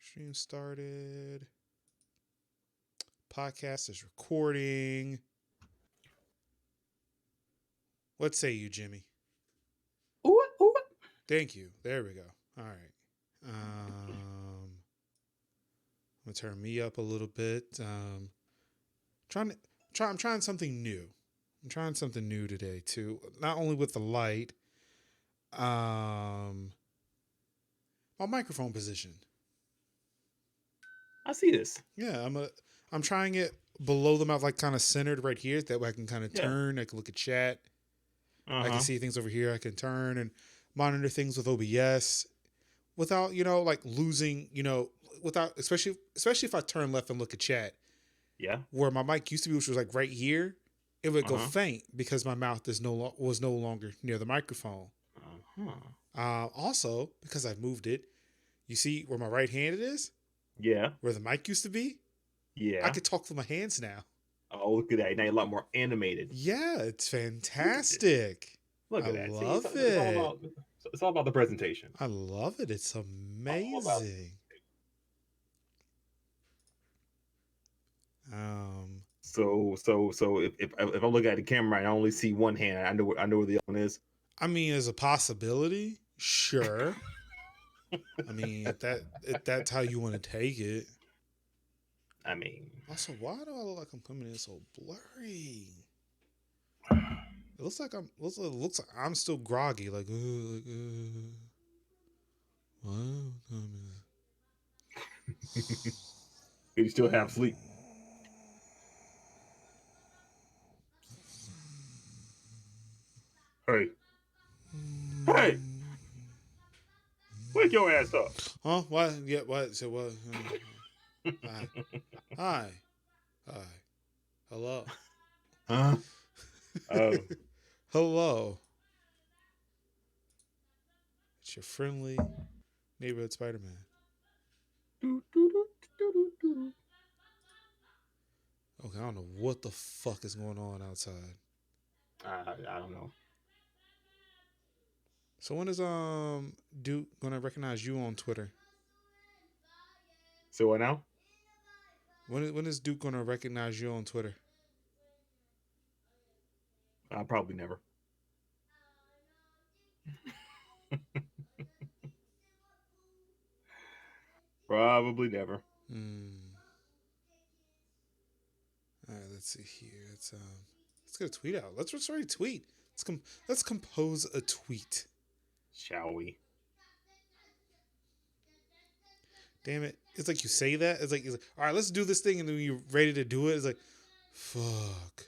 Stream started. Podcast is recording. What say you, Jimmy? Ooh, ooh. Thank you. There we go. All right. I'm gonna turn me up a little bit. I'm trying something new. I'm trying something new today too. Not only with the light, my microphone position. I see this. Yeah, I'm trying it below the mouth, like kind of centered right here. That way I can kind of Yeah. turn. I can look at chat. I can Uh-huh. see things over here. I can turn and monitor things with OBS without, like losing, without especially if I turn left and look at chat, Yeah. where my mic used to be, which was like right here, it would go Uh-huh. faint because my mouth was no longer near the microphone. Uh-huh. Also, because I've moved it, you see where my right hand is, Yeah. where the mic used to be. I Yeah. could talk with my hands now. Oh, look at that. Now you're a lot more animated. Yeah, it's Look at this. fantastic. Look I at that. See, love it's all it. about the presentation. I love it. It's All about amazing. Um, so if I look at the camera and I only see one hand, I know where the other one is. I mean, as a possibility, sure. I mean, if that's how you want to take it. I mean, Also, why do I look like I'm coming in so blurry? It looks like I'm still groggy. What? you still have sleep. Hey, hey, wake your ass up. Huh? What? Yeah. What? So what? Hi. Hi. Hi. Hello. Huh? Oh. Hello. It's your friendly neighborhood Spider-Man. Okay, I don't know what the fuck is going on outside. I don't know. So when is Duke gonna recognize you on Twitter? So what now? When is Duke gonna recognize you on Twitter? Probably never. Probably never. All right, let's see here. Let's get a tweet out. Let's a tweet. Let's compose a tweet. Shall we? Damn it! It's like you say that. It's like all right, let's do this thing, and then you're ready to do it. It's like, fuck.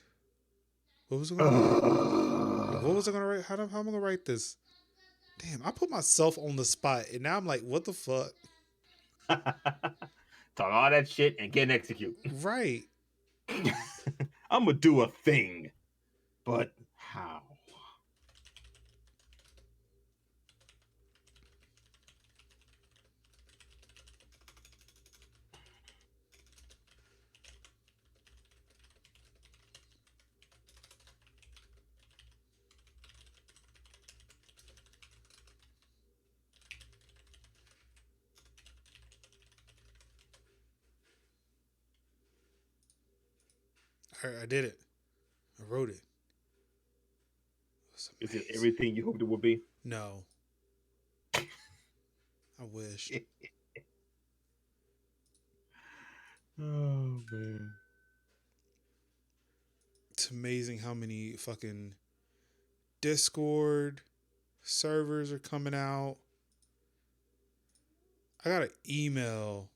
What was I gonna? What was I gonna write? How am I gonna write this? Damn, I put myself on the spot, and now I'm like, what the fuck? Talk all that shit and get execute. Right. I'm gonna do a thing, but how? I did it. I wrote it. Is it everything you hoped it would be? No. I wish. Oh man. It's amazing how many fucking Discord servers are coming out. I got an email.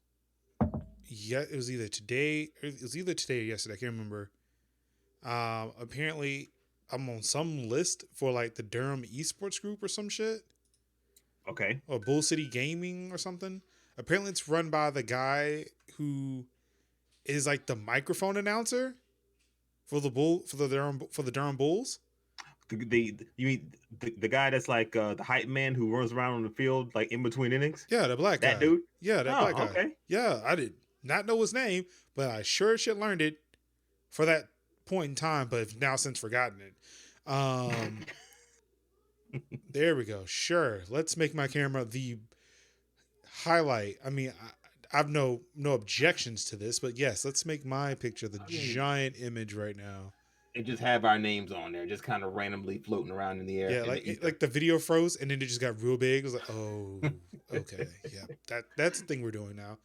Yeah, it was either today. It was either today or yesterday. I can't remember. Apparently, I'm on some list for like the Durham Esports Group or some shit, Okay. or Bull City Gaming or something. Apparently, it's run by the guy who is like the microphone announcer for the Durham Bulls. You mean the guy that's like the hype man who runs around on the field like in between innings? Yeah, the black That guy. dude? Yeah, that black Oh, guy. okay. Yeah, I did not know his name, but I sure shit learned it for that point in time, but have now since forgotten it. There we go. Sure. Let's make my camera the highlight. I mean, I've no objections to this, but yes, let's make my picture the I mean, giant image right now. and just have our names on there, just kind of randomly floating around in the air Yeah, in the ether. like the video froze and then it just got real big. It was like, oh, okay, yeah, that's the thing we're doing now.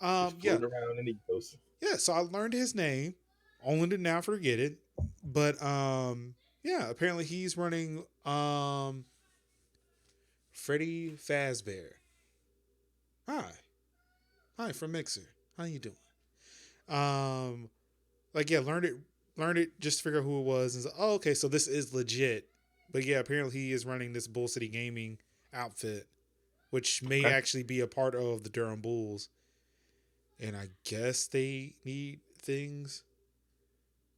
Just Yeah, floating around in the ethos. yeah. So I learned his name, only to now forget it. But yeah, apparently he's running Freddy Fazbear. Hi, hi from Mixer. How you doing? Um, like yeah, learned it just to figure out who it was, and so, oh, okay, so this is legit. But yeah, apparently he is running this Bull City Gaming outfit, which may Okay. actually be a part of the Durham Bulls. And I guess they need things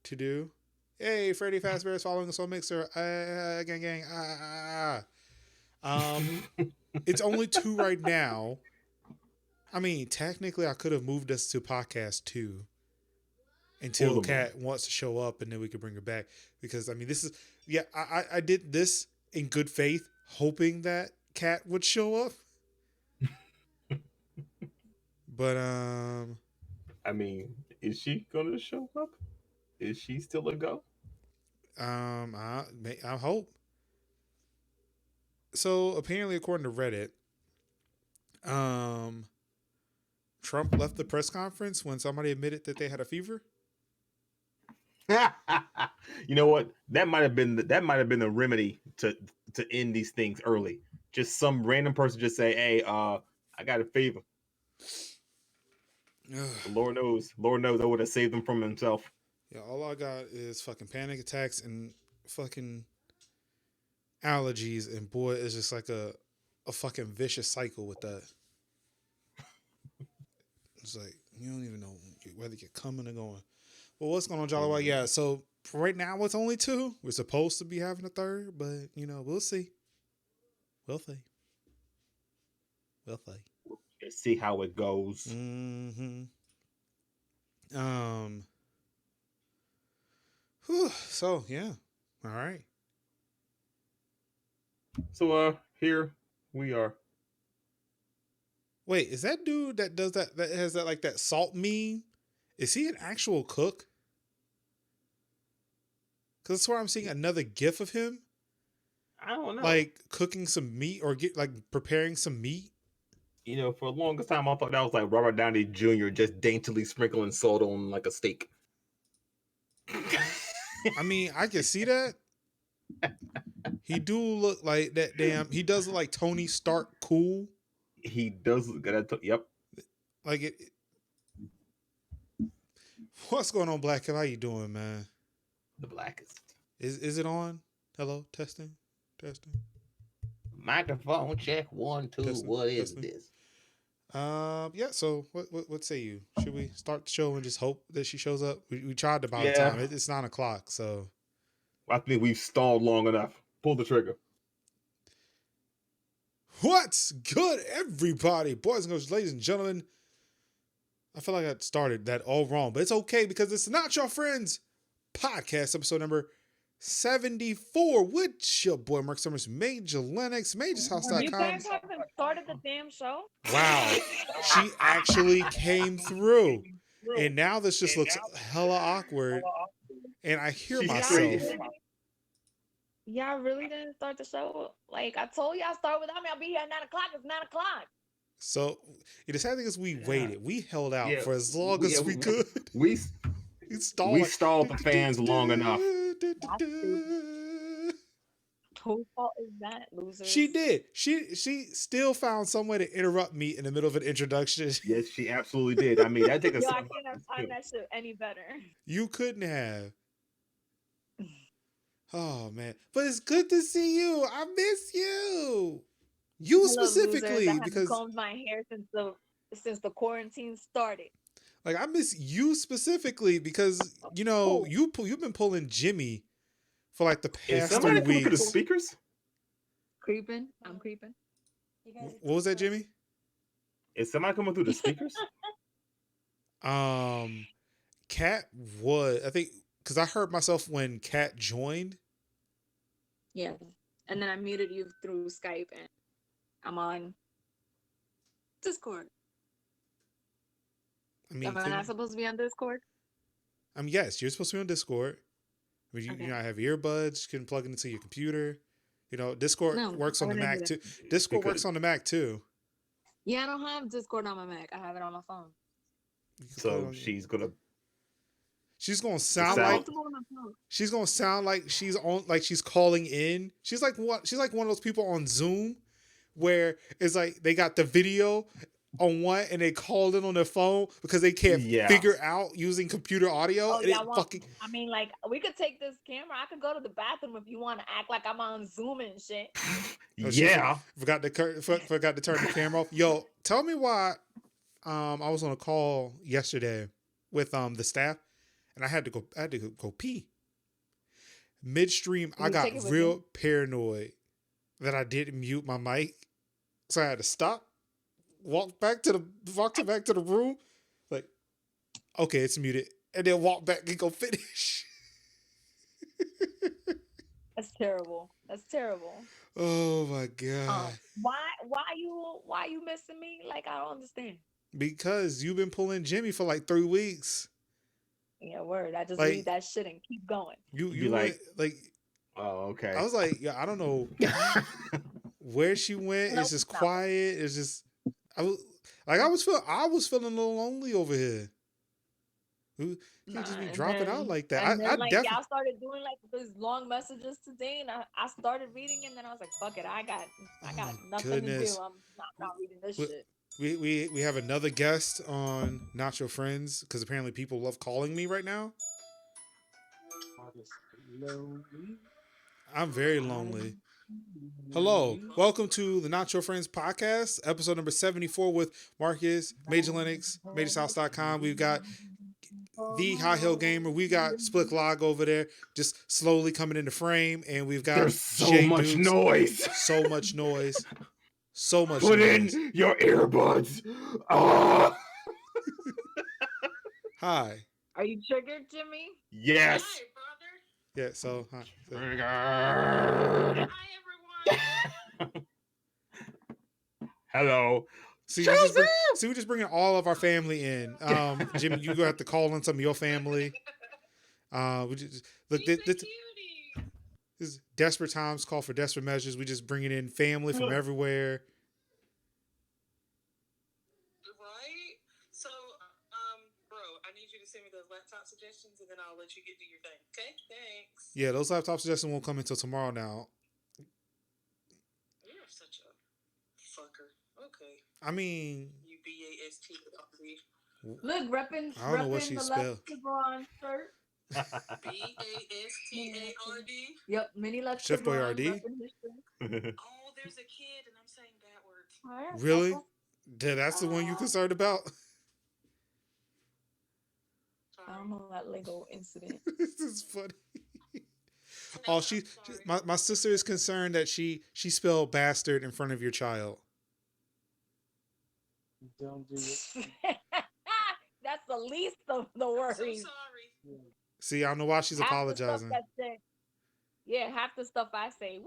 to do. Hey, Freddy Fazbear is following us on Mixer. Gang, gang. It's only 2 right now. I mean, technically, I could have moved us to podcast 2 Pull until them on. Kat wants to show up, and then we could bring her back. Because I mean, this is I did this in good faith, hoping that Kat would show up. But I mean, is she gonna show up? Is she still a go? I hope. So apparently, according to Reddit, um, Trump left the press conference when somebody admitted that they had a fever. You know what? That might have been the remedy to end these things early. Just some random person just say, "Hey, I got a fever." Lord knows, I would have saved him from himself. Yeah, all I got is fucking panic attacks and fucking allergies, and boy, it's just like a fucking vicious cycle with that. It's like you don't even know whether you're coming or going. Well, what's going on, Jolly White? Yeah, so right now it's only 2. We're supposed to be having a third, but we'll see. We'll see. We'll see. Let's see how it goes. Mm-hmm. Um. Whew, so yeah. All right. So here we are. Wait, is that dude that does that has that like that salt meme? Is he an actual cook? Because that's where I'm seeing another GIF of him, I don't know. like cooking some meat or preparing some meat. You know, for the longest time, I thought that was like Robert Downey Jr. just daintily sprinkling salt on like a steak. I mean, I can see that. He do look like that. Damn, he does look like Tony Stark. Cool. He does look at that. Yep. Like it. What's going on, Black? How you doing, man? The blackest. Is it on? Hello, testing. Microphone check 1 2. Testing, What is testing. this? Yeah. So what say you? Should we start the show and just hope that she shows up? We tried about the Yeah. time. It's 9:00. So I think we've stalled long enough. Pull the trigger. what's good, everybody, boys and girls, ladies and gentlemen? I feel like I started that all wrong, but it's okay because it's Not Your Friends podcast, episode number 74 with your boy Mark Summers, Major Lennox, MajorHouse.com. You guys haven't started the damn show? Wow. She actually came through. And now this just looks hella awkward. And I hear myself. Y'all really didn't start the show? Like, I told y'all start without me. I'll be here at 9:00. It's 9:00. So the sad thing is we waited. We held out for as long as we could. We stalled the fans long enough. Whose fault is that, loser? She did. She still found some way to interrupt me in the middle of an introduction. Yes, she absolutely did. I mean, that took us. Yo, I can't have timed that shit any better. You couldn't have. Oh man, but it's good to see you. I miss you. You specifically, I because combed my hair since the quarantine started. Like I miss you specifically because you've been pulling Jimmy for like the past 3 weeks. Coming through the speakers? Creeping. I'm creeping. What was that, Jimmy? Is somebody coming through the speakers? Kat was, I think, because I heard myself when Kat joined. Yeah, and then I muted you through Skype, and I'm on Discord. I mean, Am I not supposed to be on Discord? yes, you're supposed to be on Discord. I mean, Okay. you know, I have earbuds. You can plug it into your computer. You know, Discord No, works I on the wouldn't do Mac that. too. Discord Because works on the Mac too. Yeah, I don't have Discord on my Mac. I have it on my phone. You can put it so on. she's gonna She's gonna I sound sound. want like to on my phone. she's gonna sound like she's on, like she's calling in. She's like what? She's like one of those people on Zoom where it's like they got the video on one and they called in on their phone because they can't Yeah. figure out using computer audio. Oh And yeah, it well, fucking I mean, like we could take this camera. I could go to the bathroom if you want to act like I'm on Zoom and shit. oh, shit, Yeah. forgot to turn the camera off. Yo, tell me why. I was on a call yesterday with the staff, and I had to go pee. Midstream, I You take got it with real me. paranoid that I didn't mute my mic, so I had to stop, walk back to the room, like, okay, it's muted, and then walk back and go finish. That's terrible. That's terrible. Oh my god! Why you missing me? Like I don't understand. Because you've been pulling Jimmy for like 3 weeks. Yeah, word. I just Like leave that shit and keep going. you like, went like oh, okay. I was like, yeah, I don't know where she went. It's Nope, just it's not. quiet. It's just I was feeling a little lonely over here. You can't just be dropping out like that. And I then like definitely. y'all started doing like these long messages today, and I started reading, and then I was like, fuck it, I got Oh nothing to do. goodness. I'm not reading this We, shit. we have another guest on Notcho Friends because apparently people love calling me right now. I'm very lonely. Hello, welcome to the Notcho Friends podcast, episode number 74 with Marcus, Major Linux, MajorSouth.com. We've got the High Hill Gamer. We got Split Log over there, just slowly coming into frame, and we've got There's so much JayDukes. noise. So much noise. So much Put noise. in your earbuds. Oh. Hi. Are you triggered, Jimmy? Yes. Hi, brother. Yeah, so hi. Triggered. Hi, everyone. Hello. See, we're just bringing all of our family in. Jimmy, you gonna have to call on some of your family. We just look. He's a This cutie. is desperate times call for desperate measures. We just bringing in family from everywhere. Right? So, bro, I need you to send me those laptop suggestions, and then I'll let you get to your thing. Okay? Thanks. Yeah, those laptop suggestions won't come until tomorrow now. You're such a fucker. Okay. I mean, You BAST. Look, repping I don't know what she the spelled. Lexibron shirt. BASTARD. Yep, mini Chef Lexibron. Boyardee? repping his shirt. Oh, there's a kid, and I'm saying bad words. All right, Really? that's That's the one you concerned about? I don't know that Lego incident. This is funny. Oh, my sister is concerned that she spelled bastard in front of your child. Don't do it. That's the least of the I'm so worries. sorry. See, I don't know why she's Half the stuff apologizing. yeah, half the stuff I say, woo.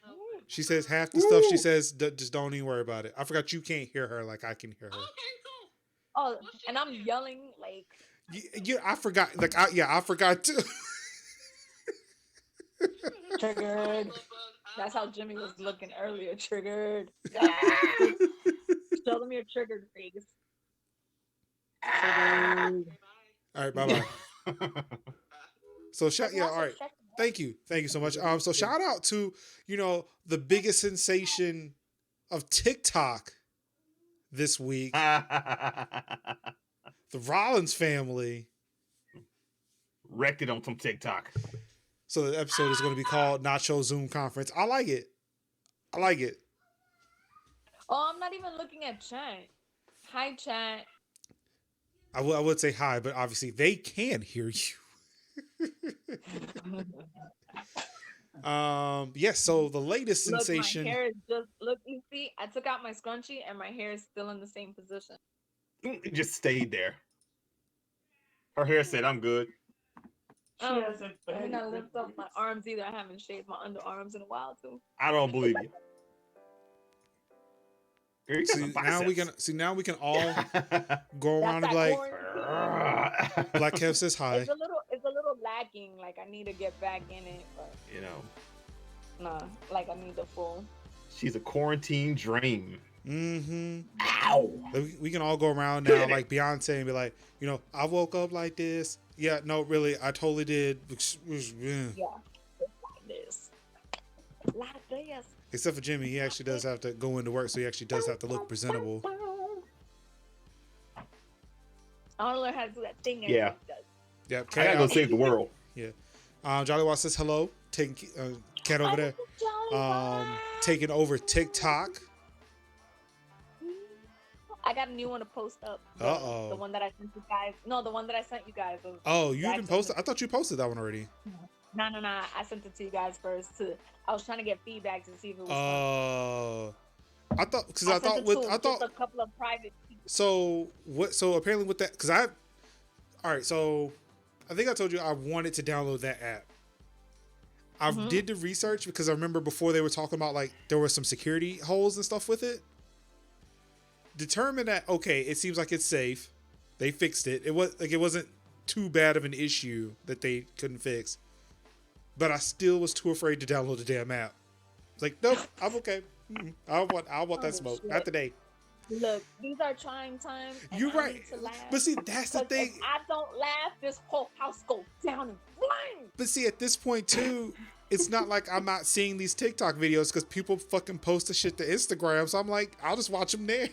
Woo. She says half the stuff she says, just don't even worry about it. I forgot you can't hear her like I can hear her. Okay, cool. Oh, and I'm yelling like. Yeah, I forgot. I forgot too. Triggered. That's how Jimmy was looking earlier. Triggered. Show them your triggered face. Triggered. All right, bye bye. So all right. Thank you so much. So shout out to the biggest sensation of TikTok this week, the Rollins family. Wrecked it on some TikTok. So the episode is going to be called NotchoZoom Conference. I like it. Oh, I'm not even looking at chat. Hi, chat. I would say hi, but obviously they can hear you. Yes, so the latest sensation. My hair is look, you see, I took out my scrunchie and my hair is still in the same position. It just stayed there. Her hair said, I'm good. I did not lift up my arms either. I haven't shaved my underarms in a while too. I don't believe you. Girl, you got some Now we can all go That's around and that be like, quarantine. Black Kev says hi. It's a little lacking. Like I need to get back in it, but You know, nah. Like I need the full. she's a quarantine dream. Mm-hmm. Ow! We can all go around now like Beyonce and be like, you know, I woke up like this. Yeah, no, really, I totally did. Yeah, it's like this. Like this. Except for Jimmy, he actually does have to go into work, so he actually does have to look presentable. I want to learn how to do that thing. Yeah. Does. Yep. I gotta go save the world. Jolly Watts says hello. Taking Cat over there. Taking over TikTok. I got a new one to post up. The one that I sent you guys. No, the one that I sent you guys. Oh, you didn't post it? I thought you posted that one already. No. I sent it to you guys first. I was trying to get feedback to see if it was. I thought just a couple of private people. So what? So apparently with that, because all right. So I think I told you I wanted to download that app. I did the research because I remember before they were talking about like there were some security holes and stuff with it. Determined that okay, it seems like it's safe. They fixed it. It wasn't too bad of an issue that they couldn't fix. But I still was too afraid to download the damn app. It's like, nope, I'm okay. I want that smoke. Shit. Not today. Look, these are trying times. You're right. But see, that's the thing. If I don't laugh, this whole house goes down in flames. But see, at this point too, it's not like I'm not seeing these TikTok videos because people fucking post the shit to Instagram. So I'm like, I'll just watch them there.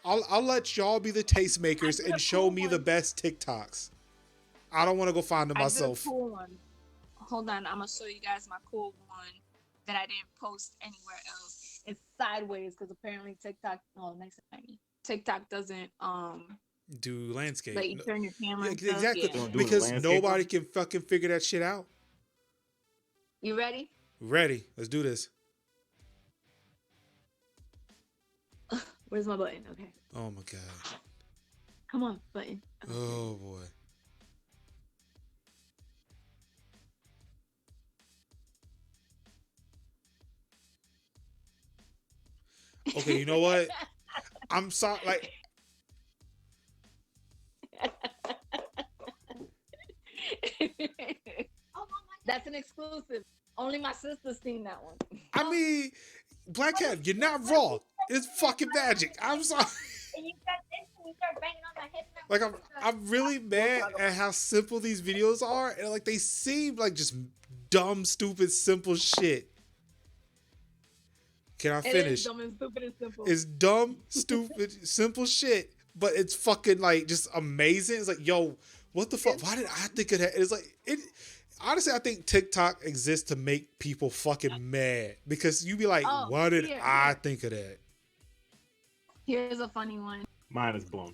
I'll let y'all be the tastemakers and show me the best TikToks. I don't want to go find them myself. I did a cool one. Hold on, I'm gonna show you guys my cool one that I didn't post anywhere else. It's sideways because apparently TikTok. Oh, next to me. TikTok doesn't do landscape. Let you turn your camera. Yeah, exactly. Yeah. Because nobody can fucking figure that shit out. You ready? Ready. Let's do this. Where's my button? Okay. Oh my god. Come on, button. Okay. Oh boy. Okay, you know what? I'm sorry. Like, that's an exclusive. Only my sister's seen that one. I mean, Black Cat, you're not wrong. It's fucking magic. I'm sorry. And you got this, and you start banging on my head. Like, I'm really mad at how simple these videos are, and like they seem like just dumb, stupid, simple shit. Can I finish? It is dumb and stupid and simple. It's dumb, stupid, simple shit, but it's fucking like just amazing. It's like, yo, what the fuck? Why did I think of that? It's like it. Honestly, I think TikTok exists to make people fucking mad because you be like, why did I think of that? Here's a funny one. Mine is blown.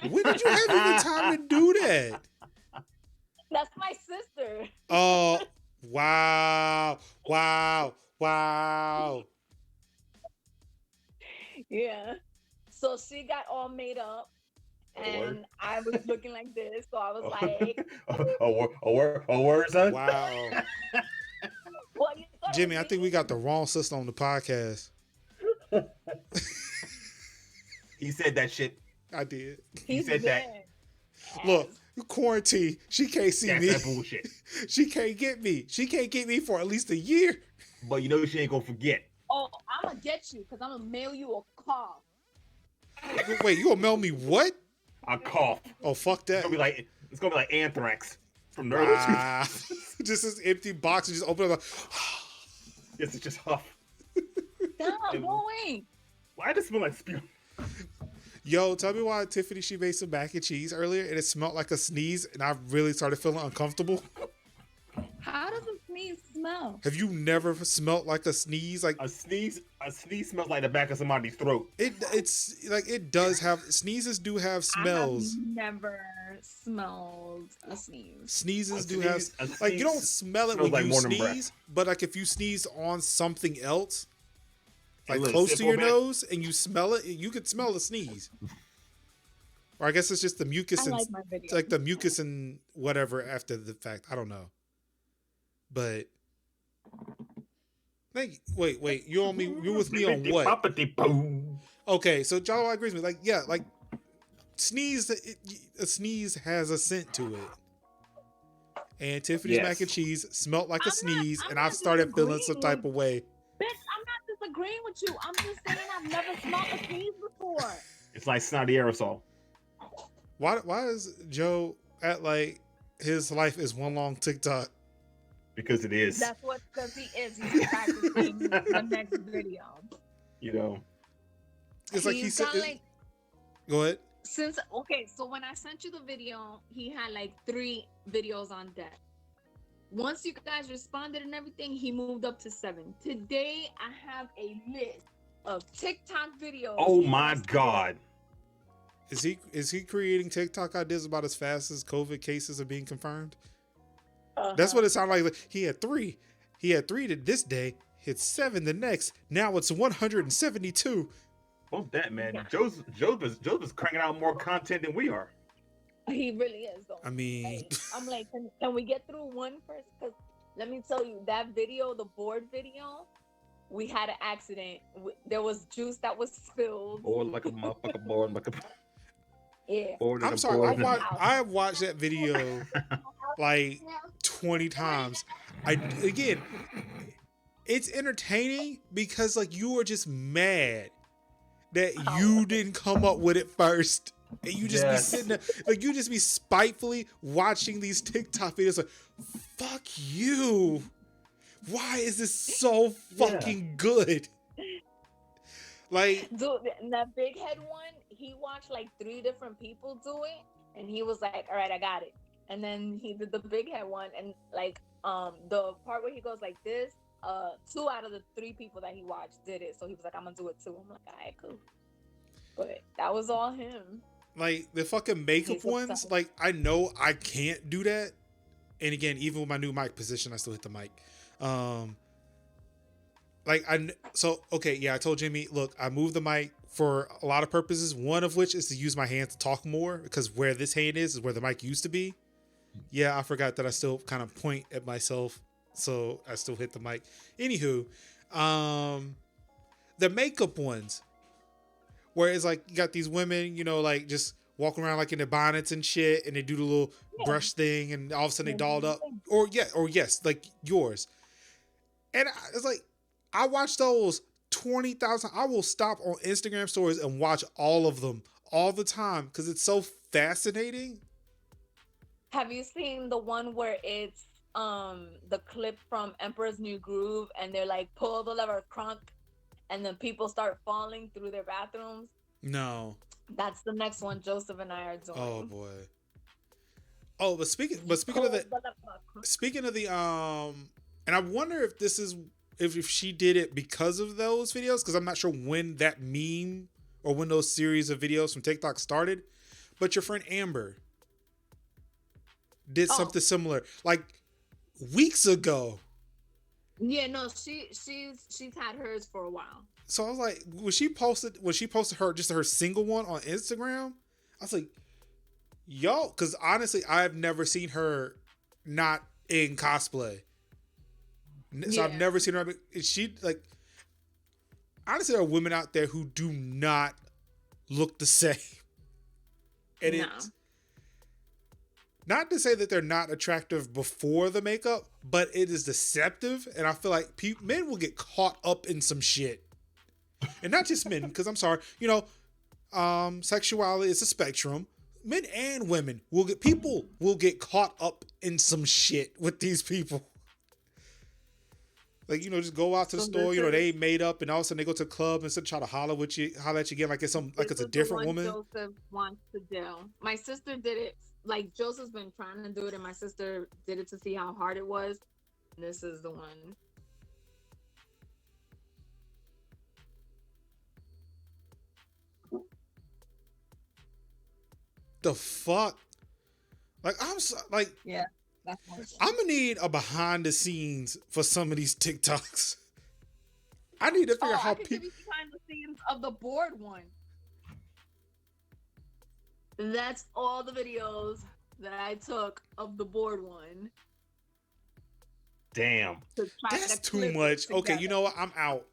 When did you have any time to do that? That's my sister. Oh, wow. Yeah. So she got all made up, and I was looking like this. So I was like, a word, son? Wow. Jimmy, I think we got the wrong sister on the podcast. He said that shit. I did. He said that. Look, quarantine. She can't see me. That's that bullshit. She can't get me. She can't get me for at least a year. But you know she ain't gonna forget. Oh, I'm gonna get you because I'm gonna mail you a cough. Wait, you gonna mail me what? A cough. Oh, fuck that. It's gonna be like anthrax from Notcho. Just this empty box and just open it up. It's just huff. Stop going. Why does it smell like spew? Yo, tell me why Tiffany, she made some mac and cheese earlier and it smelled like a sneeze and I really started feeling uncomfortable. How does a sneeze smell? Have you never smelled like a sneeze? Like a sneeze smells like the back of somebody's throat. It's like it does have sneezes do have smells. I've never smelled a sneeze. Sneezes do have like you don't smell it when like you sneeze, but like if you sneeze on something else, like close to your nose and you smell it, you could smell the sneeze. Or I guess it's just the mucus I and like my video. like the mucus and whatever after the fact. I don't know. But wait, you on me? You with me on what? Boom. Okay, so Jalo agrees with me. Like, yeah, like a sneeze has a scent to it. And Tiffany's Yes. mac and cheese smelled like a sneeze, I'm and not I've started feeling disagreeing some type of way. Bitch, I'm not disagreeing with you. I'm just saying I've never smelled a sneeze before. It's like snotty aerosol. Why is Joe at like his life is one long TikTok? Because it is. That's what, because he is. He's practicing the next video. You know. It's like he He's said. got like, Go ahead. so when I sent you the video, he had like 3 videos on deck. Once you guys responded and everything, he moved up to 7. Today, I have a list of TikTok videos. Oh he my wants to do. God. Is he creating TikTok ideas about as fast as COVID cases are being confirmed? Uh-huh. That's what it sounded like. He had 3. He had 3 this day. Hit 7 the next. Now it's 172. Bump that, man. Yeah. Joe's was cranking out more content than we are. He really is, though. I mean, Hey, I'm like, can we get through one first? Because let me tell you, that video, the board video, we had an accident. There was juice that was spilled. Bored like a motherfucker, bored like a Yeah. bored. I'm sorry. I watched that video like 20 times. Again, it's entertaining because like you are just mad that you didn't come up with it first. And you just be sitting there, like you just be spitefully watching these TikTok videos like, fuck you. Why is this so fucking good? Like, Dude, that big head one, he watched like 3 different people do it, and he was like, all right, I got it. And then he did the big head one, and like the part where he goes like this, 2 out of the 3 people that he watched did it. So he was like, I'm gonna do it too. I'm like, all right, cool. But that was all him. like the fucking makeup He's ones, obsessed. like I know I can't do that. And again, even with my new mic position, I still hit the mic. I told Jimmy, look, I moved the mic for a lot of purposes. One of which is to use my hands to talk more, because where this hand is where the mic used to be. Yeah, I forgot that I still kind of point at myself, so I still hit the mic. Anywho, the makeup ones, where it's like you got these women, you know, like just walking around like in their bonnets and shit, and they do the little brush thing, and all of a sudden they dolled up, or yes, like yours. And it's like, I watch those 20,000. I will stop on Instagram stories and watch all of them all the time because it's so fascinating. Have you seen the one where it's the clip from Emperor's New Groove, and they're like, pull the lever, crunk, and then people start falling through their bathrooms? No. That's the next one Joseph and I are doing. Oh boy. Oh, but speaking of the and I wonder if this is if she did it because of those videos, because I'm not sure when that meme or when those series of videos from TikTok started. But your friend Amber did something similar like weeks ago. Yeah, no, she's had hers for a while. So I was like, when she posted her single one on Instagram, I was like, yo, because honestly, I've never seen her not in cosplay. So I've never seen her. She like, honestly, there are women out there who do not look the same. And it's not to say that they're not attractive before the makeup, but it is deceptive. And I feel like men will get caught up in some shit. And not just men, because I'm sorry, you know, sexuality is a spectrum. Men and women will get caught up in some shit with these people. Like, you know, just go out to the store, you know, they ain't made up, and all of a sudden they go to the club and try to holler at you again, like it's a different woman. Joseph wants to do. My sister did it. Like, Joseph's been trying to do it, and my sister did it to see how hard it was. And this is the one. The fuck? Like, Yeah. I'm gonna need a behind the scenes for some of these TikToks. I need to figure out how people. Give you behind the scenes of the board one. That's all the videos that I took of the board one. Damn. To try That's to too clip it much. Okay, together. you know what? I'm out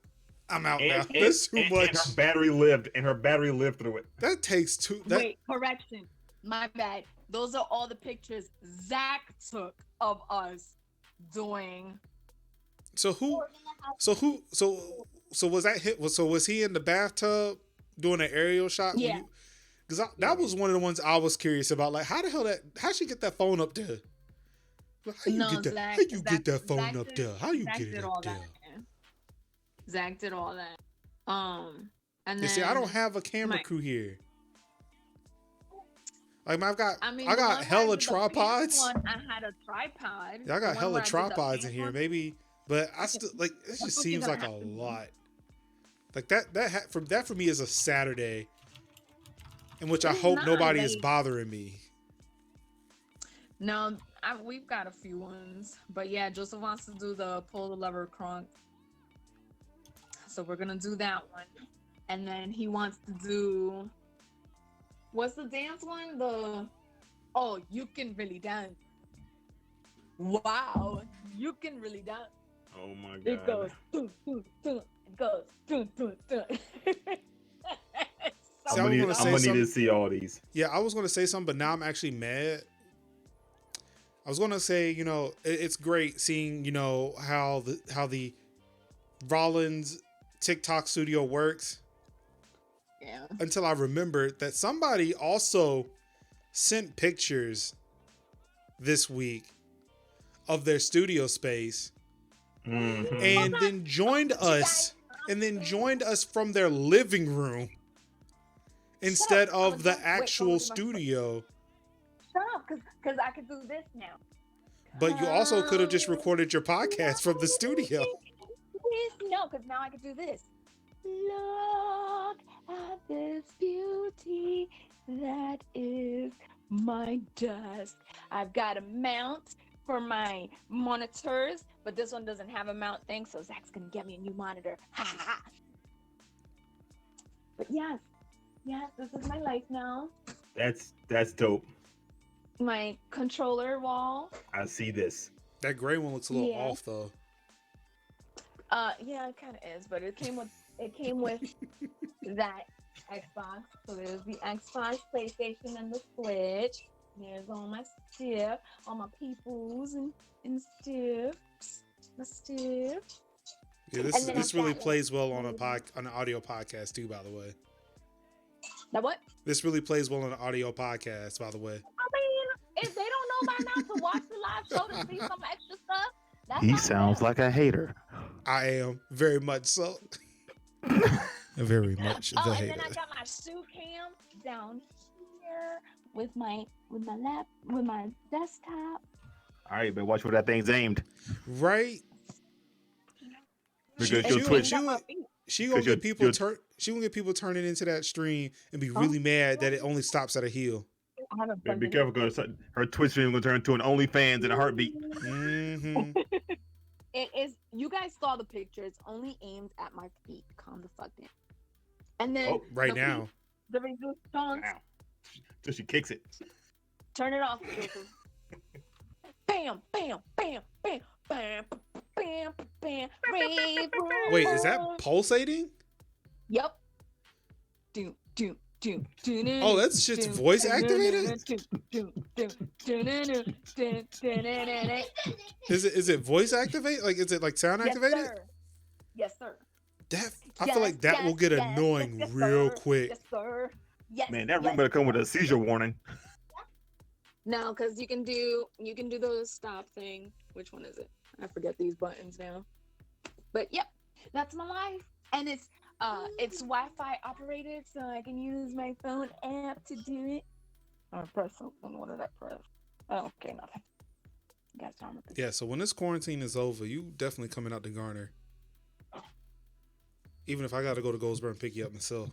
now. And, That's too and much. her battery lived, through it. That takes too. That Wait, correction. My bad. Those are all the pictures Zach took of us doing. so who? So who? So was that hit? So was he in the bathtub doing an aerial shot? Yeah. Because that was one of the ones I was curious about. Like, how the hell how she get that phone up there? Like, how you get that? Zach, How you get that phone Zach up did- there? How you Zach get it did up all there? that. Zach did all that. And You then see, I don't have a camera my- crew here. Like, I got the got one where hella I did the tripods. pink one, I had a tripod. Yeah, I The got one hella where I did the tripods in pink here. one, Maybe, but I still like. It That's just what you're seems gonna like a have to do. lot. Like that for me is a Saturday, in which I It's hope not, nobody is like- bothering me. No, we've got a few ones, but yeah, Joseph wants to do the pull the lever crunk, so we're gonna do that one, and then he wants to do what's the dance one? You can really dance. Wow, you can really dance. Oh my god. It goes, dun, dun, dun. It goes, dun, dun, dun. See, I'm I was gonna, need, gonna I'm say gonna need something- to see all these. Yeah, I was gonna say something, but now I'm actually mad. I was gonna say, it's great seeing, how the Rollins TikTok studio works. Yeah. Until I remembered that somebody also sent pictures this week of their studio space Mhm. and then joined us from their living room instead of the Wait, actual what was my- studio. Shut up, because I could do this now. But you also could have just recorded your podcast from the studio. No, because now I could do this. Look at this beauty that is my desk. I've got a mount for my monitors, but this one doesn't have a mount thing, so Zach's gonna get me a new monitor. Ha ha ha. But yes, this is my life now. That's dope. My controller wall. I see this. That gray one looks a little Yeah. off though. Yeah, it kind of is, but it came with that Xbox. So there's the Xbox, PlayStation, and the Switch. There's all my stuff, all my peoples and stuff, my stuff. Yeah, And this then this I've really got, plays well on on an audio podcast too, by the way. Now what? This really plays well on an audio podcast, by the way. I mean, if they don't know by now to watch the live show to see some extra stuff, that's He on sounds them. like a hater. I am very much so. Very much the Oh, and hater. then I got my shoe cam down here with my desktop. All right, but watch where that thing's aimed. Right? Because She- your she- Twitch, she- She gonna Because get people you're- She gonna get people turning into that stream and be really mad that it only stops at a heel. I haven't man, be plugged it in. careful because her Twitch stream gonna turn into an OnlyFans in a heartbeat. Hmm It is. You guys saw the picture. It's only aimed at my feet. Calm the fuck down. And then Oh, Right the now. feet, the reduced tones. Wow. So she kicks it. Turn it off, Joseph. Bam, bam, bam, bam, bam, bam, bam. Rave Wait, is that room. pulsating? Yep. Do, do, do, do, do, Oh, that's shit's voice activated? Is it voice activate? Like, is it like sound activated? Yes, sir. Yes, sir. That I feel like that will get annoying yes, real sir. quick. Yes, sir. Yes. Man, that room yes. better come with a seizure warning. No, because you can do the stop thing. Which one is it? I forget these buttons now. But yep, that's my life, and it's Wi-Fi operated, so I can use my phone app to do it. I press something. What did I press? Oh, okay, nothing. You guys time with this. Yeah, so when this quarantine is over, you definitely coming out to Garner. Even if I gotta go to Goldsboro and pick you up myself.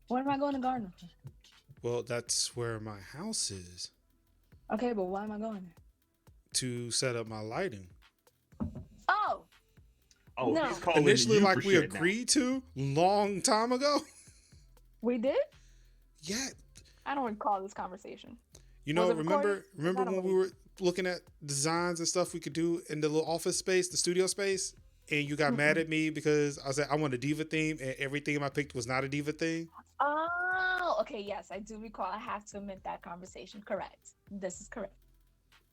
When am I going to Gardner? Well, that's where my house is Okay, but why am I going there? to set up my lighting. Oh, Oh, No. he's calling Initially, you like for we shit now. agreed to long time ago. we did? Yeah, I don't recall this conversation. You Was know, it recorded? remember I don't when we were looking at designs and stuff we could do in the little office space, the studio space, and you got mad at me because I said I want a diva theme, and every theme I picked was not a diva theme. Oh, okay. Yes, I do recall. I have to admit that conversation. Correct. This is correct.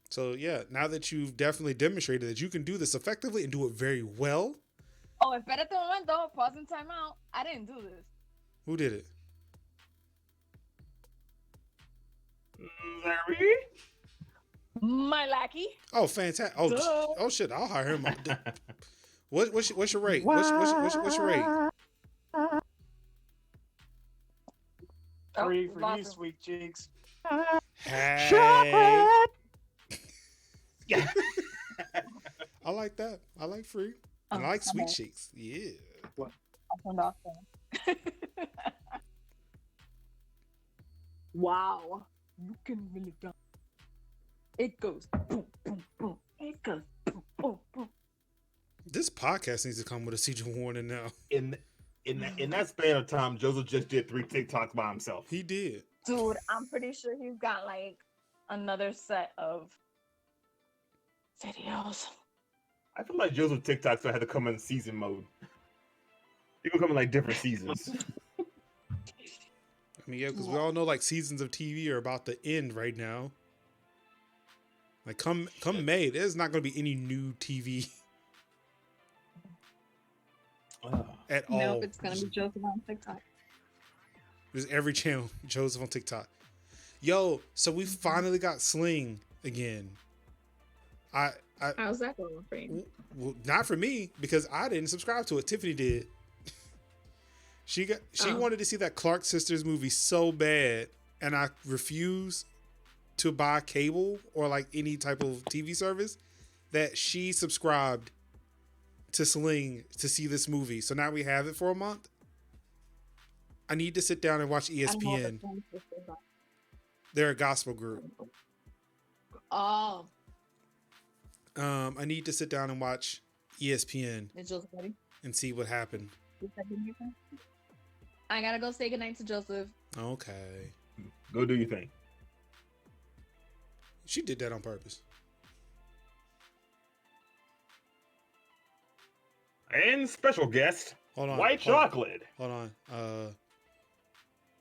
So yeah, now that you've definitely demonstrated that you can do this effectively and do it very well. Oh, espérate un momento. Pause and time out. I didn't do this. Who did it? Larry? My lackey. Oh, fantastic! Duh. Oh shit! I'll hire him. What's your rate? What's your rate? Free for you, lost him. sweet cheeks. Hey. Yeah. I like that. I like free. And I like sweet cheeks. Yeah. I turned off then. Wow. You can really go. It goes boom, boom, boom. It goes boom, boom, boom. This podcast needs to come with a CJ warning now. In that span of time, Joseph just did 3 TikToks by himself. He did. Dude, I'm pretty sure he's got like another set of videos. I feel like Joseph TikToks had to come in season mode. He gonna come in like different seasons. I mean, yeah, because we all know like seasons of TV are about to end right now. Like come May, there's not going to be any new TV at all. Nope, it's gonna be Joseph on TikTok. There's every channel Joseph on TikTok. Yo, so we finally got Sling again. How's that going for you? Well, not for me because I didn't subscribe to it. Tiffany did. She wanted to see that Clark Sisters movie so bad, and I refused to buy cable or like any type of TV service that she subscribed to Sling to see this movie. So now we have it for a month. I need to sit down and watch ESPN. They're a gospel group. Oh, I need to sit down and watch ESPN is Joseph ready? and see what happened. I gotta go say goodnight to Joseph. Okay. Go do your thing. She did that on purpose. And special guest, Hold on. white hold on, chocolate. Hold on. I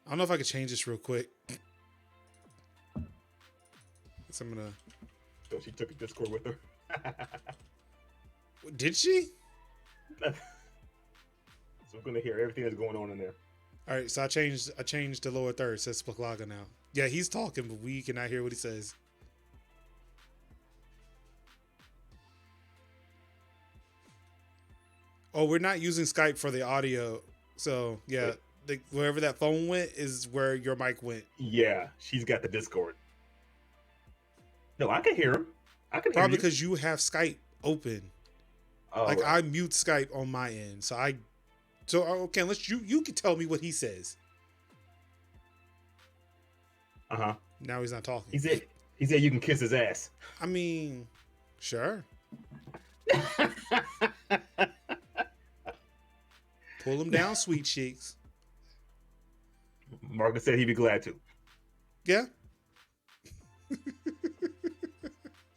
don't know if I could change this real quick. So I'm gonna. So she took a Discord with her. Did she? So we're gonna hear everything that's going on in there. All right. So I changed the lower third. It says Splaklaga now. Yeah, he's talking, but we cannot hear what he says. Oh, we're not using Skype for the audio. So yeah, wherever that phone went is where your mic went. Yeah, she's got the Discord. No, I can hear him. I can hear Probably you. because you have Skype open. Oh, Like right. I mute Skype on my end, so okay. Unless you can tell me what he says. Uh-huh. Now he's not talking. He said you can kiss his ass. I mean, sure. Pull him down, sweet cheeks. Marcus said he'd be glad to. Yeah.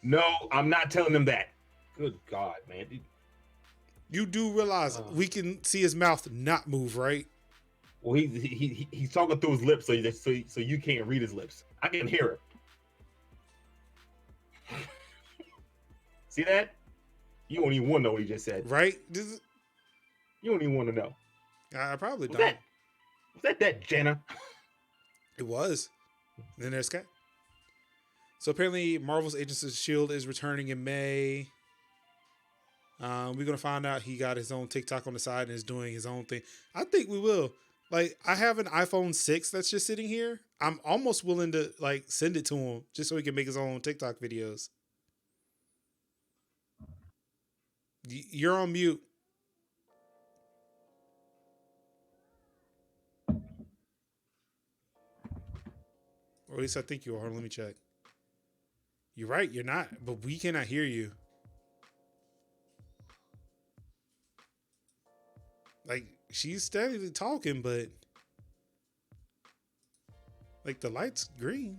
No, I'm not telling him that. Good God, man. You do realize we can see his mouth not move, right? Well, he's talking through his lips, so you can't read his lips. I can hear it. See that? You don't even want to know what he just said. Right? You don't even want to know. I probably Was don't. that Jenna? It was. Then there's Cat. So apparently Marvel's Agents of S.H.I.E.L.D. is returning in May. We're going to find out he got his own TikTok on the side and is doing his own thing. I think we will. Like, I have an iPhone 6 that's just sitting here. I'm almost willing to, like, send it to him just so he can make his own TikTok videos. You're on mute. Or at least I think you are. Let me check. You're right. You're not. But we cannot hear you. Like, she's steadily talking, but Like the light's green.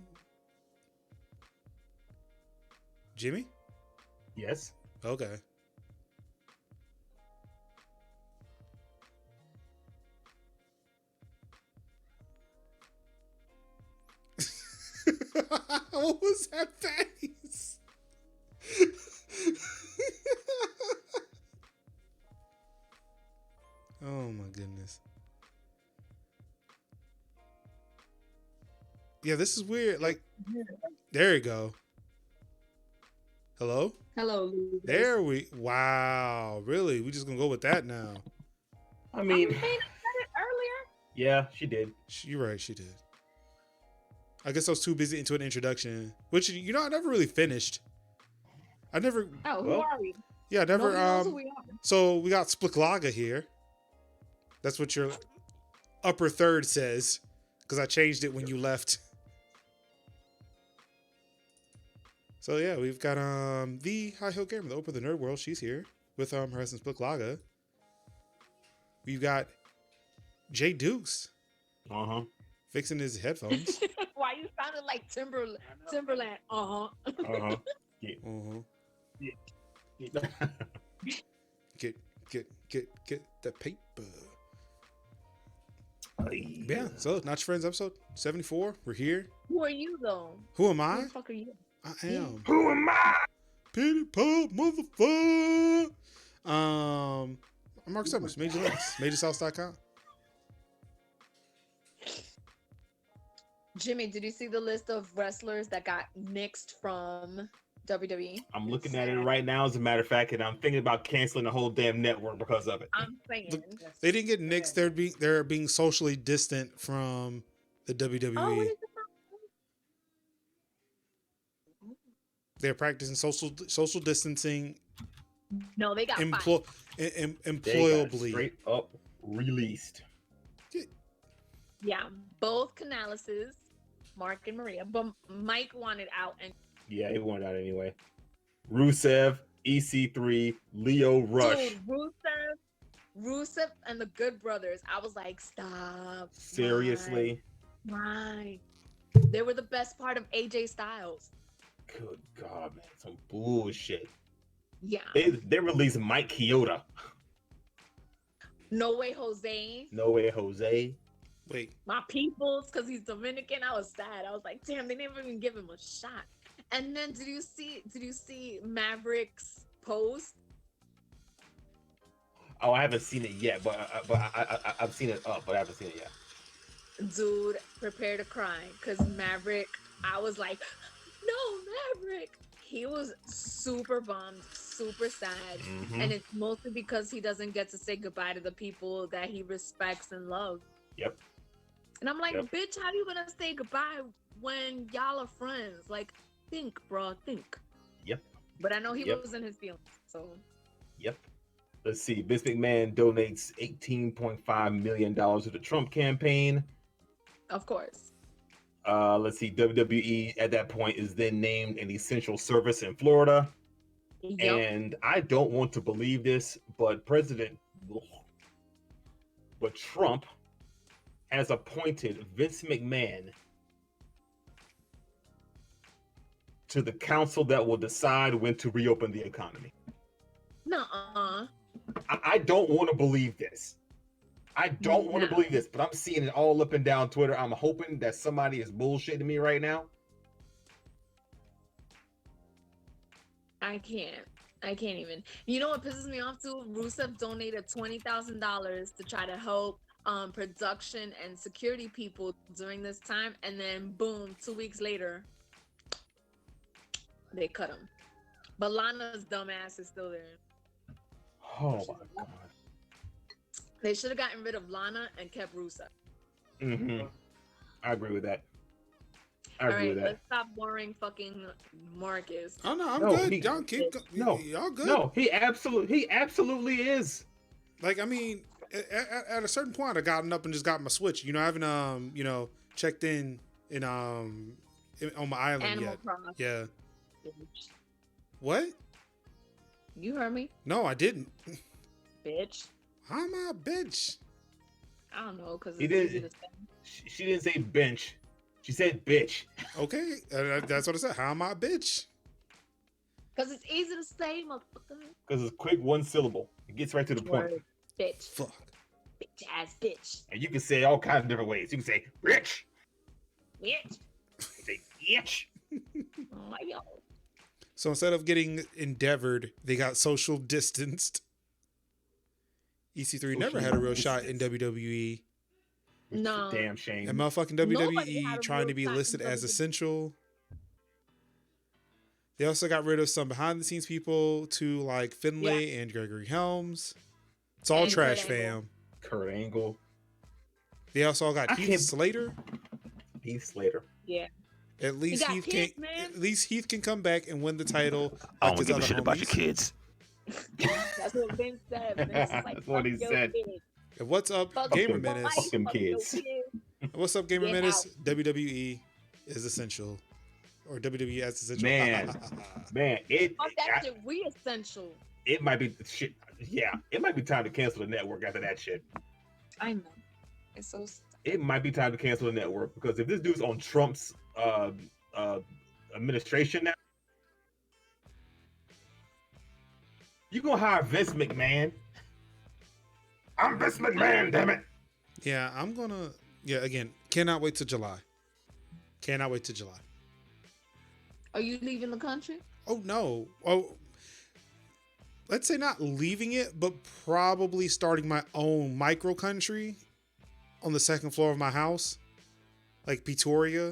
Jimmy? Yes. Okay. What was that face? Oh my goodness. Yeah, this is weird. Like, there you go. Hello? Hello, Lucas. There we. Wow. Really? We just gonna go with that now. I I mean, mean, I said it earlier. yeah, she did. You're right. She did. I guess I was too busy into an introduction, which I never really finished. I never. Oh, who Well, are we? Yeah, I never. Nobody knows who we are. So we got Spliklaga here. That's what your upper third says, because I changed it when you left. So yeah, we've got the High Heel Gamer, the Oprah of the Nerd World. She's here with her husband Spliklaga. We've got JayDukes fixing his headphones. Why you sounded like Timberland? Yeah. Uh-huh. Get the paper. Yeah, so Not Your Friends episode 74. We're here. Who are you though? Who am Who I? the fuck are you? I am. Who am I? Pity pop motherfucker. I'm Mark Summers, Major Links, MajorSauce.com. Jimmy, did you see the list of wrestlers that got nixed from WWE? I'm looking at it right now, as a matter of fact, and I'm thinking about canceling the whole damn network because of it. I'm saying. They didn't get nixed. They're being socially distant from the WWE. Oh, what is it? They're practicing social distancing. No, they got fired. They got Employably. straight up released. Yeah, both Canalises, Mark and Maria, but Mike wanted out, and Yeah, he wanted out anyway. Rusev, EC3, Leo Rush. dude, Rusev, and the Good Brothers. I was like, stop. Seriously? Why? They were the best part of AJ Styles. Good God, man. Some bullshit. Yeah. They released Mike Chioda. No Way Jose. No Way Jose. Wait. My peoples, because he's Dominican. I was sad. I was like, damn, they never even give him a shot. And then did you see Maverick's post? Oh, I haven't seen it yet, but I've seen it up, but I haven't seen it yet. Dude, prepare to cry. Because Maverick, I was like, no, Maverick. He was super bummed, super sad. Mhm. And it's mostly because he doesn't get to say goodbye to the people that he respects and loves. Yep. And I'm like, Yep. bitch, how you gonna say goodbye when y'all are friends? Like, think, bro, think. Yep. But I know he Yep. was in his feelings, so. Yep. Let's see. Vince McMahon donates $18.5 million to the Trump campaign. Of course. Let's see. WWE at that point is then named an essential service in Florida. Yep. And I don't want to believe this, but Trump has appointed Vince McMahon to the council that will decide when to reopen the economy. Nuh-uh. I don't want to believe this. I don't want to No. believe this, but I'm seeing it all up and down Twitter. I'm hoping that somebody is bullshitting me right now. I can't even. You know what pisses me off too? Rusev donated $20,000 to try to help production and security people during this time, and then boom, 2 weeks later, they cut him. But Lana's dumbass is still there. Oh my God. They should have gotten rid of Lana and kept Rusev. Mm-hmm. I agree with that. I All agree right, with that. let's stop worrying fucking Marcus. Oh no, I'm No, good. he- Y'all keep No. y'all good. No, he absolutely is. Like, I mean, at a certain point, I gotten up and just got my Switch. I haven't checked in on my island Animal yet. Crossing. Yeah. Bitch. What? You heard me, No, I didn't. bitch. How am I a bitch? I don't know, because He didn't. She didn't say bench. She said bitch. Okay, that's what I said. How am I a bitch? Because it's easy to say, motherfucker. Because it's quick, one syllable. It gets right to the point. Word. Bitch. Fuck. Bitch ass bitch. And you can say it all kinds of different ways. You can say rich. Bitch. You can say bitch. Oh, yo. So instead of getting endeavored, they got social distanced. EC3 never had a real shot in WWE. Which No. is a damn shame. And motherfucking Nobody had WWE a trying to real be shot in listed as WWE. essential. They also got rid of some behind the scenes people to like Finlay and Gregory Helms. It's all And trash, Kurt Angle. fam. Kurt Angle. They also got I Heath can't- Slater. Heath Slater. Yeah. At least got Heath kids, can. man. At least Heath can come back and win the title. I Like don't his give a other shit about your homies. kids. That's what Vince said. Vince was like, That's what fuck he your said. kids. And what's up, Fuck Gamer your Menace? wife, Fuck them fuck your kids. What's up, Gamer Get Menace? WWE is essential, or WWE as essential. Man, Fuck that shit. We essential. it might be shit. Yeah, it might be time to cancel the network after that shit. I know. It's so. It might be time to cancel the network because if this dude's on Trump's administration now, you gonna hire Vince McMahon? I'm Vince McMahon, damn it! Yeah, I'm gonna. Yeah, again, cannot wait till July. Cannot wait till July. Are you leaving the country? Oh no. Oh, let's say not leaving it, but probably starting my own micro country on the second floor of my house, like Pretoria.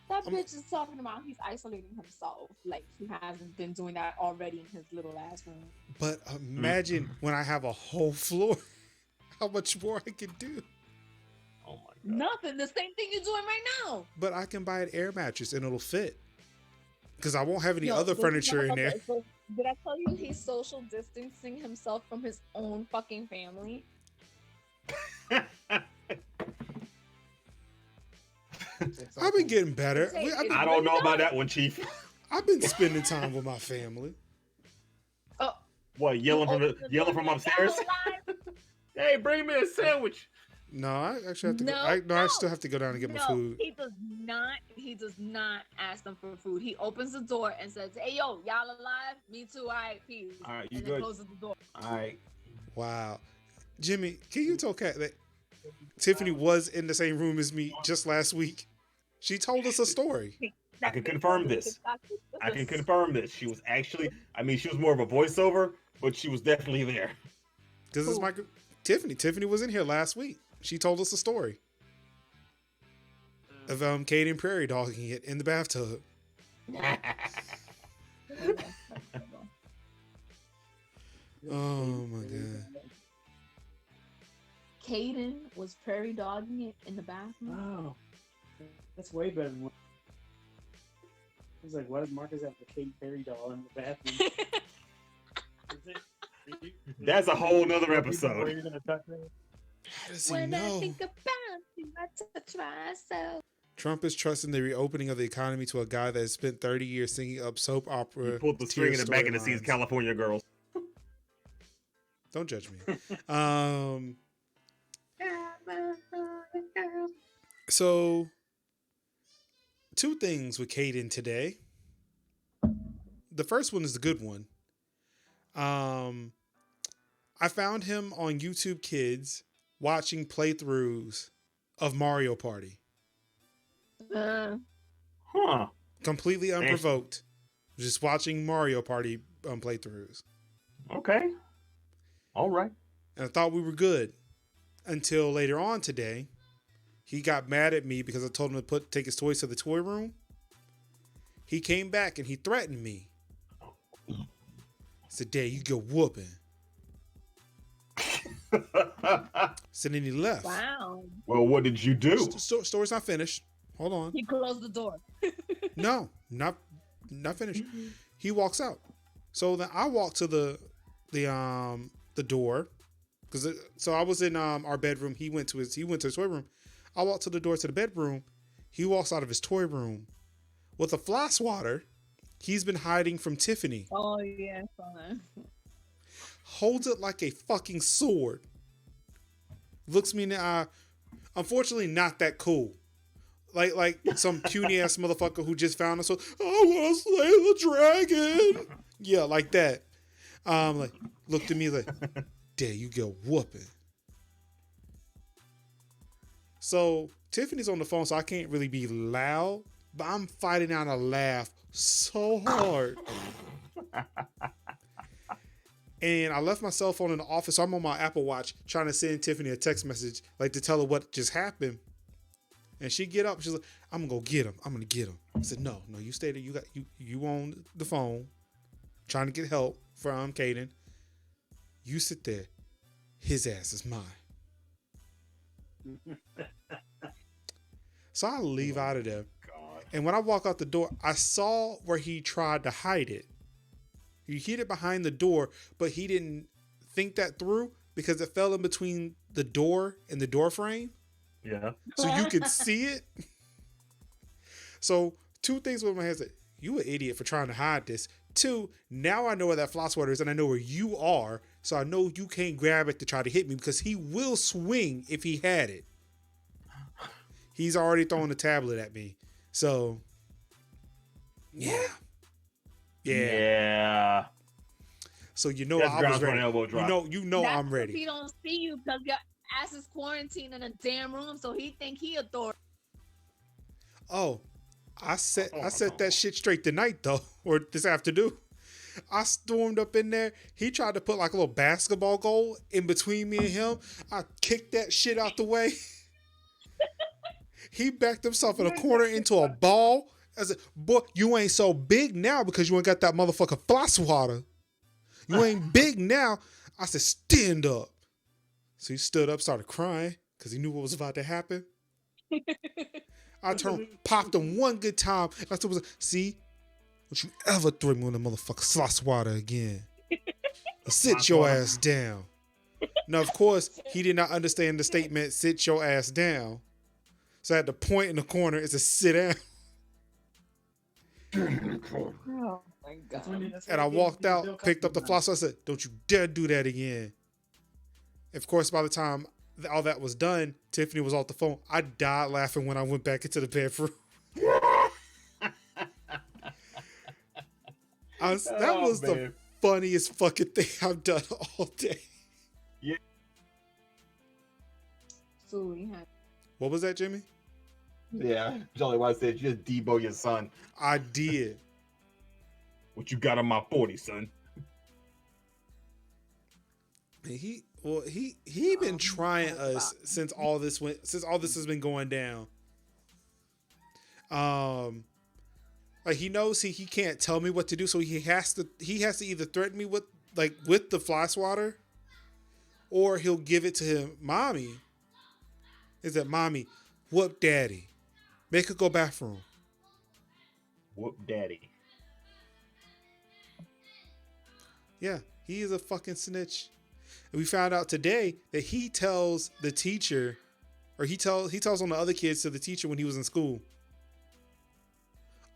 That bitch is talking about he's isolating himself. Like he hasn't been doing that already in his little ass room. But imagine when I have a whole floor, how much more I can do. Oh my god! Nothing. The same thing you're doing right now. But I can buy an air mattress and it'll fit. Because I won't have any Yo, other this furniture in there. motherfucker- So, did I tell you he's social distancing himself from his own fucking family? I've been getting better. Hey, I've been, I don't know about that one, Chief. I've been spending time with my family. Oh, What, yelling from open the yelling door from like, upstairs? "Y'all alive?" Hey, bring me a sandwich. No, I actually have to go. No, I no. still have to go down and get my No, food. he does not. He does not ask them for food. He opens the door and says, "Hey, yo, y'all alive? Me too. All right, peace." All right, you and good? then closes the door. All right. Wow. Jimmy, can you tell Kat that Tiffany was in the same room as me just last week? She told us a story. I can confirm this. I can confirm this. She was actually, I mean, she was more of a voiceover, but she was definitely there. Because it's my Tiffany. Tiffany was in here last week. She told us a story of Kate and Prairie dogging it in the bathtub. Oh my god. Caden was prairie dogging it in the bathroom. Wow. That's way better than what. He's like, why does Marcus have the Katy Perry doll in the bathroom? That's a whole nother Where episode. you're gonna touch it? How does he When I know? think about you, I touch myself. Trump is trusting the reopening of the economy to a guy that has spent 30 years singing up soap opera. He pulled the tier string in the back of the scenes, storylines. California Girls. Don't judge me. So, two things with Caden today. The first one is the good one. I found him on YouTube Kids watching playthroughs of Mario Party. Huh. Completely unprovoked. Just watching Mario Party playthroughs. Okay. All right. And I thought we were good until later on today. He got mad at me because I told him to take his toys to the toy room. He came back and he threatened me. He said, "Dad, you go whooping." So then he left. Wow. Well, what did you do? Story's not finished. Hold on. He closed the door. No, not finished. He walks out. So then I walk to the door because so I was in our bedroom. He went to his toy room. I walked to the door to the bedroom. He walks out of his toy room with a fly swatter he's been hiding from Tiffany. Oh yeah, I saw that. Holds it like a fucking sword. Looks me in the eye, Unfortunately, not that cool. Like some puny ass motherfucker who just found us. So, I want to slay the dragon. Yeah, like that. Like looked at me like, "Dare you get whooping?" So Tiffany's on the phone, so I can't really be loud, but I'm fighting out a laugh so hard. And I left my cell phone in the office, so I'm on my Apple Watch trying to send Tiffany a text message, like to tell her what just happened. And she get up, she's like, "I'm gonna go get him. I'm gonna get him." I said, No, you stay there. You on the phone, trying to get help from Caden. You sit there. His ass is mine. So I leave out of there. God. And when I walk out the door, I saw where he tried to hide it. He hid it behind the door, but he didn't think that through because it fell in between the door and the door frame. Yeah. So you could see it. So 2 things with my head said, you an idiot for trying to hide this. 2, now I know where that fly swatter is and I know where you are. So I know you can't grab it to try to hit me because he will swing if he had it. He's already throwing the tablet at me. So, yeah. Yeah. So you know That's I was grounds for an ready. elbow drop. You know That's I'm 'cause ready. He don't see you because your ass is quarantined in a damn room, so he think he authority. Oh, I set that shit straight tonight though, or this afternoon. I stormed up in there. He tried to put like a little basketball goal in between me and him. I kicked that shit out the way. He backed himself in a corner into a ball. I said, "Boy, you ain't so big now because you ain't got that motherfucking fly swatter. You ain't big now." I said, "Stand up." So he stood up, started crying because he knew what was about to happen. I popped him one good time. And I said, "See, don't you ever threaten me with a motherfucker fly swatter again. Sit your ass down." Now, of course, he did not understand the statement, "sit your ass down." So I had to point in the corner and say, "sit down." Oh my god! And I walked out, picked up the fly swatter. I said, "Don't you dare do that again." Of course, by the time all that was done, Tiffany was off the phone. I died laughing when I went back into the bedroom. That was the funniest fucking thing I've done all day. So we had. What was that, Jimmy? Yeah. Jolly White said, "You just Debo your son. I did. What you got on my 40, son?" And he been trying us since all this has been going down. Like he knows he can't tell me what to do, so he has to either threaten me with the fly swatter, or he'll give it to him. Mommy, is that mommy? Whoop daddy, make her go bathroom. Whoop daddy. Yeah, he is a fucking snitch. And we found out today that he tells the teacher, or he tells on the other kids to the teacher when he was in school.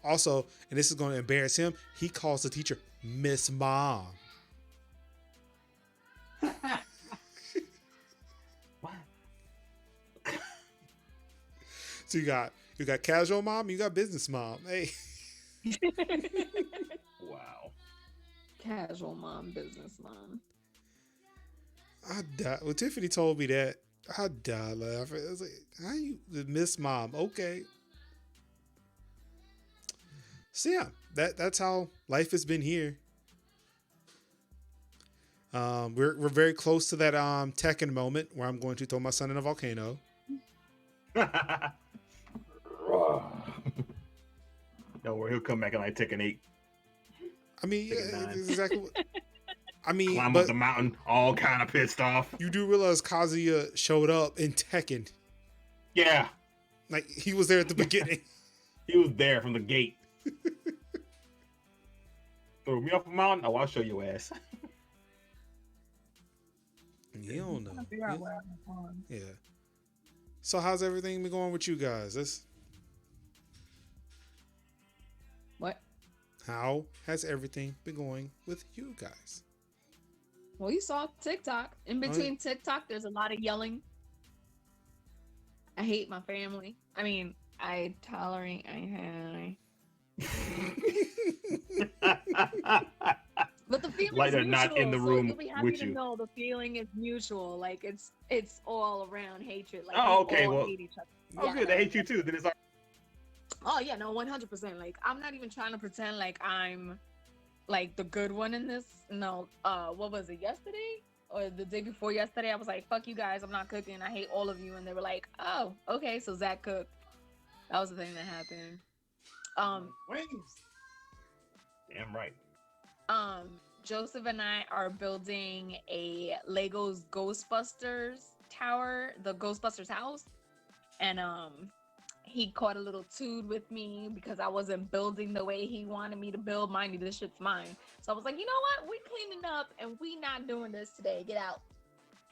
Also, and this is going to embarrass him, he calls the teacher Miss Mom. What? So you got casual mom, you got business mom. Hey. Wow. Casual mom, business mom. I died. When Tiffany told me that, I died laughing. I was like, "How you Miss Mom?" Okay. So yeah, that's how life has been here. We're very close to that Tekken moment where I'm going to throw my son in a volcano. Don't worry, he'll come back and like Tekken 8. I mean, yeah, Tekken 9. it's exactly what. I mean, Climb but up the mountain, all kind of pissed off. you do realize Kazuya showed up in Tekken. Yeah, Like he was there at the beginning. he was there from the gate. Throw me off a mountain. Oh, I'll show your ass. You don't know. Yeah. So how's everything been going with you guys? What? How has everything been going with you guys? Well, you saw TikTok. In between TikTok, there's a lot of yelling. I hate my family. I mean, I tolerate. I But the feeling Like is they're not in mutual, the so room you'll be happy with to you. know the feeling is mutual. Like it's all around hatred. Like Oh, we okay. all Well, hate each other. oh, good. They hate you too. Then it's all Oh yeah, no, 100%. Like I'm not even trying to pretend like I'm like the good one in this. No, what was it, yesterday or the day before yesterday? I was like, "Fuck you guys, I'm not cooking. I hate all of you." And they were like, "Oh, okay." So Zach cooked. That was the thing that happened. Wings. damn right. Joseph and I are building a Legos Ghostbusters tower, the Ghostbusters house, and he caught a little toot with me because I wasn't building the way he wanted me to build. Mind you, this shit's mine. So I was like, you know what? We cleaning up and we not doing this today. Get out.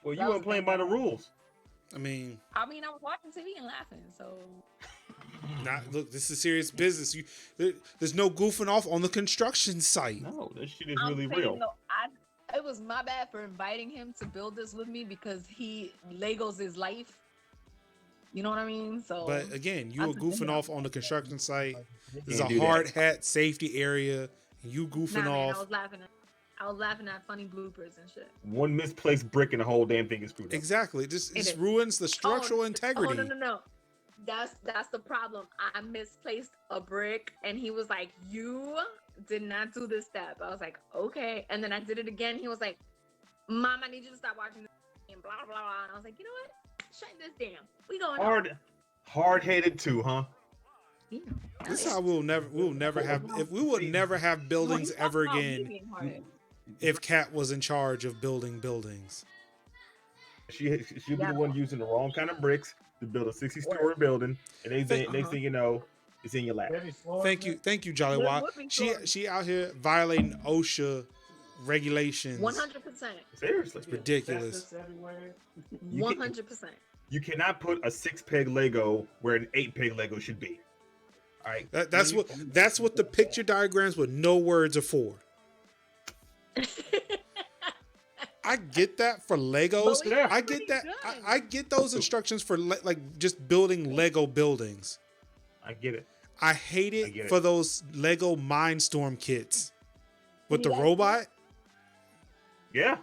Well, That you was weren't the playing thing by that the happened. rules. I mean, I was watching TV and laughing. So look, this is serious business. There's no goofing off on the construction site. No, this shit is I'm really saying real. though, it was my bad for inviting him to build this with me because he Legos his life. You know what I mean? So But again, you I were took the hit goofing on off on the construction site. There's a Can't do that. hard hat safety area. And you goofing Nah, man, off. I was laughing at funny bloopers and shit. One misplaced brick and the whole damn thing is screwed up. Exactly. It just It is. ruins the structural integrity. Oh no. That's the problem. I misplaced a brick and he was like, "You did not do this step." I was like, "Okay." And then I did it again. He was like, "Mom, I need you to stop watching this and blah blah blah." And I was like, "You know what? Shut this down. We going on." Hard-headed too, huh? Yeah. This is how we'll never have. If we would never have buildings ever again. If Kat was in charge of building buildings. She'll be the one using the wrong kind of bricks to build a 60-story building, and next thing you know, it's in your lap. Thank you, Jolly Wad. She out here violating OSHA regulations. 100%. Seriously, It's ridiculous. 100%. You cannot put a 6-peg Lego where an 8-peg Lego should be. All right, That's what the picture diagrams with no words are for. I get that for Legos. I get that. I get those instructions for like just building Lego buildings. I get it. I hate it for those Lego Mindstorm kits with the robot. Yeah.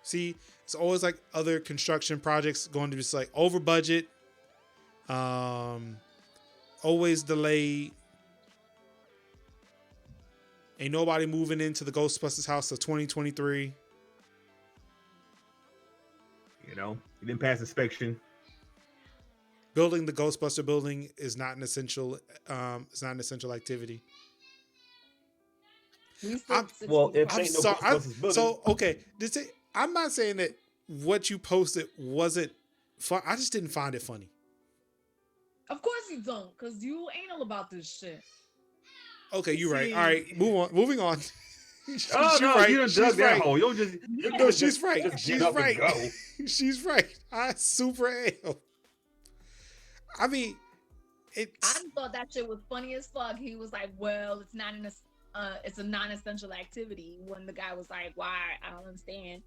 See, it's always like other construction projects going to be like over budget, always delayed. Ain't nobody moving into the Ghostbusters house till 2023. You know, you didn't pass inspection. Building the Ghostbuster building is not an essential. It's not an essential activity. I'm sorry. So okay, I'm not saying that what you posted wasn't fun. I just didn't find it funny. Of course you don't, because you ain't all about this shit. Okay, you're right. All right, moving on. She's right. You done dug that hole. You just no, she's right. She's right. Go. She's right. I super am. I mean, I thought that shit was funny as fuck. He was like, "Well, it's not it's a non-essential activity." When the guy was like, "Why? I don't understand."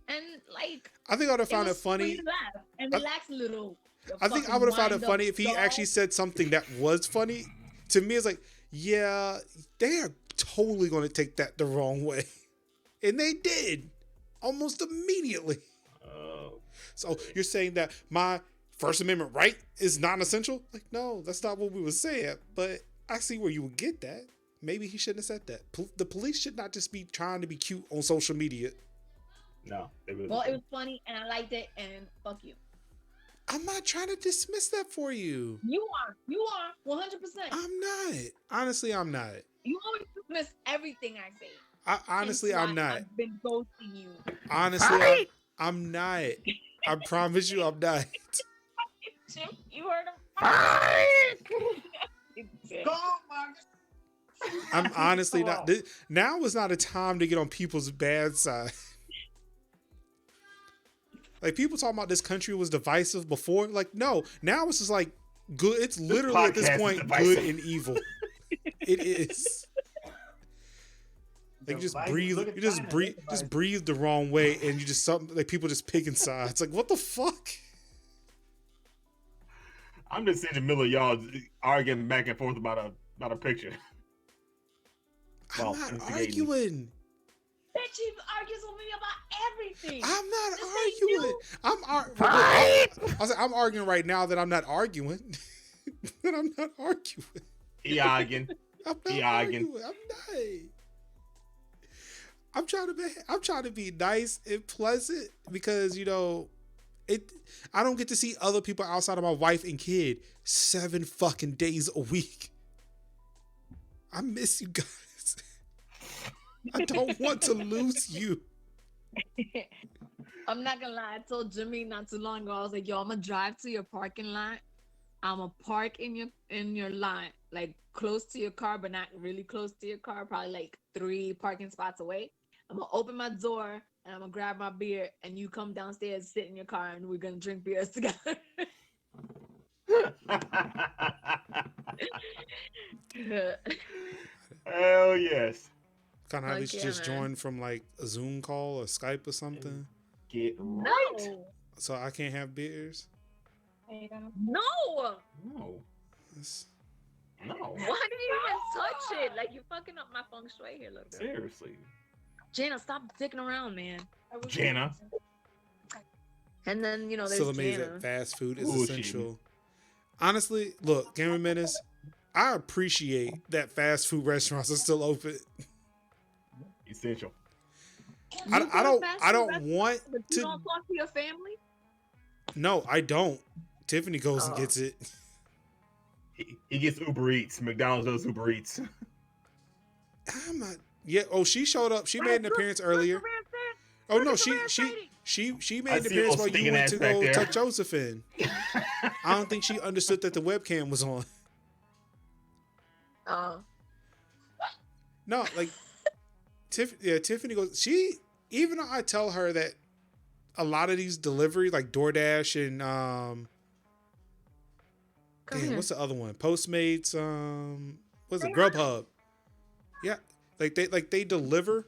And like, I think I would have found it funny laugh and relax a little. I think I would have found it funny if he actually said something that was funny. To me, it's like, yeah, they are totally going to take that the wrong way. And they did almost immediately. So you're saying that my First Amendment right is non-essential? Like, no, that's not what we were saying. But I see where you would get that. Maybe he shouldn't have said that. The police should not just be trying to be cute on social media. No. It was funny and I liked it, and fuck you. I'm not trying to dismiss that for you. You are 100%. I'm not. Honestly, I'm not. You always dismiss everything I say. Honestly, I'm not. I've been ghosting you. Honestly, I'm not. I promise you, I'm not. Jim, you heard him. I'm honestly not. Now is not a time to get on people's bad side. Like, people talking about this country was divisive before. Like, no. Now it's just like good. It's literally at this point good and evil. It is. Like you just Like, breathe, look at you just China, breathe, everybody- just breathe the wrong way, and you just something like people just picking sides. Like what the fuck? I'm just seeing the middle of y'all arguing back and forth about a picture. Well, I'm not instigating. arguing. Bitch, he argues with me about everything. I'm not This ain't arguing. you. I'm arguing right now that I'm not arguing. That I'm not arguing. He arguing. I'm not He arguing. arguing. I'm not. I'm trying to be nice and pleasant because I don't get to see other people outside of my wife and kid 7 fucking days a week. I miss you guys. I don't want to lose you. I'm not gonna lie. I told Jimmy not too long ago. I was like, "Yo, I'm gonna drive to your parking lot. I'm gonna park in your lot, like close to your car, but not really close to your car. Probably like 3 parking spots away. I'm gonna open my door and I'm gonna grab my beer, and you come downstairs, sit in your car, and we're gonna drink beers together." Hell yes. Kind of have Fuck to yeah, just man. join from like a Zoom call or Skype or something. Get right. No, So I can't have beers. no. No. That's- No. Why did you even touch it? Like you fucking up my feng shui here, little girl. Seriously. Jana, stop dicking around, man. Jana. And then there's Still amazed Jana. that fast food is Ooh, essential. Honestly, look, Gamer Menace, I appreciate that fast food restaurants are still open. Essential. I You go to don't fast I food don't restaurants, want but you to. don't talk to your family? No, I don't. Tiffany goes and Oh. gets it. He gets Uber Eats. McDonald's does Uber Eats. I'm not. Yeah. Oh, she showed up. She made an appearance earlier. Oh no, she made I an see a appearance little while you stinging went ass to back go there. tuck Joseph in. I don't think she understood that the webcam was on. Oh. No, like Tiffany goes. Even though I tell her that a lot of these deliveries, like DoorDash and Come damn, here. what's the other one? Postmates, what's it? Grubhub. Yeah, like they deliver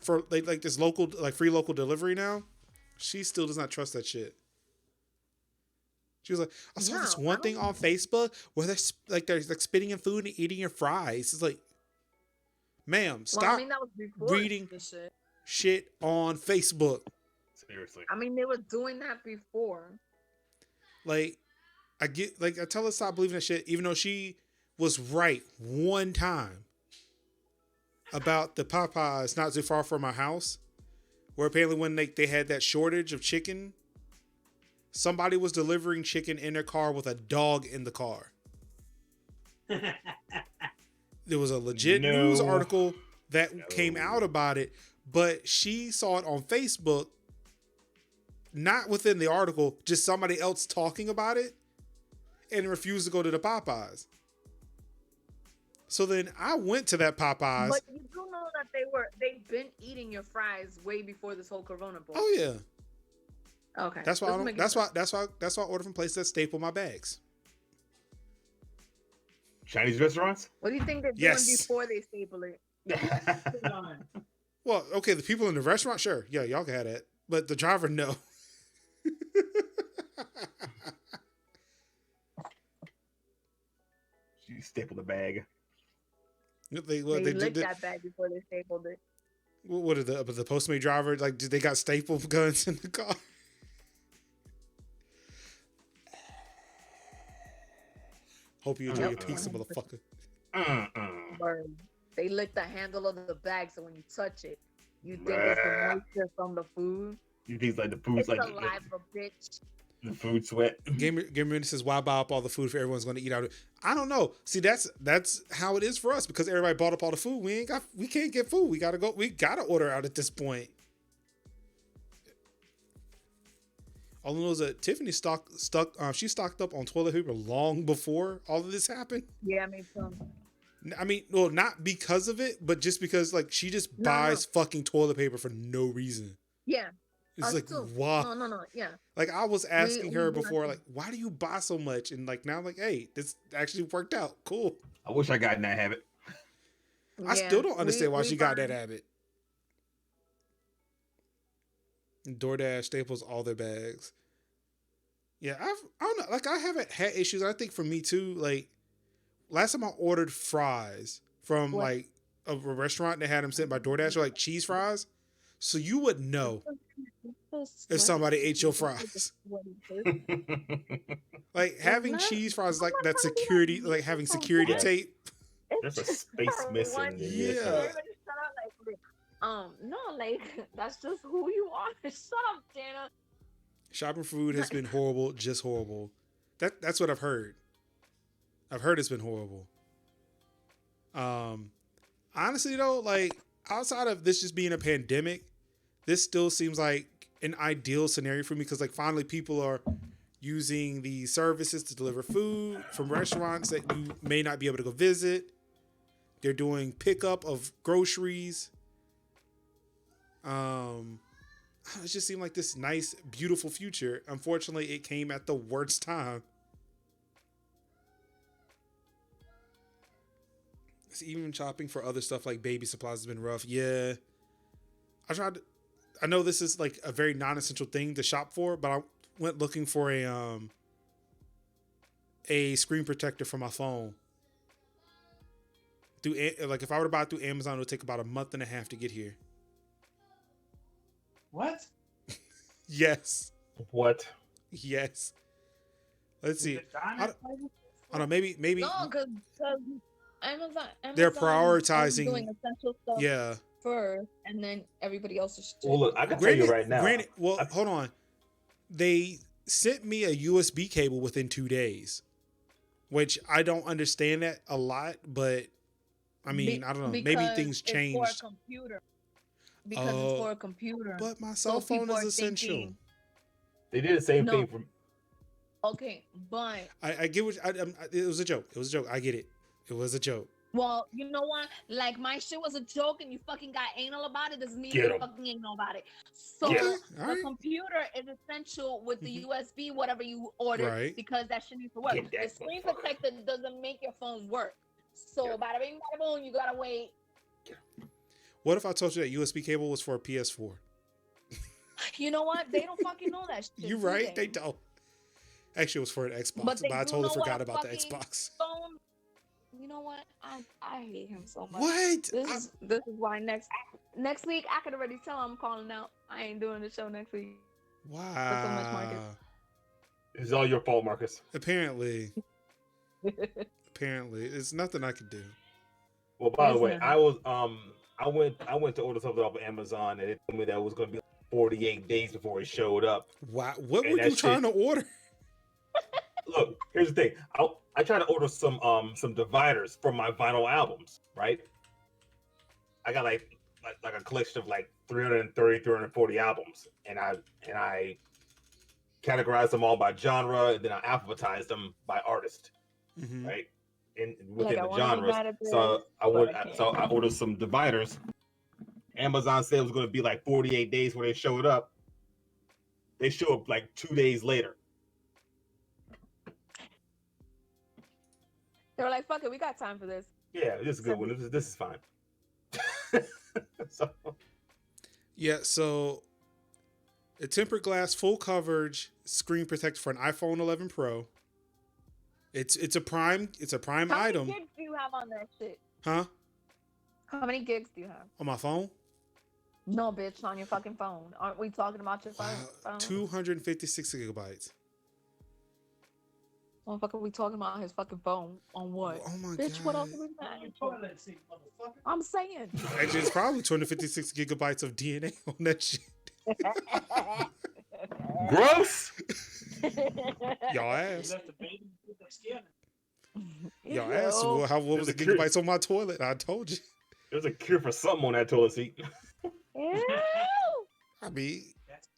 for like this local, like free local delivery now. She still does not trust that shit. She was like, I saw this No, one I thing don't- on Facebook where they're like spitting in food and eating your fries. It's like, ma'am, stop Well, I mean, that was before reading this shit. shit on Facebook. Seriously. I mean, they were doing that before. Like, I tell her to stop believing that shit, even though she was right one time about the Popeyes not too far from my house, where apparently when they had that shortage of chicken, somebody was delivering chicken in their car with a dog in the car. There was a legit news No. article that came out about it, but she saw it on Facebook, not within the article, just somebody else talking about it, and refused to go to the Popeyes. So then I went to that Popeyes. But you do know that they've been eating your fries way before this whole Corona bull. Oh yeah, Okay. that's why I Just don't, making that's sure. why I order from places that staple my bags. Chinese restaurants? What do you think they're doing Yes. before they staple it? Well, okay, the people in the restaurant, sure, yeah, y'all can have that, but the driver, no. She stapled the bag. They licked that bag before they stapled it. what did the Postmate driver like? Did they got staple guns in the car? Hope you enjoy your pizza, motherfucker. Word. They lick the handle of the bag, so when you touch it, you think it's the moisture from the food. You think like the food's It's like saliva, bitch. the food sweat? Gamer says, "Why buy up all the food if everyone's going to eat out?" I don't know. See, that's how it is for us because everybody bought up all the food. We can't get food. We gotta order out at this point. All I know is that Tiffany she stocked up on toilet paper long before all of this happened. Yeah, I mean, I mean, well, not because of it, but just because like she just buys fucking toilet paper for no reason. yeah. It's us like, too. wow. No, yeah. Like I was asking we her do before, nothing. like, why do you buy so much? And like now I'm like, hey, this actually worked out. Cool. I wish I got in that habit. I Yeah, still don't understand why we she got buy- that habit. DoorDash staples all their bags. Yeah, I don't know. Like, I haven't had issues. I think for me too. Like, last time I ordered fries from What? like a restaurant that had them sent by DoorDash, or like cheese fries, so you would know if somebody ate your fries. Like, having cheese fries is like that security, like having security Yes. tape. There's a space missing in Yeah. this. Everybody shut up, no, like that's just who you are. Shut up, Dana. Shopping food has been horrible, just horrible. That's what I've heard. I've heard it's been horrible. Honestly though, like outside of this just being a pandemic, this still seems like an ideal scenario for me because like finally people are using the services to deliver food from restaurants that you may not be able to go visit. They're doing pickup of groceries. It just seemed like this nice, beautiful future. Unfortunately, it came at the worst time. Even shopping for other stuff like baby supplies has been rough. Yeah. I know this is like a very non-essential thing to shop for, but I went looking for a screen protector for my phone. Like if I were to buy it through Amazon, it would take about a month and a half to get here. What? Yes. What? Yes. Let's see. Is it China? I don't know. Maybe. No, because Amazon They're is prioritizing- doing essential stuff Yeah. first, and then everybody else's shit. Well, look, I can tell you right now. Granted, hold on. They sent me a USB cable within 2 days, which I don't understand that a lot, but I mean, I don't know. Maybe things changed. It's for a computer. Because it's for a computer. But my cell So phone people is are essential. thinking- They did the same No. thing from. Okay, but I get what it was a joke. It was a joke. I get it. It was a joke. well, you know what? Like my shit was a joke, and you fucking got anal about it. Doesn't mean Get you 'em. fucking anal about it. So Get 'em. All the right. computer is essential with the Mhm. USB, whatever you order, Right. because that shit needs to work. Get that The screen motherfucker. protector doesn't make your phone work. So Yeah. bada bing, bada boom, you gotta wait. What if I told you that USB cable was for a PS4? You know what? They don't fucking know that shit. You're do right. They don't. Actually, it was for an Xbox, But but, they I do totally know what forgot a about the fucking Xbox. phone. You know what? I hate him so much. What? This is why next week I could already tell I'm calling out. I ain't doing the show next week. so much, Marcus. Wow. It's all your fault, Marcus. Apparently, it's nothing I could do. Well, by the way, Listen. I was I went to order something off of Amazon, and it told me that it was going to be 48 days before it showed up. Wow. What And were that you trying to shit- order? Look, here's the thing. I tried to order some dividers for my vinyl albums, right? I got like a collection of like 330, 340 albums, and I categorized them all by genre, and then I alphabetized them by artist, Mhm. right? And within I the wanna be genres. mad at So this, I but would I can't. so I ordered some dividers. Amazon said it was going to be like 48 days when they showed up. They show up like 2 days later. They were like, "Fuck it, we got time for this." Yeah, this is a good one. This is fine. So, Yeah, so a tempered glass full coverage screen protector for an iPhone 11 Pro. It's a prime How item, many gigs do you have on that shit? huh? How many gigs do you have? On my phone, No, bitch, on your fucking phone. Aren't we talking about your phone? 256 gigabytes. Motherfucker, we talking about his fucking phone. On what? Oh my Bitch, what else god! are we mad? Toilet seat, motherfucker. I'm saying. Actually, it's probably 256 gigabytes of DNA on that shit. gross. Y'all You asked. left the baby with the skin. Y'all asked. Well, what was the There's a gigabytes on my toilet? I told you. There's a cure for something on that toilet seat. Ew. I mean, That's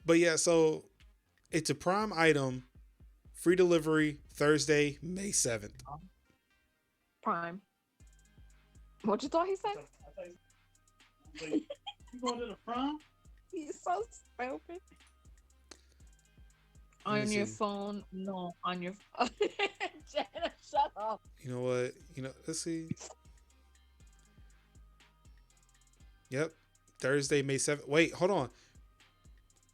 but yeah, so it's a prime item, free delivery Thursday, May 7th. Prime. What you thought he said? Wait, you going to the prom? He's so stupid. Let me On your see. phone? No, on your phone. Jenna, shut up. You know what? Let's see. Yep. Thursday, May 7th. Wait, hold on.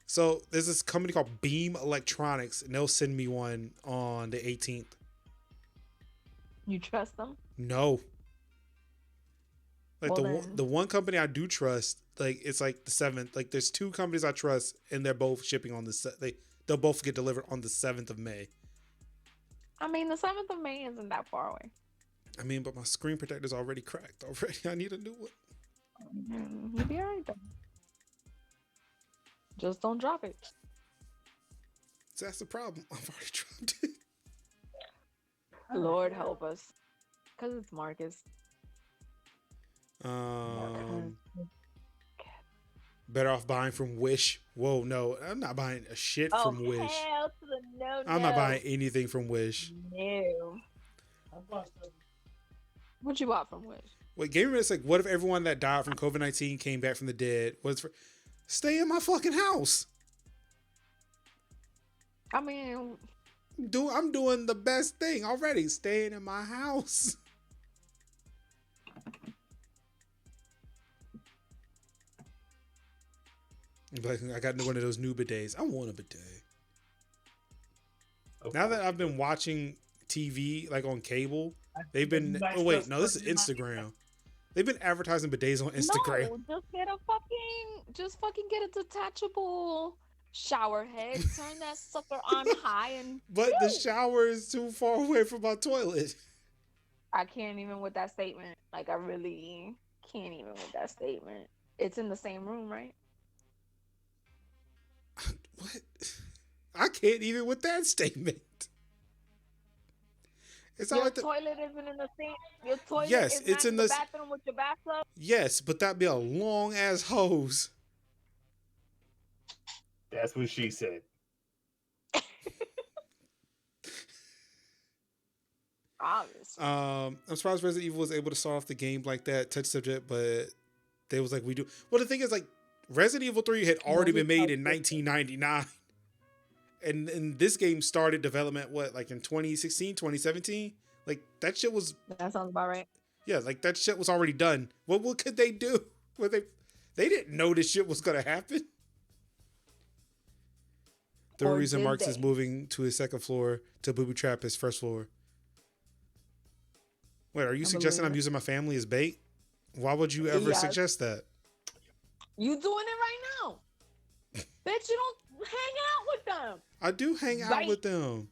So there's this company called Beam Electronics, and they'll send me one on the 18th. You trust them? No. Like Well, the one company I do trust, like it's like the 7th. Like there's two companies I trust, and they're both shipping on they'll both get delivered on the 7th of May. I mean, the 7th of May isn't that far away. I mean, but my screen protector's already cracked already. I need a new one. You'll be alright then. Just don't drop it. So that's the problem. I've already dropped it. Lord help us. Because it's Marcus. Better off buying from Wish. Whoa, no, I'm not buying a shit from Wish. Hell to the no, I'm not buying anything from Wish. No. What you bought from Wish? Wait, Gamer is like, what if everyone that died from COVID-19 came back from the dead? What's for? Stay in my fucking house. I mean, I'm doing the best thing already. Staying in my house. Like, I got one of those new bidets. I want a bidet. Okay. Now that I've been watching TV, like on cable, they've been. Oh wait, no, this is Instagram. They've been advertising bidets on Instagram. No, just fucking get a detachable shower head. Turn that sucker on high and. But the shower is too far away from my toilet. I can't even with that statement. Like, I really can't even with that statement. It's in the same room, right? What? I can't even with that statement. It's not Your like toilet isn't in the same. Your toilet Yes, is it's not in the the bathroom with your bathtub. Yes, but that'd be a long ass hose. That's what she said. Obviously. I'm surprised Resident Evil was able to start off the game like that, touch subject, but they was like, we do. Well, the thing is, like, Resident Evil 3 had already been made in 1999. And this game started development, what, like in 2016, 2017? Like, that shit was... That sounds about right. Yeah, like, that shit was already done. What could they do? They didn't know this shit was going to happen. The Or reason did Marcus they? is moving to his second floor to booby trap his first floor. Wait, are you suggesting I'm believe it. using my family as bait? Why would you ever Yes. suggest that? You doing it right now. Bitch, you don't hang out with them. I do hang out Right. with them.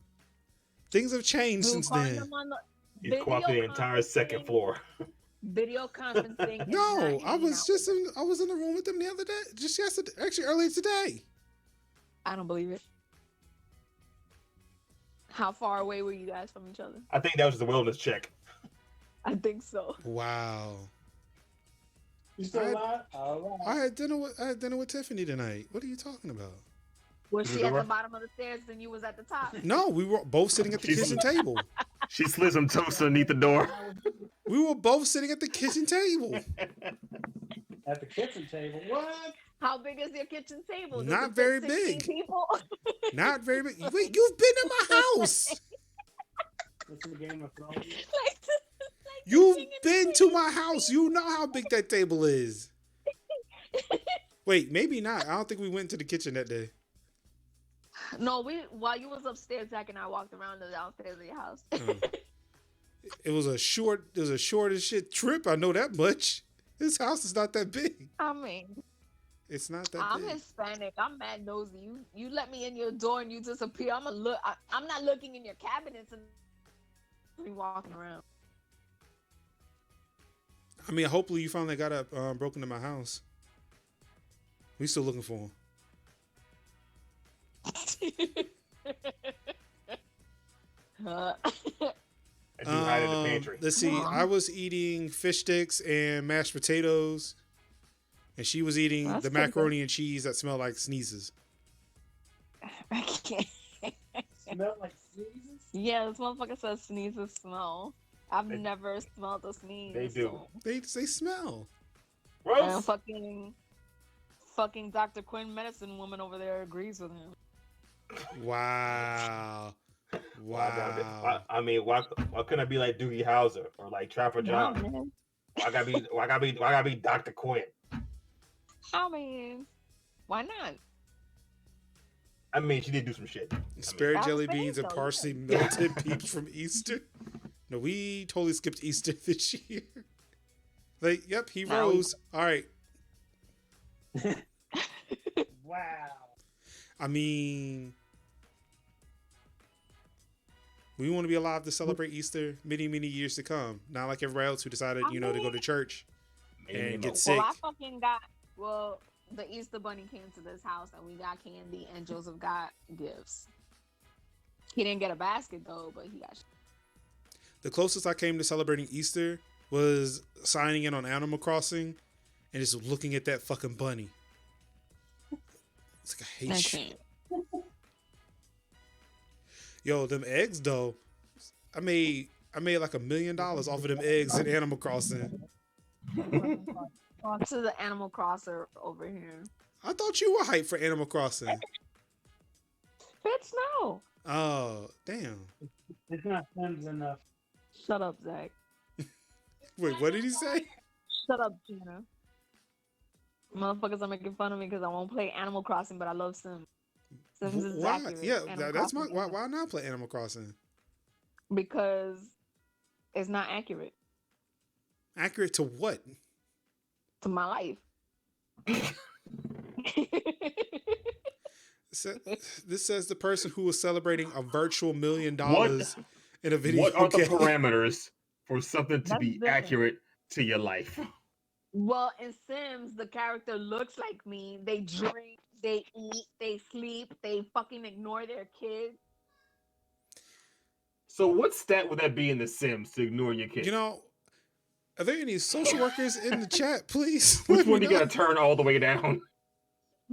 Things have changed You since calling then. them on the He's co-opted the entire second conferencing- floor. Video conferencing. is No, not I hanging was out just I was in the room with them the other day, just yesterday, actually earlier today. I don't believe it. How far away were you guys from each other? I think that was the wellness check. I think so. Wow. You still alive? All right. I had dinner with Tiffany tonight. What are you talking about? Was Through she the at the door? bottom of the stairs and you was at the top? No, we were both sitting at the She's- kitchen table. She slid some toast underneath the door. We were both sitting at the kitchen table. At the kitchen table. What? How big is your kitchen table? Does Not it fit very 16 big. People? Not very big. Wait, you've been in my house. Listen to Game of Thrones. like, You've King and been Queen. to my house. You know how big that table is. Wait, maybe not. I don't think we went to the kitchen that day. No, while you was upstairs, Zach and I walked around the downstairs of your house. It was a short as shit trip. I know that much. His house is not that big. I mean, It's not that I'm big. Hispanic. I'm mad nosy. You let me in your door and you disappear. I'm not looking in your cabinets and be walking around. I mean, hopefully you finally got up, broken into my house. We still looking for him. I do hide in the pantry. Let's see. I was eating fish sticks and mashed potatoes, and she was eating That's the pretty macaroni and cheese that smelled like sneezes. I can't. Smell like sneezes? Yeah, this motherfucker says sneezes smell. I've They- never smelled a sneeze. They do. so- They smell. And Gross. fucking Dr. Quinn medicine woman over there agrees with him. Wow. Wow. Why couldn't I be like Doogie Howser or like Trapper Nah, John? man. Why gotta be Dr. Quinn? I mean, why not? I mean, she did do some shit. Spare That was jelly fake, beans and though, parsley yeah. melted peeps from Easter. No, we totally skipped Easter this year. Like, yep, he Now we- rose. All right. Wow. I mean, we want to be alive to celebrate Easter many, many years to come. Not like everybody else who decided, to go to church and get sick. Well, I fucking got. Well, the Easter Bunny came to this house and we got candy, and Joseph got gifts. He didn't get a basket though, but he got. The closest I came to celebrating Easter was signing in on Animal Crossing and just looking at that fucking bunny. It's like, I hate shit. Yo, them eggs though. I made like $1 million off of them eggs in Animal Crossing. On to the Animal Crosser over here. I thought you were hyped for Animal Crossing. Bitch, no. Oh, damn. It's not Sims enough. Shut up, Zach. Wait, what did he say? Shut up, Gina. Motherfuckers are making fun of me because I won't play Animal Crossing, but I love Sims. Sims is Why? accurate. Yeah, Animal that's my. Crossing Why not play Animal Crossing? Because it's not accurate Accurate to what? to my life. This says the person who was celebrating a virtual $1 million in a video What are the game. parameters for something to That's be different. accurate to your life? Well, in Sims, the character looks like me. They drink, they eat, they sleep, they fucking ignore their kids. So what stat would that be in The Sims to ignore your kids? You know, are there any social workers in the chat, please? Which Let me one do you know. gotta turn all the way down?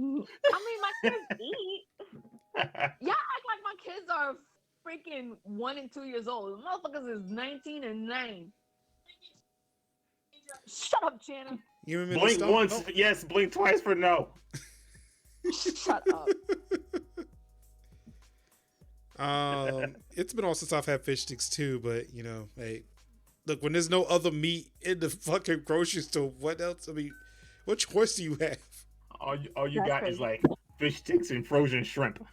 I mean, my kids eat. Y'all act like my kids are freaking 1 and 2 years old. The motherfuckers is 19 and 9. Shut up, Shannon. You remember Blink the once, yes. Blink twice for no. Shut up. It's been all since I've had fish sticks too, but hey, look, when there's no other meat in the fucking grocery store, what else? I mean, what choice do you have? All you That's got crazy. is like fish sticks and frozen shrimp.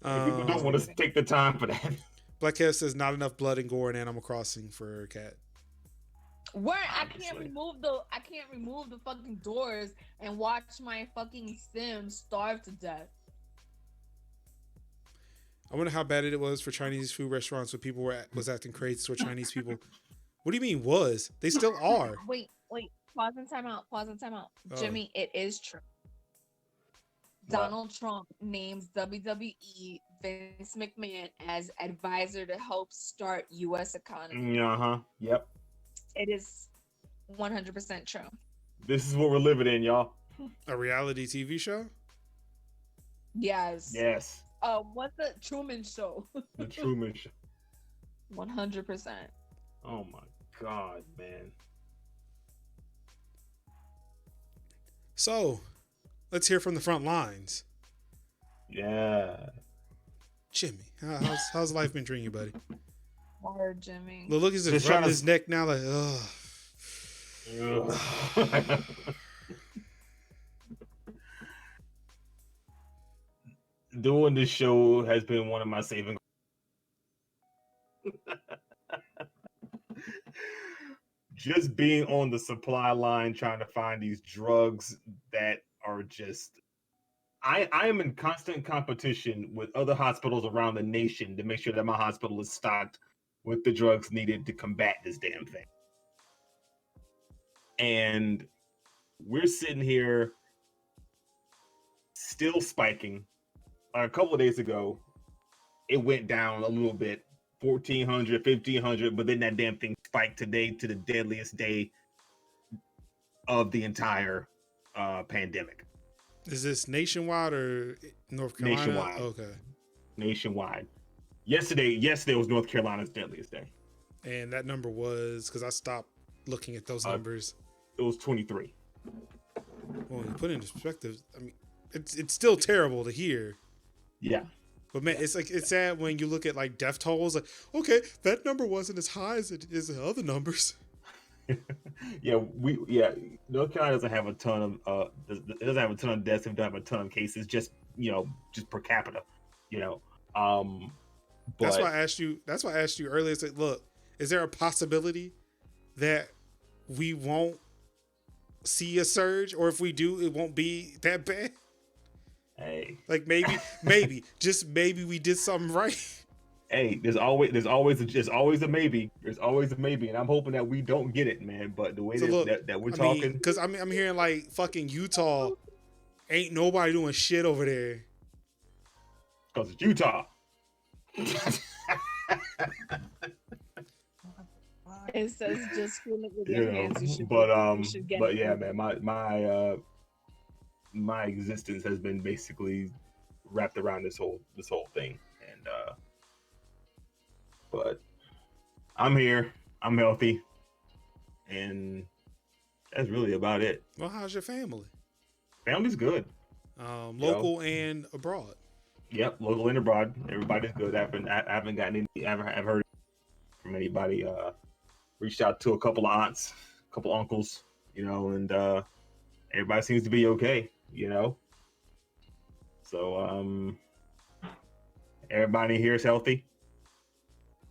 People don't want to take the time for that. Black Cat says not enough blood and gore in Animal Crossing for Cat. Where I can't Obviously. remove the fucking doors and watch my fucking Sims starve to death. I wonder how bad it was for Chinese food restaurants when people was acting crazy toward Chinese people. What do you mean was? They still are. Wait. Pause and time out. Oh. Jimmy, it is true. What? Donald Trump names WWE Vince McMahon as advisor to help start U.S. economy. Uh-huh. Yep. It is 100% true. This is what we're living in, y'all. A reality TV show? Yes. Yes. What's the Truman Show? The Truman Show. 100%. Oh my God, man. So, let's hear from the front lines. Yeah. Jimmy, how's life been treating you, buddy? Word, Jimmy. The look is Just just trying rubbing to- his neck now, like, ugh. Doing this show has been one of my saving. Just being on the supply line trying to find these drugs that are just I am in constant competition with other hospitals around the nation to make sure that my hospital is stocked with the drugs needed to combat this damn thing. And we're sitting here still spiking. A couple of days ago, it went down a little bit, 1,400, 1,500, but then that damn thing spiked today to the deadliest day of the entire pandemic. Is this nationwide or North Carolina? Nationwide. Okay. Nationwide. Yesterday was North Carolina's deadliest day. And that number was, because I stopped looking at those numbers. It was 23. Well, when you put it into perspective, I mean, it's still terrible to hear. Yeah. But man, it's like it's sad when you look at like death tolls. Like, okay, that number wasn't as high as it is the other numbers. North Carolina doesn't have a ton of it doesn't have a ton of deaths and doesn't have a ton of cases just just per capita, That's but why I asked you. That's why I asked you earlier. It's like, look, is there a possibility that we won't see a surge, or if we do, it won't be that bad? hey, Like maybe, just maybe we did something right. hey, there's always a maybe. There's always a maybe, and I'm hoping that we don't get it, man. But the way So look, that we're I mean, talking, because I'm hearing like fucking Utah, ain't nobody doing shit over there. because it's Utah. It says just feel it with You your know, hands. You should get but it. yeah, man, my existence has been basically wrapped around this whole thing, and but I'm here, I'm healthy, and that's really about it. Well, how's your family? Family's good. Local and abroad. Yep, local and abroad. Everybody's good. I haven't gotten any. I've heard from anybody. Reached out to a couple of aunts, a couple uncles, and everybody seems to be okay. So everybody here is healthy.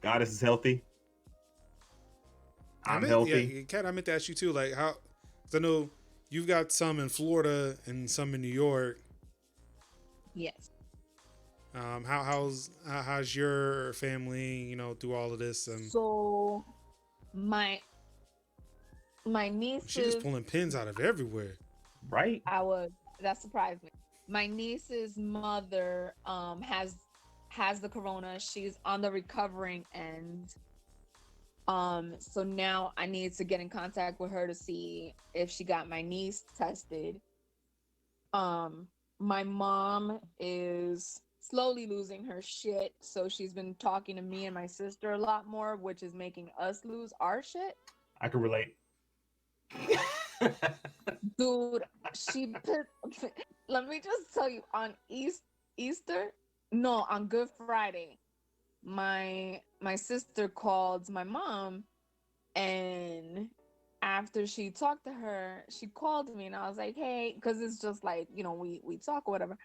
Goddess is healthy. I'm healthy. Yeah, Kat, I meant to ask you too. Like how? Cause I know you've got some in Florida and some in New York. Yes. How's your family? Through all of this and. So, my niece. She just pulling pins out of everywhere. Right? That surprised me. My niece's mother has the corona. She's on the recovering end. So now I need to get in contact with her to see if she got my niece tested. My mom is slowly losing her shit, so she's been talking to me and my sister a lot more, which is making us lose our shit. I can relate. Dude, let me just tell you, on on Good Friday, my sister called my mom, and after she talked to her, she called me, and I was like, hey, because it's just like, we talk or whatever.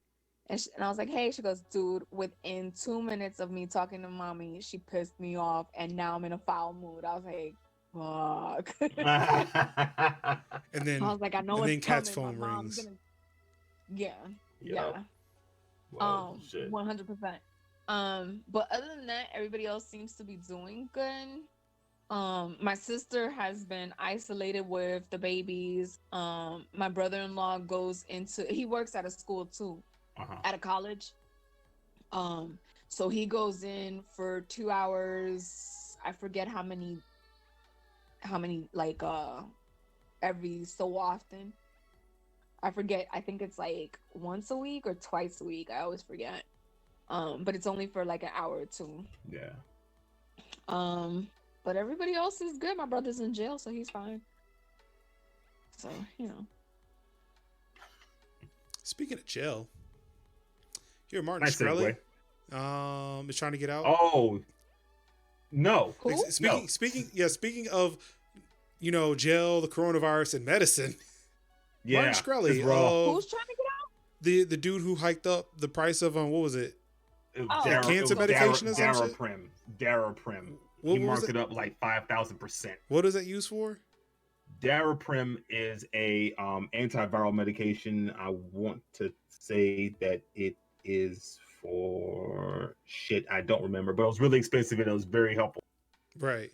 And I was like, hey, she goes, dude, within 2 minutes of me talking to mommy, she pissed me off, and now I'm in a foul mood. I was like, fuck. And then I was like, I know and it's then Kat's coming. phone My mom's rings. gonna... Yeah. Yep. Well, shit. 100%. But other than that, everybody else seems to be doing good. My sister has been isolated with the babies. My brother-in-law he works at a school too, at a college. So he goes in for 2 hours. I forget how many like every so often. I forget. I think it's like once a week or twice a week. I always forget. But it's only for like an hour or two. Yeah. But everybody else is good. My brother's in jail, so he's fine. So, Speaking of jail, here Martin Nice Shkreli segue. is trying to get out. Oh no. Who? Speaking of jail, the coronavirus, and medicine. Yeah. Martin Shkreli. Who's trying to get out? The dude who hiked up the price of what was it? Cancer medication or some shit? Daraprim. He marked it up like 5,000%. What is that used for? Daraprim is a antiviral medication. I want to say that it is for shit I don't remember, but it was really expensive and it was very helpful. Right.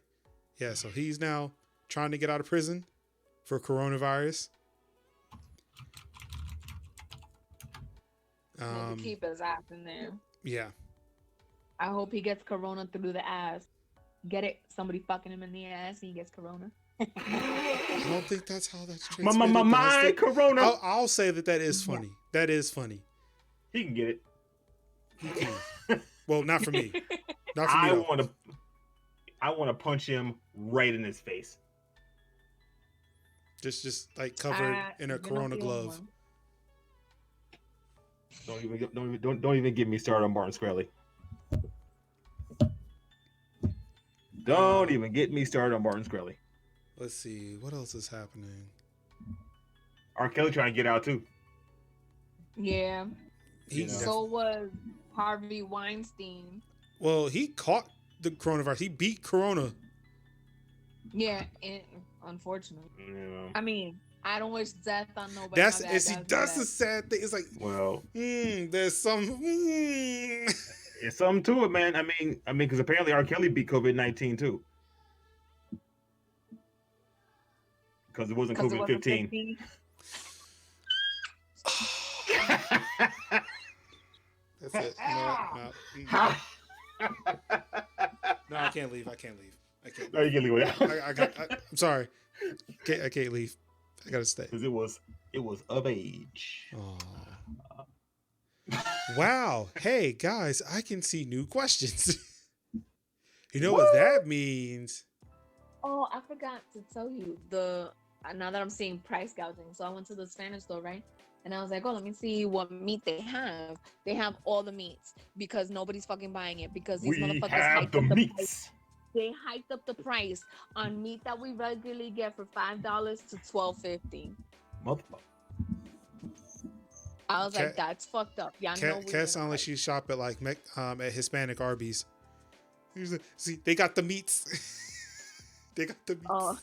Yeah, so he's now trying to get out of prison for coronavirus. Need to keep his ass in there. Yeah. I hope he gets corona through the ass. Get it? Somebody fucking him in the ass and he gets corona. I don't think that's how that's transmitted. My corona. I'll say that is funny. Yeah. That is funny. He can get it. He can. Well, not for me. Not for me. I want to punch him right in his face. Just like covered in a corona glove. Don't even get me started on Martin Shkreli. Don't even get me started on Martin Shkreli. Let's see what else is happening. R. Kelly trying to get out too. Yeah. You know? So was Harvey Weinstein. Well, he caught the coronavirus. He beat Corona. Yeah, and unfortunately. Yeah. I mean, I don't wish death on nobody. My bad, That's my the bad. sad thing. It's like, Well, there's some. it's something to it, man. I mean, because apparently R. Kelly beat COVID-19 too, because it wasn't 'Cause it wasn't COVID-15. 15. That's it. No, I can't leave. I can't. No, you can leave it. I'm sorry. I can't leave. I gotta stay. Because it was of age. Oh. Wow. Hey guys, I can see new questions. You know what that means? Oh, I forgot to tell you now that I'm seeing price gouging. So I went to the Spanish store, right? And I was like, oh, let me see what meat they have. They have all the meats because nobody's fucking buying it because these We motherfuckers have hyped the up the price. meats. They hyped up the price on meat that we regularly get for $5 to $12.50. Motherfucker. I was like, that's fucked up. Y'all know Cat sound like she shop at like at Hispanic Arby's. See, they got the meats. They got the meats. Oh,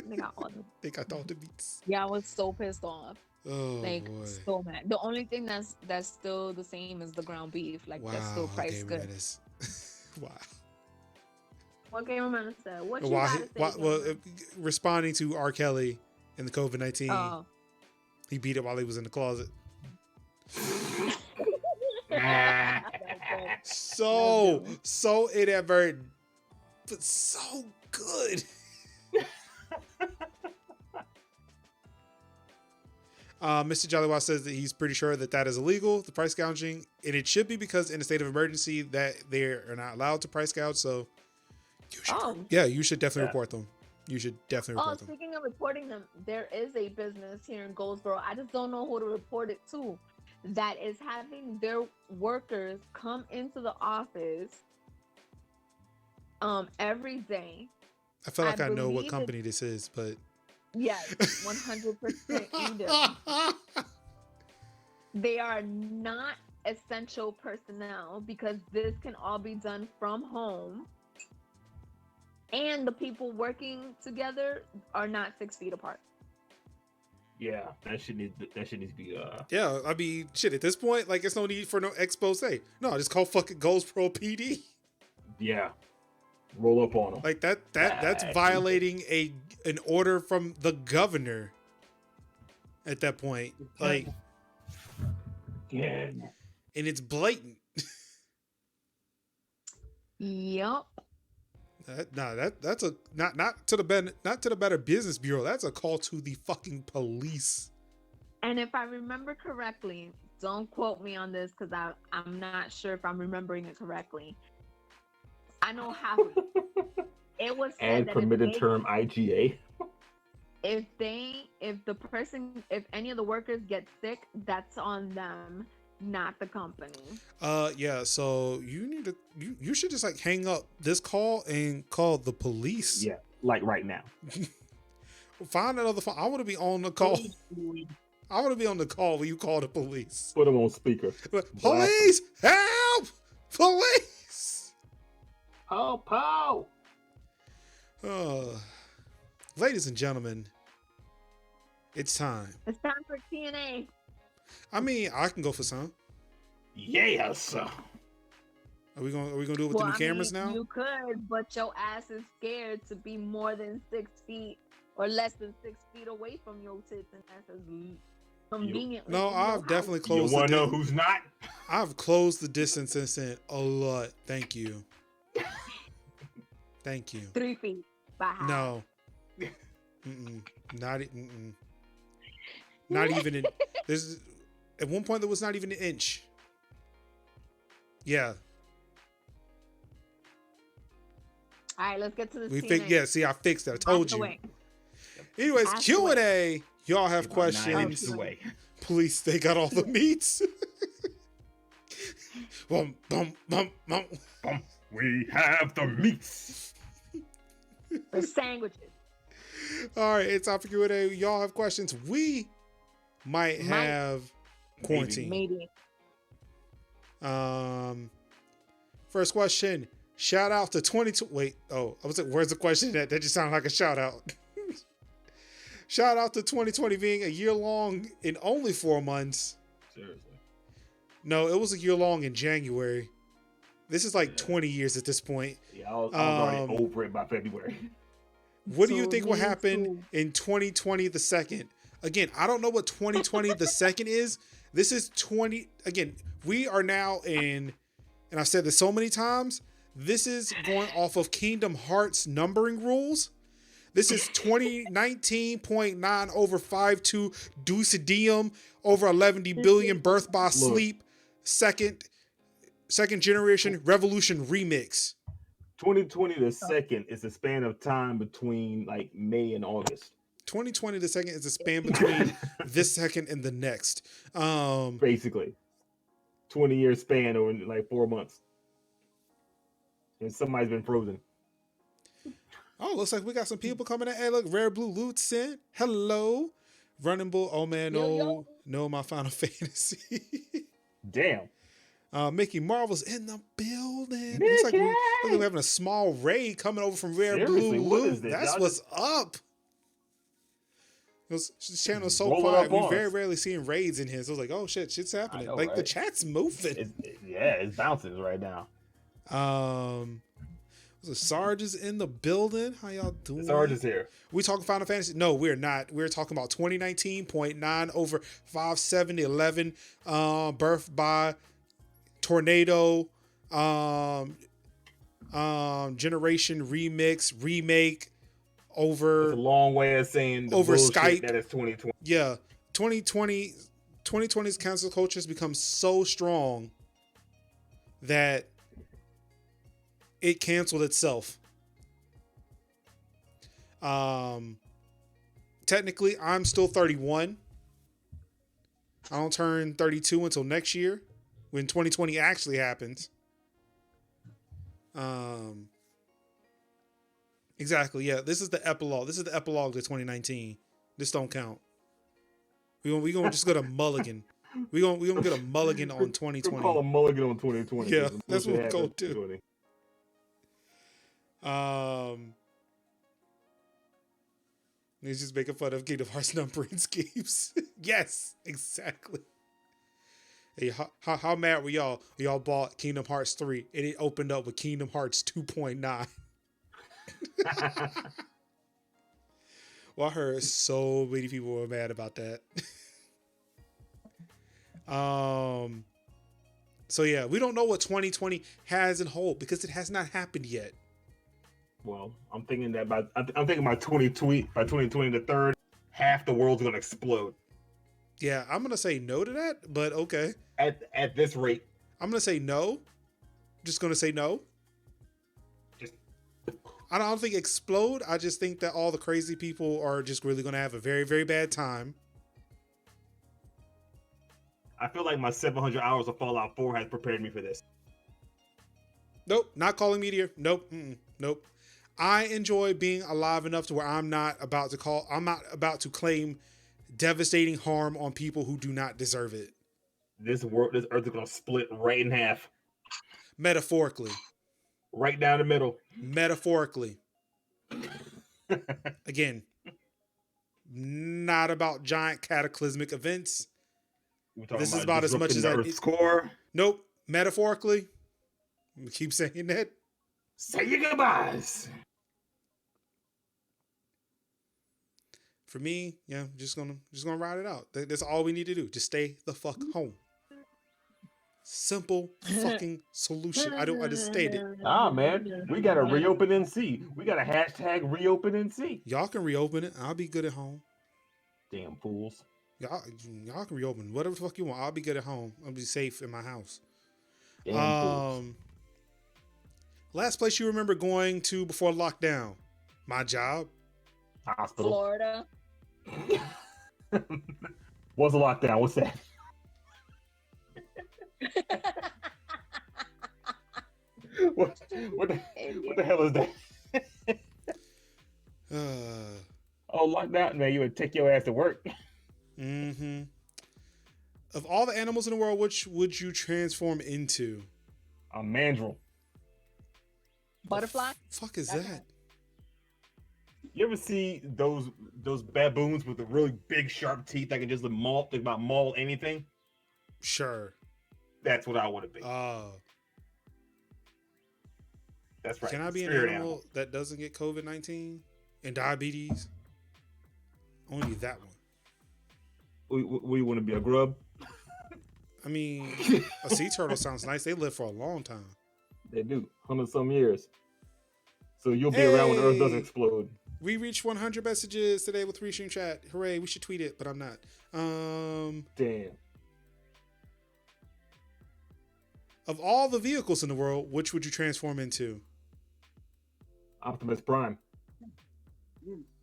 they got all the. They got all the meats. Yeah, I was so pissed off. Oh Like boy. so mad. The only thing that's still the same is the ground beef. Like that's still priced good. Wow. What Gamer Man said? What you Why, gotta say? well, responding to R. Kelly and the COVID-19, Oh. he beat it while he was in the closet. So inadvertent, but so good. Mr. Jollywell says that he's pretty sure that is illegal, the price gouging, and it should be because in a state of emergency that they are not allowed to price gouge. So, you should definitely report them. You should definitely report them. Speaking of reporting them, there is a business here in Goldsboro. I just don't know who to report it to. That is having their workers come into the office every day. I feel like I know what company this is, but yes, 100% you do. They are not essential personnel because this can all be done from home. And the people working together are not 6 feet apart. Yeah, that shit needs to be yeah, I mean, shit, at this point, like, it's no need for no expose. No, just call fucking Goldsboro PD. Yeah. Roll up on them. Like that's violating an order from the governor at that point. Like, yeah. And it's blatant. Yup. That's a not to the Better Business Bureau. That's a call to the fucking police. And if I remember correctly, don't quote me on this because I'm not sure if I'm remembering it correctly. I know half of it. It was said and that permitted term IGA. If any of the workers get sick, that's on them, not the company. Yeah, so you should just like hang up this call and call the police. Yeah, like right now. Find another phone. I want to be on the call. I want to be on the call when you call the police. Put them on speaker. Police, help! Police! Oh, Paul! Ladies and gentlemen, it's time. It's time for Q&A. I mean, I can go for some. Yes. Are we gonna do it with the new cameras now? You could, but your ass is scared to be more than 6 feet or less than 6 feet away from your tits, and that's convenient. No, I've definitely closed. You want to know who's not? I've closed the distance and sent a lot. Thank you. Thank you. 3 feet. Bye. No. Not even an. There's at one point there was not even an inch. Yeah. All right, let's get to this. See, I fixed it. I told you. Anyways, Q&A. Y'all have questions. Please, they got all the meats. Bum, bum, bum, bum. We have the meats. The sandwiches. All right, it's time for Q&A. Y'all have questions. We might have quarantine. Maybe. First question. Shout out to 22. Wait. Oh, I was like, where's the question? That just sounded like a shout out. Shout out to 2020 being a year long in only 4 months. Seriously. No, it was a year long in January. This is like 20 years at this point. Yeah, I was already over it by February. What do you think will happen in 2020 the second? Again, I don't know what 2020 the second is. This is 20. Again, we are now in, and I've said this so many times, this is going off of Kingdom Hearts numbering rules. This is 2019.9 over 5.2 Deucidium over 11 billion birth by sleep second generation revolution remix. 2020 the second is the span of time between like May and August. 2020 the second is the span between this second and the next. Basically, 20-year span over like 4 months, and somebody's been frozen. Oh, looks like we got some people coming in. Hey, look, Rare Blue Loot sent. Hello. Running Bull. Oh, man, no, my Final Fantasy. Damn. Mickey Marvel's in the building. Looks like we're having a small raid coming over from Rare Blue Loot. That's Y'all what's up. This channel is so quiet. We very rarely seeing raids in here. So I was like, oh, shit's happening. Know, like, right? The chat's moving. It's bouncing right now. So Sarge is in the building. How y'all doing? Sarge is here. We talking Final Fantasy? No, we're not. We're talking about 2019.9 over 5/7/11. Birthed by Tornado. Generation remake over. It's a long way of saying the over Skype. That is 2020. Yeah, 2020's cancel culture has become so strong that it canceled itself. Technically, I'm still 31. I don't turn 32 until next year, when 2020 actually happens. Exactly. Yeah, this is the epilogue. This is the epilogue to 2019. This don't count. We gonna just go to Mulligan. We gonna get a Mulligan on 2020. We'll call a Mulligan on 2020. Yeah, that's what we'll go to. He's just making fun of Kingdom Hearts numbering schemes. Yes, exactly. Hey, how mad were y'all? Y'all bought Kingdom Hearts 3 and it opened up with Kingdom Hearts 2.9. Well, I heard so many people were mad about that. So yeah, we don't know what 2020 has in hold because it has not happened yet. Well, I'm thinking that by 2020 the third, half the world's gonna explode. Yeah, I'm gonna say no to that, but okay. At this rate, I'm gonna say no. Just gonna say no. I don't think explode. I just think that all the crazy people are just really gonna have a very, very bad time. I feel like my 700 hours of Fallout 4 has prepared me for this. Nope, not calling meteor. Nope, nope. I enjoy being alive enough to where I'm not about to claim devastating harm on people who do not deserve it. This earth is gonna split right in half. Metaphorically. Right down the middle. Metaphorically. Again, not about giant cataclysmic events. This is about as much as I score. Nope. Metaphorically. We keep saying that. Say your goodbyes. For me, yeah, just gonna ride it out. That's all we need to do. Just stay the fuck home. Simple fucking solution. I just stated. Ah, man, we gotta reopen NC. We got a hashtag reopen NC. Y'all can reopen it. I'll be good at home. Damn fools. Y'all can reopen whatever the fuck you want. I'll be good at home. I'll be safe in my house. Damn fools. Last place you remember going to before lockdown? My job. Hospital. Florida. What's a lockdown? What's that? What the hell is that? Oh, lockdown, man! You would take your ass to work. Mm-hmm. Of all the animals in the world, which would you transform into? A mandrill. Butterfly. Fuck is That's that? You ever see those baboons with the really big sharp teeth that can just maul, think about maul anything? Sure. That's what I want to be. Oh. That's right. Can I be an Spirit animal that doesn't get COVID-19 and diabetes? Only that one. We want to be a grub. I mean, a sea turtle sounds nice. They live for a long time. They do 100-some years. So you'll be around when Earth doesn't explode. We reached 100 messages today with Restream Chat. Hooray! We should tweet it, but I'm not. Damn. Of all the vehicles in the world, which would you transform into? Optimus Prime.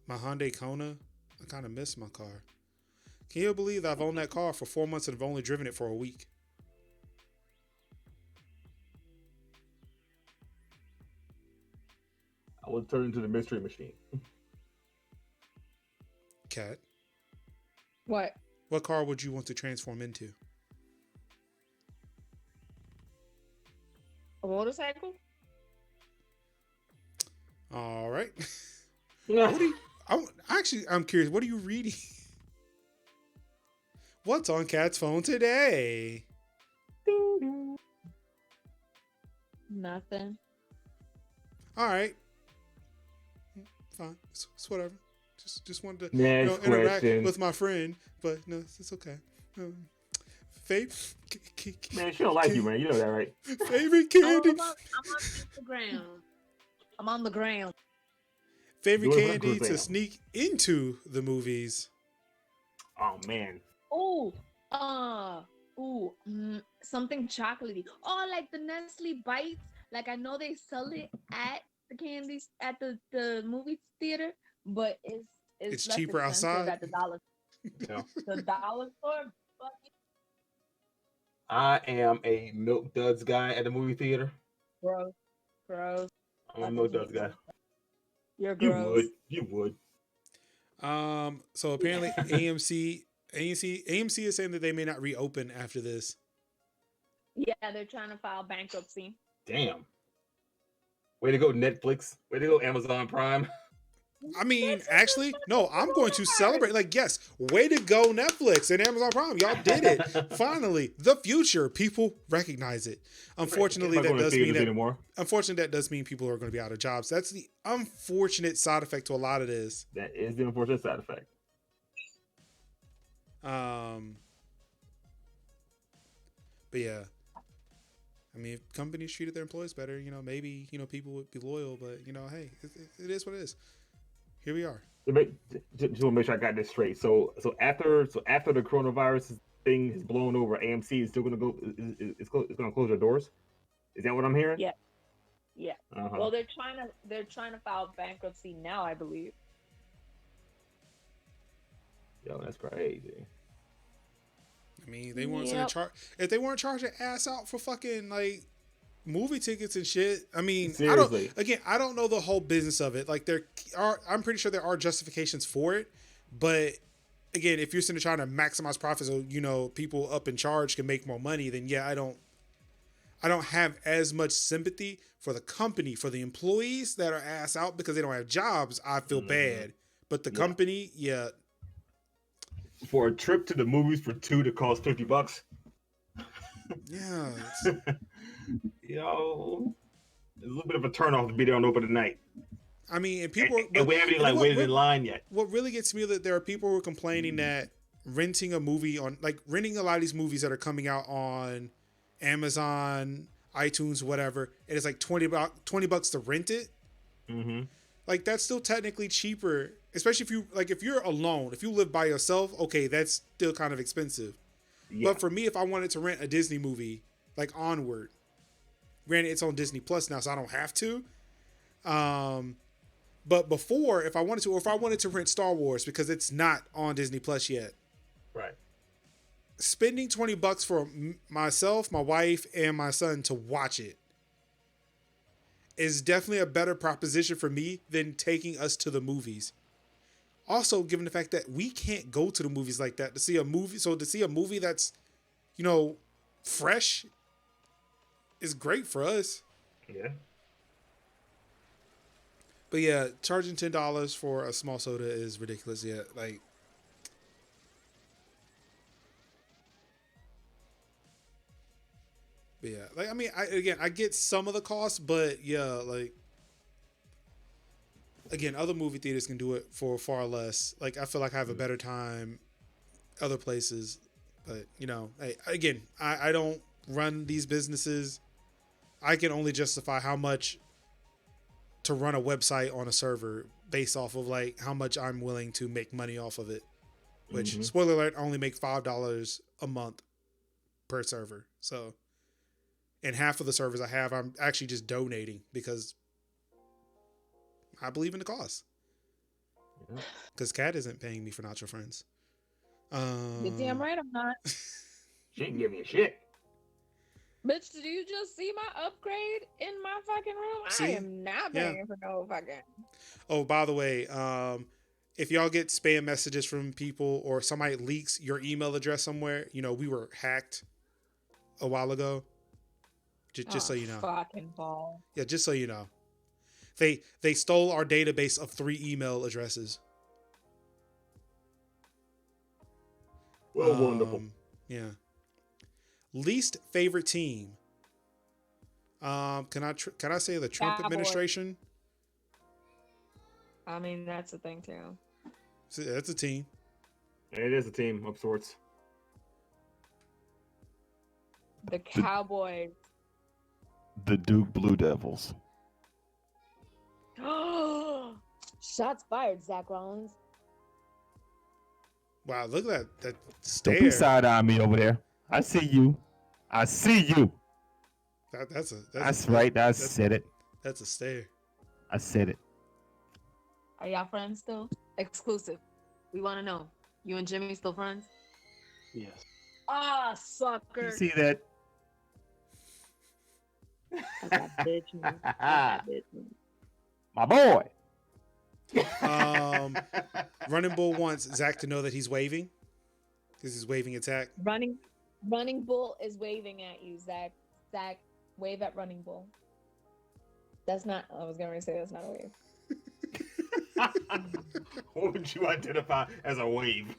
My Hyundai Kona. I kind of miss my car. Can you believe that I've owned that car for 4 months and I've only driven it for a week? I would turn into the Mystery Machine. Cat, What? what car would you want to transform into? A motorcycle? All right. What do you, I'm curious. What are you reading? What's on Cat's phone today? Nothing. All right. Fine. It's whatever. Just wanted to Next interact question. with my friend, but no, it's okay. Man, she don't like you, man. You know that, right? Favorite Oh, candy. I'm on Instagram. I'm on the ground. Favorite Do it for candy to Cruzale. sneak into the movies. Oh, man. Something chocolatey. Oh, like the Nestle Bites. Like I know they sell it at the candies at the movie theater, but it's less cheaper expensive outside. at the dollar. Yeah. The dollar store. I am a Milk Duds guy at the movie theater. Gross. I'm a Milk Duds guy. You're You gross. would. So apparently AMC is saying that they may not reopen after this. Yeah, they're trying to file bankruptcy. Damn. Way to go, Netflix. Way to go, Amazon Prime. I mean, actually, no, I'm going to celebrate. Like, yes, way to go, Netflix and Amazon Prime. Y'all did it. Finally, the future. People recognize it. Unfortunately, Right. that does mean that. Anymore. Unfortunately, that does mean people are going to be out of jobs. That's the unfortunate side effect to a lot of this. That is the unfortunate side effect. But yeah, I mean, if companies treated their employees better, maybe people would be loyal. But hey, it is what it is. Here we are. Just want to make sure I got this straight. So after the coronavirus thing is blown over, AMC is still going to go. It's going to close their doors. Is that what I'm hearing? Yeah. Yeah. Uh-huh. Well, they're trying to file bankruptcy now, I believe. Yo, that's crazy. I mean, they weren't going to charge. If they weren't charging ass out for fucking like movie tickets and shit. I mean, Seriously. I don't know the whole business of it. Like I'm pretty sure there are justifications for it, but again, if you're sitting there trying to maximize profits, so people up in charge can make more money, then yeah, I don't have as much sympathy for the company, for the employees that are ass out because they don't have jobs. I feel bad, but the company, yeah. For a trip to the movies for two to cost $50. Yeah. Yo, it's a little bit of a turnoff to be there on opening night. I mean, and people and we haven't even waited in line yet. What really gets me that there are people who are complaining that renting a lot of these movies that are coming out on Amazon, iTunes, whatever, and it's like $20 to rent it. Mm-hmm. Like that's still technically cheaper, especially if you're alone, if you live by yourself. Okay, that's still kind of expensive. Yeah. But for me, if I wanted to rent a Disney movie like Onward, granted it's on Disney Plus now, so I don't have to. But before, if I wanted to, or if I wanted to rent Star Wars because it's not on Disney Plus yet, Right. spending $20 for myself, my wife, and my son to watch it is definitely a better proposition for me than taking us to the movies. Also, given the fact that we can't go to the movies like that to see a movie. So to see a movie that's fresh is great for us. Yeah. But yeah, charging $10 for a small soda is ridiculous. Yeah, like. But yeah, like I mean, I get some of the costs, but yeah, like again, other movie theaters can do it for far less. Like I feel like I have a better time other places, but hey, again, I don't run these businesses. I can only justify how much to run a website on a server based off of like how much I'm willing to make money off of it. Which spoiler alert, I only make $5 a month per server. So, and half of the servers I have, I'm actually just donating because I believe in the cause. Because Kat isn't paying me for Notcho Friends. You're damn right I'm not. She ain't give me a shit. Bitch, did you just see my upgrade in my fucking room? See? I am not paying for no fucking. Oh, by the way, if y'all get spam messages from people or somebody leaks your email address somewhere, we were hacked a while ago. Just so you know. Fucking ball. Yeah, just so you know. They stole our database of 3 email addresses. Well, wonderful. Yeah. Least favorite team. Can I say the Trump administration? I mean, that's the thing too. That's a team. It is a team of sorts. The Cowboys. The Duke Blue Devils. Shots fired, Zach Rollins. Wow, look at that stare. Don't be side-eyeing me over there. I see you. I see you. That's right. I said it. That's a stare. I said it. Are y'all friends still? Exclusive. We want to know. You and Jimmy still friends? Yes. Ah, sucker. You see that? That bitch move. That bitch move. My boy. Running Bull wants Zach to know that he's waving. Because he's waving attack. Running Bull is waving at you, Zach. Zach, wave at Running Bull. That's not. I was gonna say that's not a wave. What would you identify as a wave?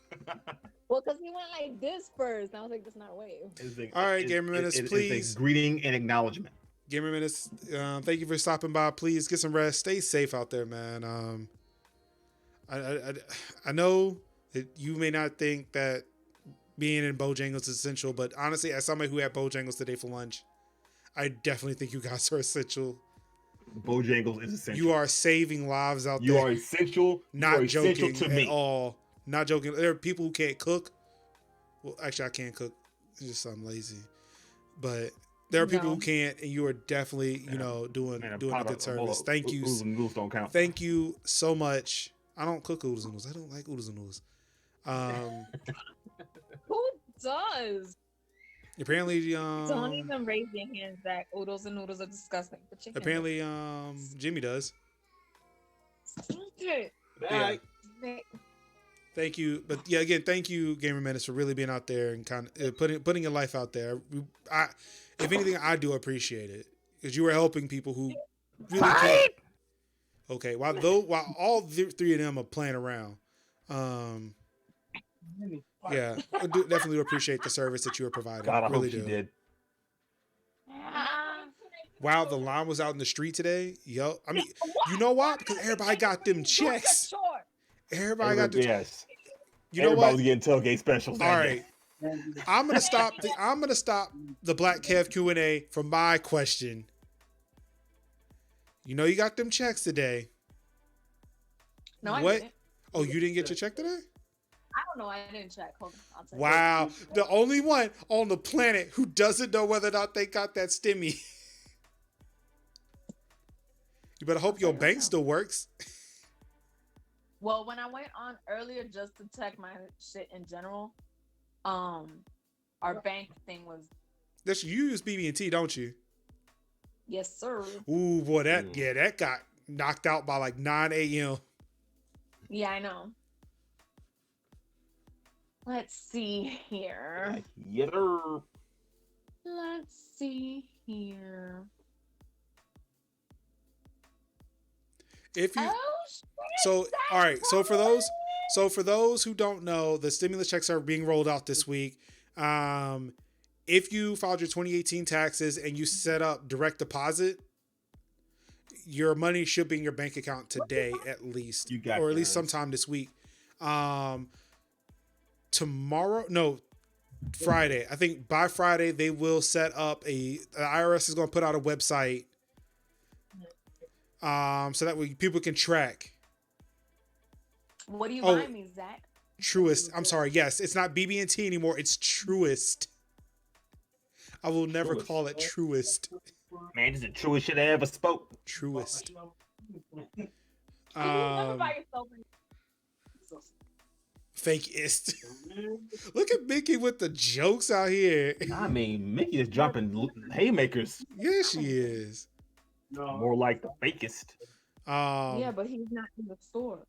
Well, because he went like this first. And I was like, that's not a wave. All right, Gamer Menace, please. It's a greeting and acknowledgement. Gamer Menace, thank you for stopping by. Please get some rest. Stay safe out there, man. I know that you may not think that being in Bojangles is essential, but honestly, as somebody who had Bojangles today for lunch, I definitely think you guys are essential. Bojangles is essential. You are saving lives out there. You are essential. Not joking to at me. all. Not joking. There are people who can't cook. Well, actually, I can't cook. It's just I'm lazy. But there are people who can't, and you are definitely, doing a good service. Thank you. Oodles and noodles don't count. Thank you so much. I don't cook oodles and noodles. I don't like oodles and noodles. Who does? Apparently, Don't even raise your hand, Zach. Oodles and noodles are disgusting. Apparently, Jimmy does. Yeah. Thank you, but yeah, again, thank you, Gamer Menace, for really being out there and kind of putting your life out there. If anything, I do appreciate it because you were helping people who really can't. Okay, while all 3 of them are playing around, yeah, I do definitely appreciate the service that you were providing. God, I really hope she did. Wow, the line was out in the street today. Yo, I mean, you know why? Because everybody got them checks. Everybody got the. Yes. You know Everybody what? was getting tailgate specials. All right. I'm gonna stop the Black Kev Q&A for my question. You know you got them checks today. No, I What? didn't. Oh, you didn't get your check today? I don't know. I didn't check. Hold on. I'll check. Wow. The only one on the planet who doesn't know whether or not they got that stimmy. You better hope your bank still works. Well, when I went on earlier just to check my shit in general, our bank thing was. You use BB&T, don't you? Yes, sir. Ooh, boy, that got knocked out by like 9 a.m. Yeah, I know. Let's see here. Yes, sir. Let's see here. If you Oh shit! so all right, that's for those who don't know, the stimulus checks are being rolled out this week. If you filed your 2018 taxes and you set up direct deposit, your money should be in your bank account today at least, You got or at least yours. sometime this week. Tomorrow, no, Friday. I think by Friday they will set up the IRS is going to put out a website, so that way people can track. What do you Oh. buy me, Zach? Truist. I'm sorry. Yes, it's not BB&T anymore. It's Truist. I will never Truist. call it Truist. Man, this is the truest shit I ever spoke. Truist. Can you never buy yourself any? Fakeist. Look at Mickey with the jokes out here. I mean, Mickey is dropping haymakers. Yeah, she is. More like the fakest. Yeah, but he's not in the store.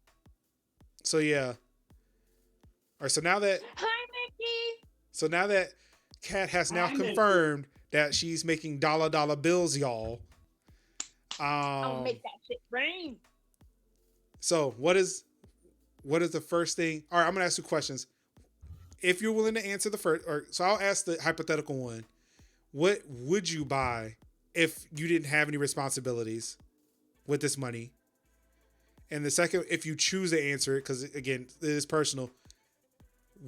So yeah. All right. So now that Kat has now confirmed that she's making dollar bills, y'all. I'll make that shit rain. So what is the first thing? All right, I'm gonna ask you questions. If you're willing to answer the first, so I'll ask the hypothetical one. What would you buy if you didn't have any responsibilities with this money? And the second, if you choose to answer it, because again, it is personal.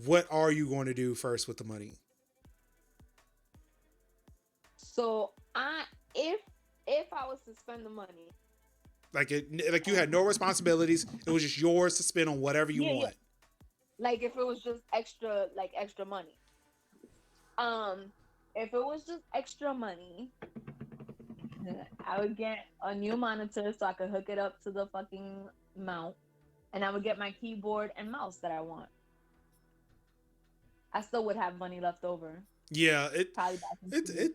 What are you going to do first with the money? So if I was to spend the money, Like you had no responsibilities. It was just yours to spend on whatever you want. like if it was just extra money. If it was just extra money, I would get a new monitor so I could hook it up to the fucking mount, and I would get my keyboard and mouse that I want. I still would have money left over. Yeah, Probably back in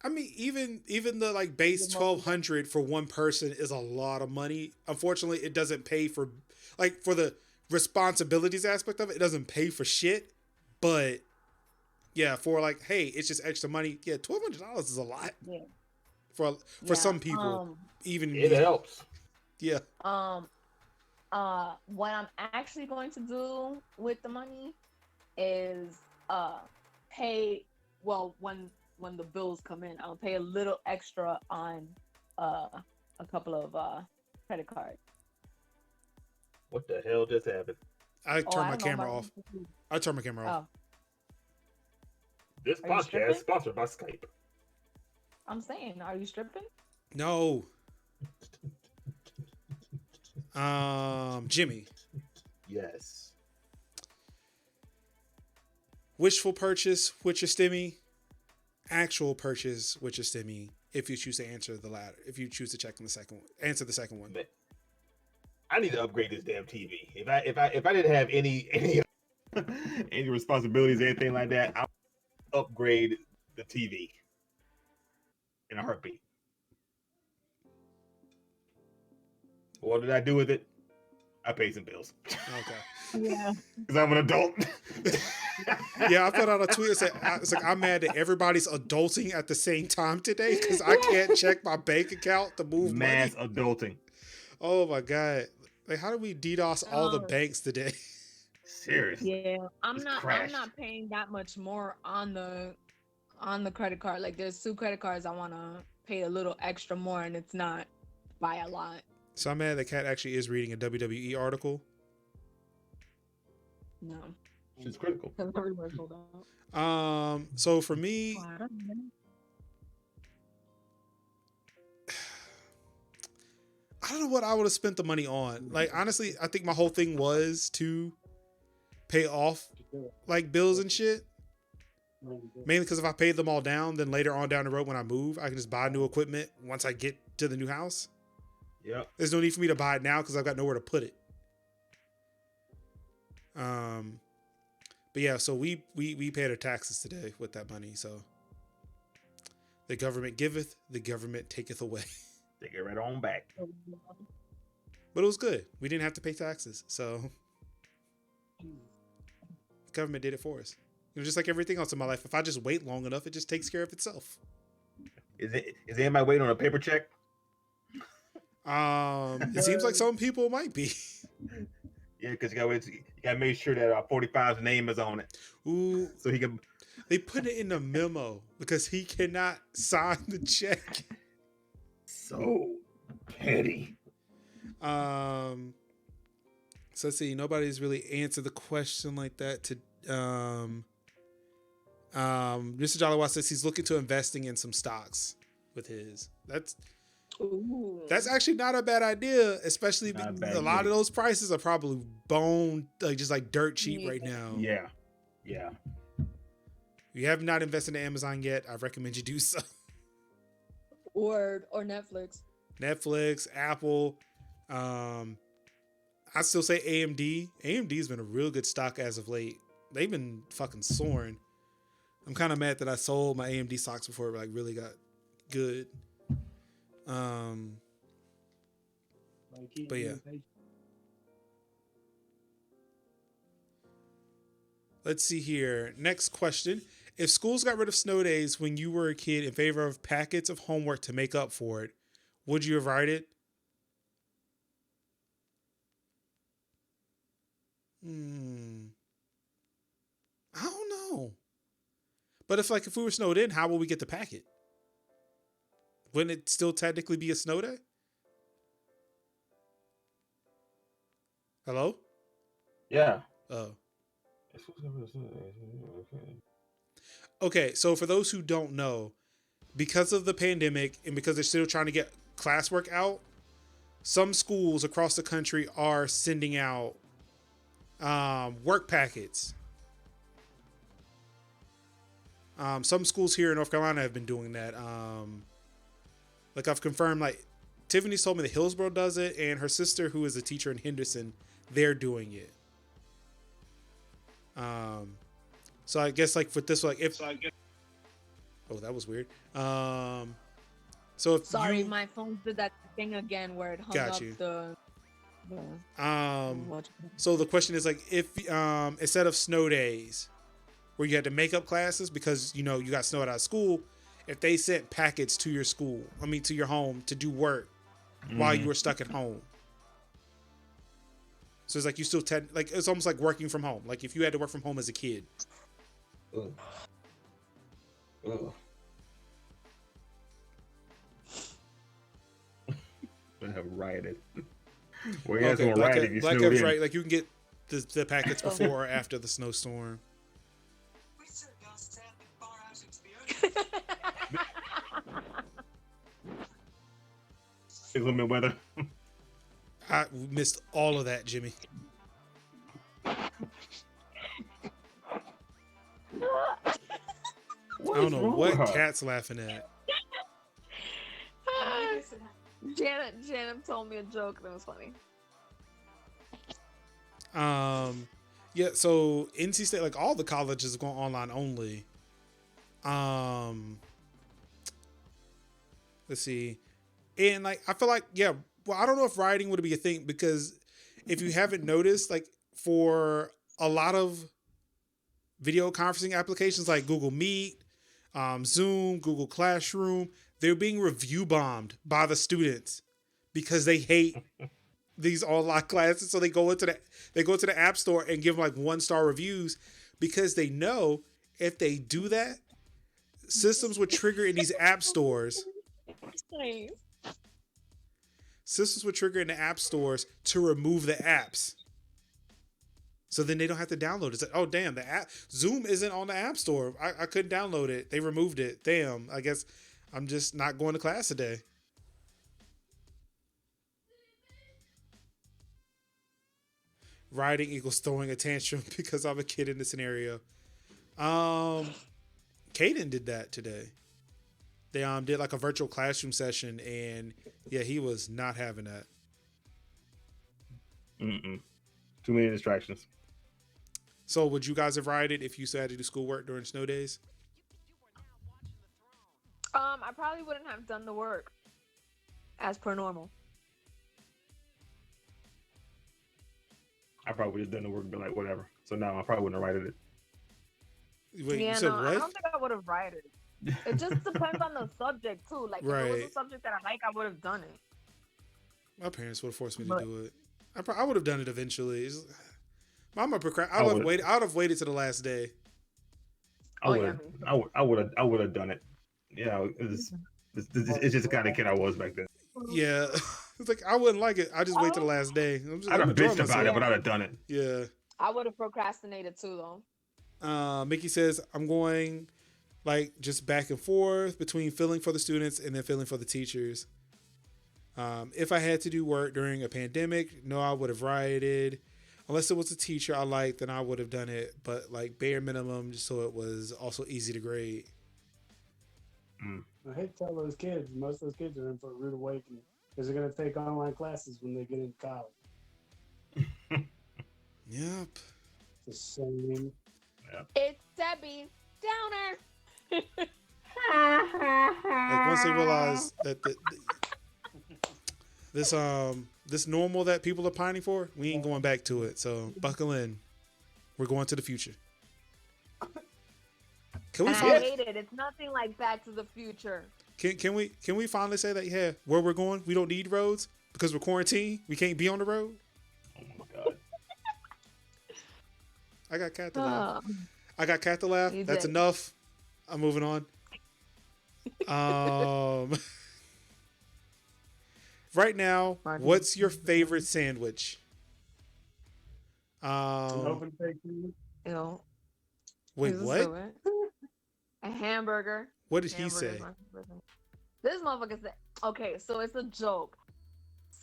I mean, even the like base 1,200 for one person is a lot of money. Unfortunately, it doesn't pay for the responsibilities aspect of it. It doesn't pay for shit. But yeah, for like, hey, it's just extra money. Yeah, $1,200 is a lot. Yeah. For some people, even It me. helps. Yeah. What I'm actually going to do with the money is pay. Well, when the bills come in, I'll pay a little extra on a couple of credit cards. What the hell just happened? I turned my don't know camera about off. you. I turned my camera off. This Are you podcast stripping? is sponsored by Skype. I'm saying, are you stripping? No. Jimmy. Yes. Wishful purchase with your stimmy. Actual purchase with your stimmy. If you choose to answer the latter. If you choose to check on the second one. Answer the second one. I need to upgrade this damn TV. If I didn't have any any responsibilities or anything like that, I would upgrade the TV in a heartbeat. What did I do with it? I paid some bills. Okay. Yeah. Because I'm an adult. Yeah, I put out a tweet that said, it's like, I'm mad that everybody's adulting at the same time today because I can't check my bank account to move Mass money. adulting. Oh my God. Like, how do we DDoS all the banks today? Seriously. Yeah, I'm It's not crashed. paying that much more on the credit card. Like there's 2 credit cards I want to pay a little extra more, and it's not by a lot. So I'm mad that Kat actually is reading a WWE article. No. She's critical. Because everywhere sold out. So for me, Oh, I don't know. I don't know what I would have spent the money on. Like, honestly, I think my whole thing was to pay off like bills and shit. Mainly because if I paid them all down, then later on down the road when I move, I can just buy new equipment once I get to the new house. Yep. There's no need for me to buy it now because I've got nowhere to put it. But yeah, so we paid our taxes today with that money. So the government giveth, the government taketh away. Take it right on back. But it was good. We didn't have to pay taxes. So government did it for us. Just like everything else in my life, if I just wait long enough, it just takes care of itself. Is anybody waiting on a paper check? It seems like some people might be. Yeah, because you gotta make sure that 45's name is on it. Ooh, So he can. they put it in the memo because he cannot sign the check. So petty. So let's see. Nobody's really answered the question like that. Mr. Jollywatt says he's looking to investing in some stocks with his. That's actually not a bad idea, especially a lot of those prices are probably bone, like just like dirt cheap right now. Yeah. If you have not invested in Amazon yet, I recommend you do so. Or Netflix. Netflix, Apple. I still say AMD. AMD's been a real good stock as of late. They've been fucking soaring. I'm kind of mad that I sold my AMD stocks before it like really got good. But yeah. Let's see here. Next question. If schools got rid of snow days when you were a kid in favor of packets of homework to make up for it, would you have write it? I don't know. But if we were snowed in, how will we get the packet? Wouldn't it still technically be a snow day? Hello? Yeah. Oh. Okay, so for those who don't know, because of the pandemic and because they're still trying to get classwork out, some schools across the country are sending out work packets. Some schools here in North Carolina have been doing that. Like I've confirmed, like Tiffany told me that Hillsborough does it, and her sister, who is a teacher in Henderson, they're doing it. So I guess like for this, like if oh, that was weird. So if Sorry, my phone did that thing again where it hung Got up you. So the question is like if instead of snow days where you had to make up classes because you got snowed out of school, if they sent packets to your school, to your home to do work while you were stuck at home. So it's like you still it's almost like working from home. Like if you had to work from home as a kid. Ugh. I have rioted. Well, yeah, okay, Black Ev's right. Like you can get the packets before or after the snowstorm. Inclement weather. I missed all of that, Jimmy. I don't know what Cat's laughing at. Janet told me a joke that was funny. Yeah, so NC State, like all the colleges are going online only. Let's see. And like I feel like, yeah, well, I don't know if writing would be a thing because if you haven't noticed, like for a lot of video conferencing applications like Google Meet, Zoom, Google Classroom, they're being review bombed by the students because they hate these online classes. So they go into the App Store and give them like 1-star reviews because they know if they do that, systems would trigger in these app stores. Systems would trigger in the app stores to remove the apps. So then they don't have to download it. It's like, oh, damn, the app Zoom isn't on the App Store. I couldn't download it. They removed it. Damn, I guess I'm just not going to class today. Writing equals throwing a tantrum because I'm a kid in the scenario. Caden did that today. They did like a virtual classroom session, and yeah, he was not having that. Too many distractions. So would you guys have rioted if you had to do schoolwork during snow days? I probably wouldn't have done the work as per normal. I probably would have done the work and been like, whatever. So no, I probably wouldn't have righted it. Wait, you Yeah, said no, I what? don't think I would have written it. It just depends on the subject too. Like if it was Right. a subject that I like, I would have done it. My parents would have forced me to But- do it. I would have done it eventually. I'm a I I would would- have waited. I would have waited to the last day. I Oh, would yeah, have. me too. I would have done it. You know, it's just the kind of kid I was back then. Yeah, it's like I wouldn't like it. I just wait to the last day. I'd have enjoying bitched about myself. it, but I'd have done it. Yeah. I would have procrastinated too, though. Mickey says I'm going like just back and forth between feeling for the students and then feeling for the teachers. If I had to do work during a pandemic, no, I would have rioted. Unless it was a teacher I liked, then I would have done it. But like bare minimum, just so it was also easy to grade. I hate to tell those kids. Most of those kids are in for a rude awakening because they're going to take online classes when they get into college. Yep. It's the same. It's Debbie Downer. Like once they realize that this normal that people are pining for, we ain't going back to it. So buckle in. We're going to the future. Can we And I finally, hate it. It's nothing like Back to the Future. can we finally say that where we're going, we don't need roads because we're quarantined. We can't be on the road. Oh my god. I got cat to laugh. Oh. I got cat to laugh. You That's did. enough. I'm moving on. Right now, what's your favorite sandwich? Open fake You know, Wait, this is what? stupid. A hamburger. What did he Hamburger's say? my favorite thing. This motherfucker said, okay, so it's a joke.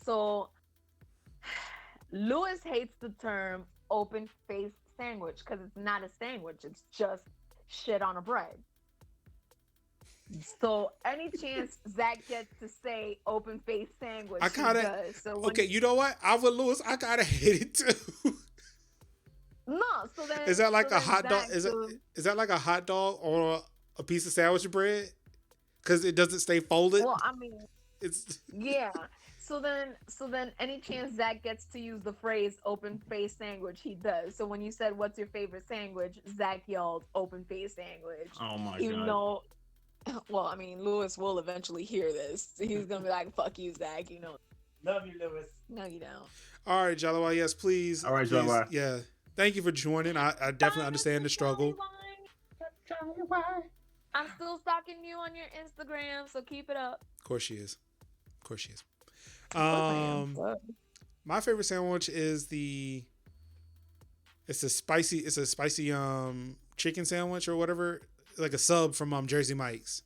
So Lewis hates the term open faced sandwich because it's not a sandwich, it's just shit on a bread. So any chance Zach gets to say open faced sandwich, I kinda- he does. So when Okay, you know what? I would Lewis. I gotta hate it too. no, so then Is that like so a then hot dog? Zach Is that like a hot dog or a piece of sandwich bread? Because it doesn't stay folded. well, I mean, It's yeah. So then any chance Zach gets to use the phrase open face sandwich, he does. So when you said what's your favorite sandwich, Zach yelled open face sandwich. Oh my Even god. though well, I mean, Lewis will eventually hear this. He's gonna be like, fuck you, Zach, you know. Love you, Lewis. No, you don't. all right, Jalawa. Yes, please. All right, please. Jalawa. Yeah. Thank you for joining. I definitely understand the struggle. I'm still stalking you on your Instagram, so keep it up. Of course she is. Of course she is. Of course I am. My favorite sandwich is it's a spicy chicken sandwich or whatever, like a sub from Jersey Mike's.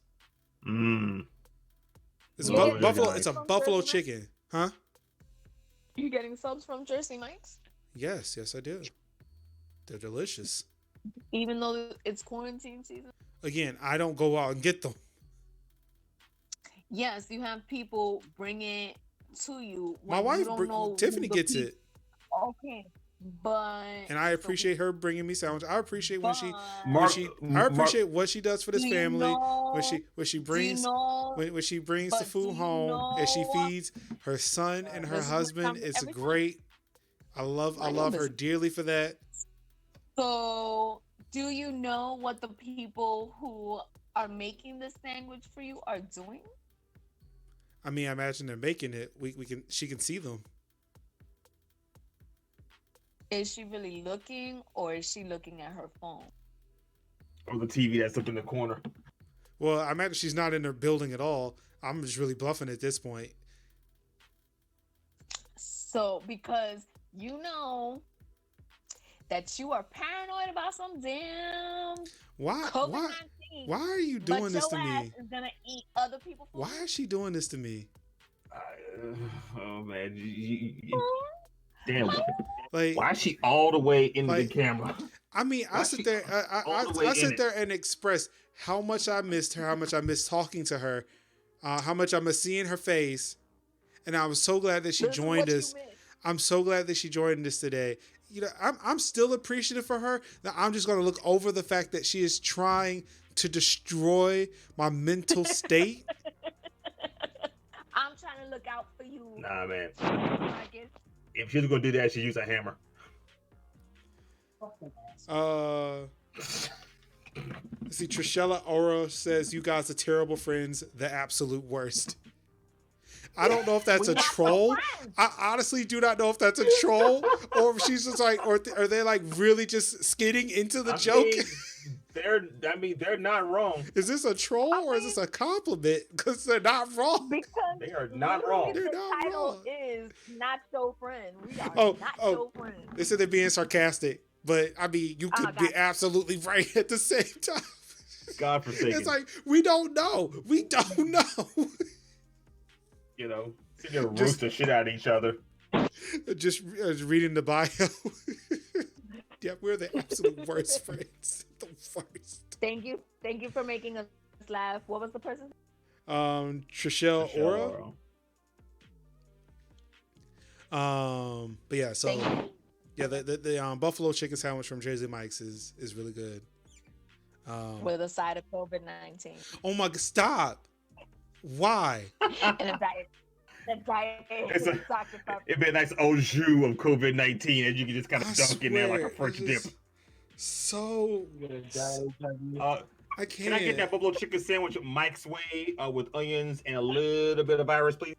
It's Yeah, a buffalo. Jersey It's a Mike's. buffalo chicken, huh? You getting subs from Jersey Mike's? Yes, I do. They're delicious. Even though it's quarantine season? Again, I don't go out and get them. Yes, you have people bring it to you. My when wife, you don't know Tiffany, who the gets peop- it, Okay, but and I appreciate her bringing me sandwich. I appreciate when she, but I appreciate what she does for this do you family. know- When she do you brings know- when she brings the but food do you home and she know- feeds her son and her This is what husband. comes It's every time. great. I love know her this. dearly for that. So, do you know what the people who are making this sandwich for you are doing? I mean, I imagine they're making it. She can see them. Is she really looking, or is she looking at her phone? Or the TV that's up in the corner. Well, I imagine she's not in her building at all. I'm just really bluffing at this point. So, because you know that you are paranoid about some damn Why? COVID-19. Why are you doing this to But your ass me? is gonna eat other people's food. Why is she doing this to me? Oh man, damn. Like, Why is she all the way in Like, the camera? I mean, I Why sit she there. all the way I in sit it? there and express how much I missed her, how much I missed talking to her, how much I miss seeing her face, and I was so glad that she This is joined what you us. missed. I'm so glad that she joined us today. You know, I'm still appreciative for her. Now I'm just going to look over the fact that she is trying to destroy my mental state. I'm trying to look out for you. Nah, man. Marcus. If she was gonna do that, she'd use a hammer. Fuck that ass. See, Trishella Aura says, "You guys are terrible friends, the absolute worst." I don't know if that's a troll. I honestly do not know if that's a troll or if she's just like, or are they like really just skidding into the joke? They're not wrong. Is this a troll or is this a compliment? Because they're not wrong. Because They are not wrong. They're the not title wrong. is not so friend. We are not Oh, so friends. they said they're being sarcastic, but I mean, you could be absolutely right at the same time. God forsaken. It's like, we don't know. We don't know. You know, sitting there roast the shit out of each other. Just reading the bio. Yeah, we're the absolute worst friends. The worst. Thank you for making us laugh. What was the person? Trishelle Aura. But yeah, so yeah, the buffalo chicken sandwich from Jersey Mike's is really good. With a side of COVID-19. Oh my god, stop. Why? And a diet. It'd be a nice au jus of COVID-19 and you can just kind of dunk in there like a French dip. So I can't. Can I get that buffalo chicken sandwich Mike's way with onions and a little bit of virus, please?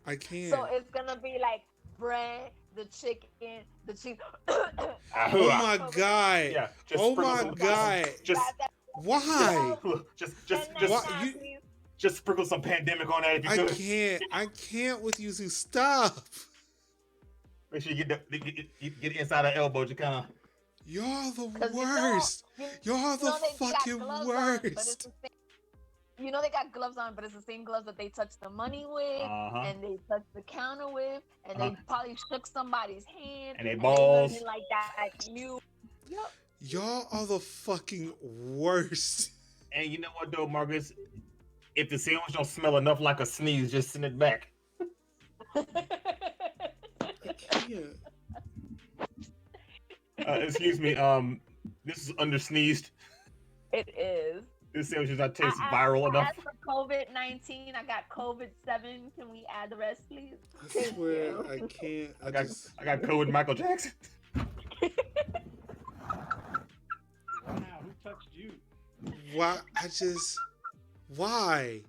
I can't. So it's gonna be like bread, the chicken, the cheese. Oh my god! Yeah. Oh my god! Why? Just sprinkle some pandemic on that if you could. I can't with you two. Stop. Make sure you get inside the elbow to kind of. Y'all the worst. Y'all the fucking worst. You know they got gloves on, but it's the same gloves that they touched the money with, and they touched the counter with, and they probably shook somebody's hand. And they balls. And like that. Y'all are the fucking worst. And you know what though, Marcus? If the sandwich don't smell enough like a sneeze, just send it back. I can't. Excuse me. This is under sneezed. It is. This sandwich does not taste viral enough. As for COVID-19, I got COVID-7. Can we add the rest, please? I swear I can't. I got COVID Michael Jackson. Wow, who touched you? Why? Why?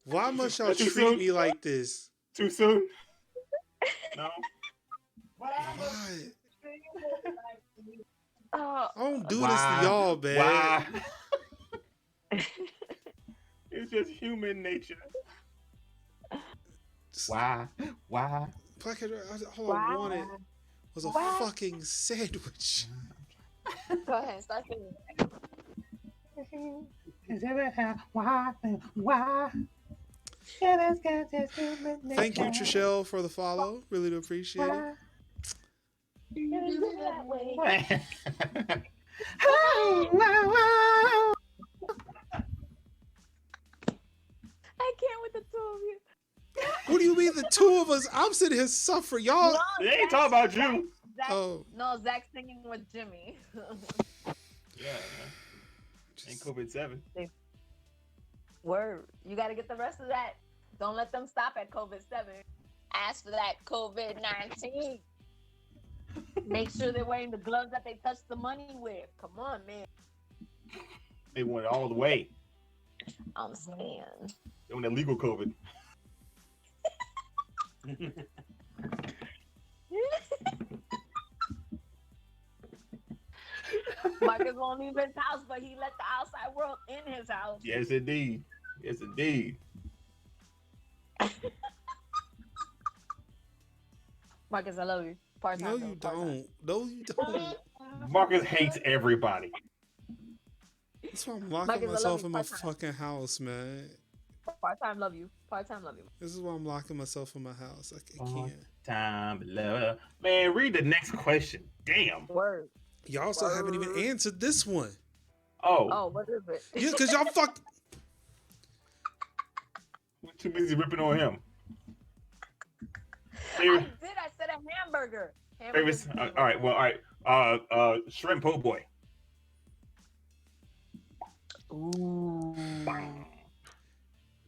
Why must y'all treat me like this? Too soon? No. Why? I don't do this to y'all, man. Why? It's just human nature. Why? All I wanted was a fucking sandwich. Go ahead, start singing. Why? Thank you, Trishelle, for the follow. Really do appreciate it. That way. I can't with the two of you. What do you mean the two of us? I'm sitting here suffering. Y'all. They ain't talking about you. No, Zach's singing with Jimmy. Yeah. And COVID-7. Word. You got to get the rest of that. Don't let them stop at COVID-7. Ask for that COVID-19. Make sure they're wearing the gloves that they touched the money with. Come on, man. They went all the way. I'm saying. They went illegal COVID. Marcus won't leave his house, but he let the outside world in his house. Yes, indeed. Yes, indeed. Marcus, I love you. Part-time, No, you don't. No, you don't. Marcus hates everybody. That's why I'm locking myself in my fucking house, man. Part-time, love you. Part-time, love you. This is why I'm locking myself in my house. I can't. Time, love. Man, read the next question. Damn. Word. Y'all still haven't even answered this one. Oh, what is it? Yeah, because y'all We're too busy ripping on him. I said a hamburger. All right. Shrimp po' boy. Ooh.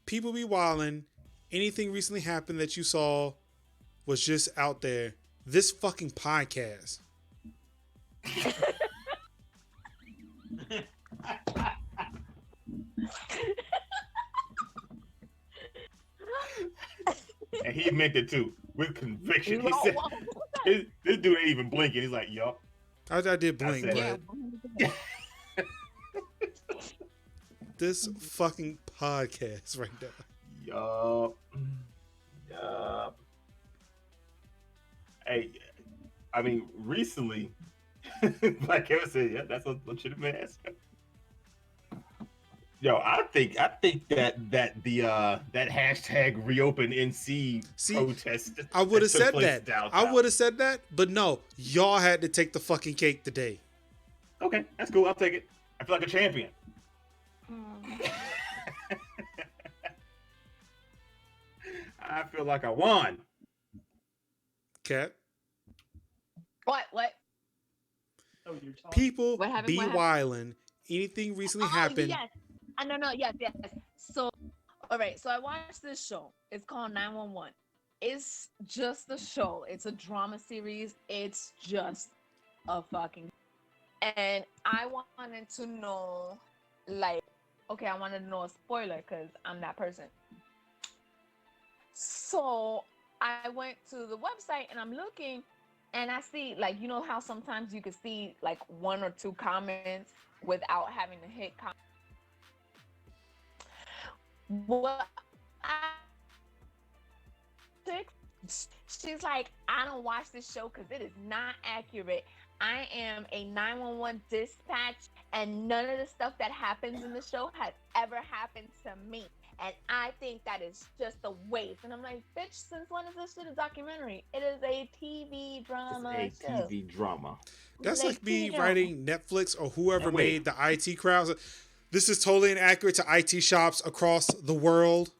People be wildin'. Anything recently happened that you saw was just out there. This fucking podcast. And he meant it too, with conviction. He No, said, this dude ain't even blinking. He's like, yup. I did blink, said yeah. but this fucking podcast right now. Yup. Hey, I mean, recently, like Kevin said, yeah, that's a legitimate answer. Yo, I think that that hashtag reopen NC protest. I would have took said place that. downtown. I would have said that, but no, y'all had to take the fucking cake today. Okay, that's cool. I'll take it. I feel like a champion. I feel like I won. Cat. What? Oh, you're talking. People What happened? be What happened? wildin'. Anything recently happened? Yes. No. Yes. So, all right. So I watched this show. It's called 911. It's just a show. It's a drama series. It's just a fucking. And I wanted to know, like, okay, I wanted to know a spoiler because I'm that person. So I went to the website and I'm looking, and I see, like, you know how sometimes you could see like 1 or 2 comments without having to hit comment. What she's like, I don't watch this show because it is not accurate. I am a 911 dispatch, and none of the stuff that happens in the show has ever happened to me. And I think that is just a waste. And I'm like, bitch, since when is this shit a documentary? It is a TV drama. It's a TV drama. That's like me TV writing Netflix or whoever And wait. made the IT crowds. This is totally inaccurate to IT shops across the world.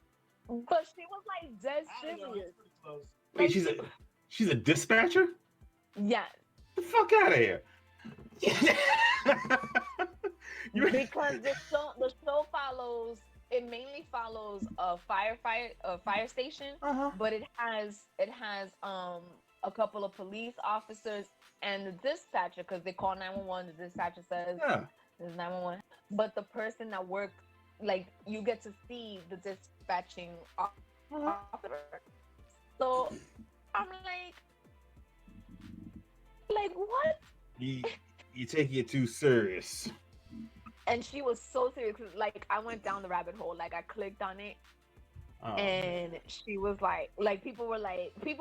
But she was like dead I don't know, serious. it's pretty close. Wait, she's a dispatcher? Yes. Get the fuck out of here. Because the show follows, it mainly follows a fire station, but it has a couple of police officers and the dispatcher, because they call 911. The dispatcher says there's 911, but the person that works, like, you get to see the dispatching officer. So I'm like what? You taking it too serious. And she was so serious, 'cause, like, I went down the rabbit hole. Like, I clicked on it, and she was like people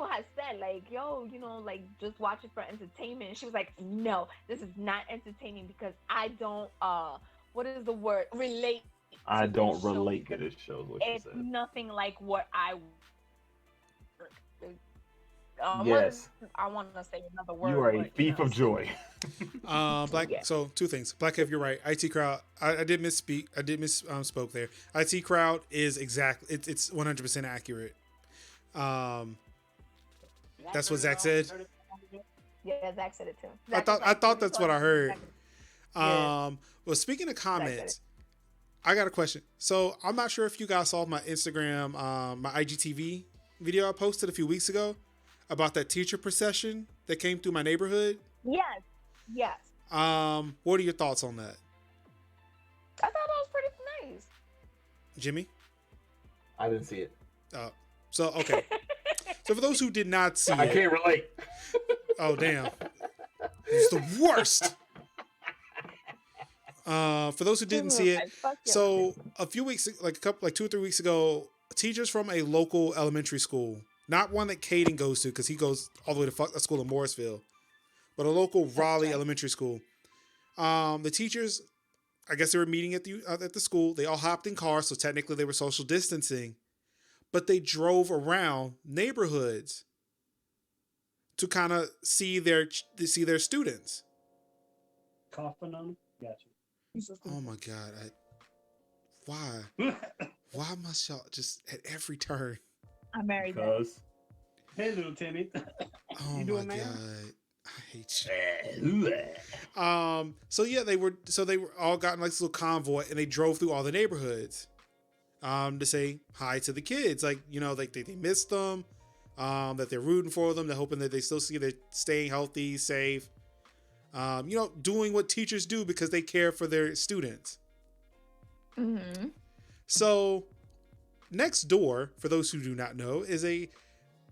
had said, like, yo, you know, like, just watch it for entertainment. And she was like, no, this is not entertaining because I don't what is the word, relate. I to don't this show relate to because this show. Is what she it's said. nothing like what I. Yes. I want to say another word. You are a but, thief of joy. Black. Yeah. So 2 things. Black Kev, you're right. IT crowd. I did misspeak. I did spoke there. IT crowd is exactly. It's 100% accurate. That's what Zach said. Yeah, Zach said it too. I thought that's what I heard. Yeah. Well, speaking of comments, I got a question. So I'm not sure if you guys saw my Instagram, my IGTV video I posted a few weeks ago about that teacher procession that came through my neighborhood. Yes. What are your thoughts on that, I thought that was pretty nice. Jimmy? I didn't see it. So okay. So for those who did not see I it, can't relate. oh damn, it's the worst. For those who didn't see it, so a few weeks, like 2 or 3 weeks ago, teachers from a local elementary school, not one that Caden goes to because he goes all the way to a school in Morrisville, but a local Raleigh elementary school. The teachers, I guess they were meeting at the school. They all hopped in cars, so technically they were social distancing, but they drove around neighborhoods to kind of see their students. Coughing on them? Gotcha. Oh my God. Why? Why must y'all just at every turn? I married that. Because Hey, little Timmy. Oh You my doing, man? God. I hate you. So yeah, they were all got in like this little convoy and they drove through all the neighborhoods to say hi to the kids. Like, you know, like they missed them, that they're rooting for them. They're hoping that they still see they're staying healthy, safe. Doing what teachers do because they care for their students. Mm-hmm. So next door, for those who do not know, is a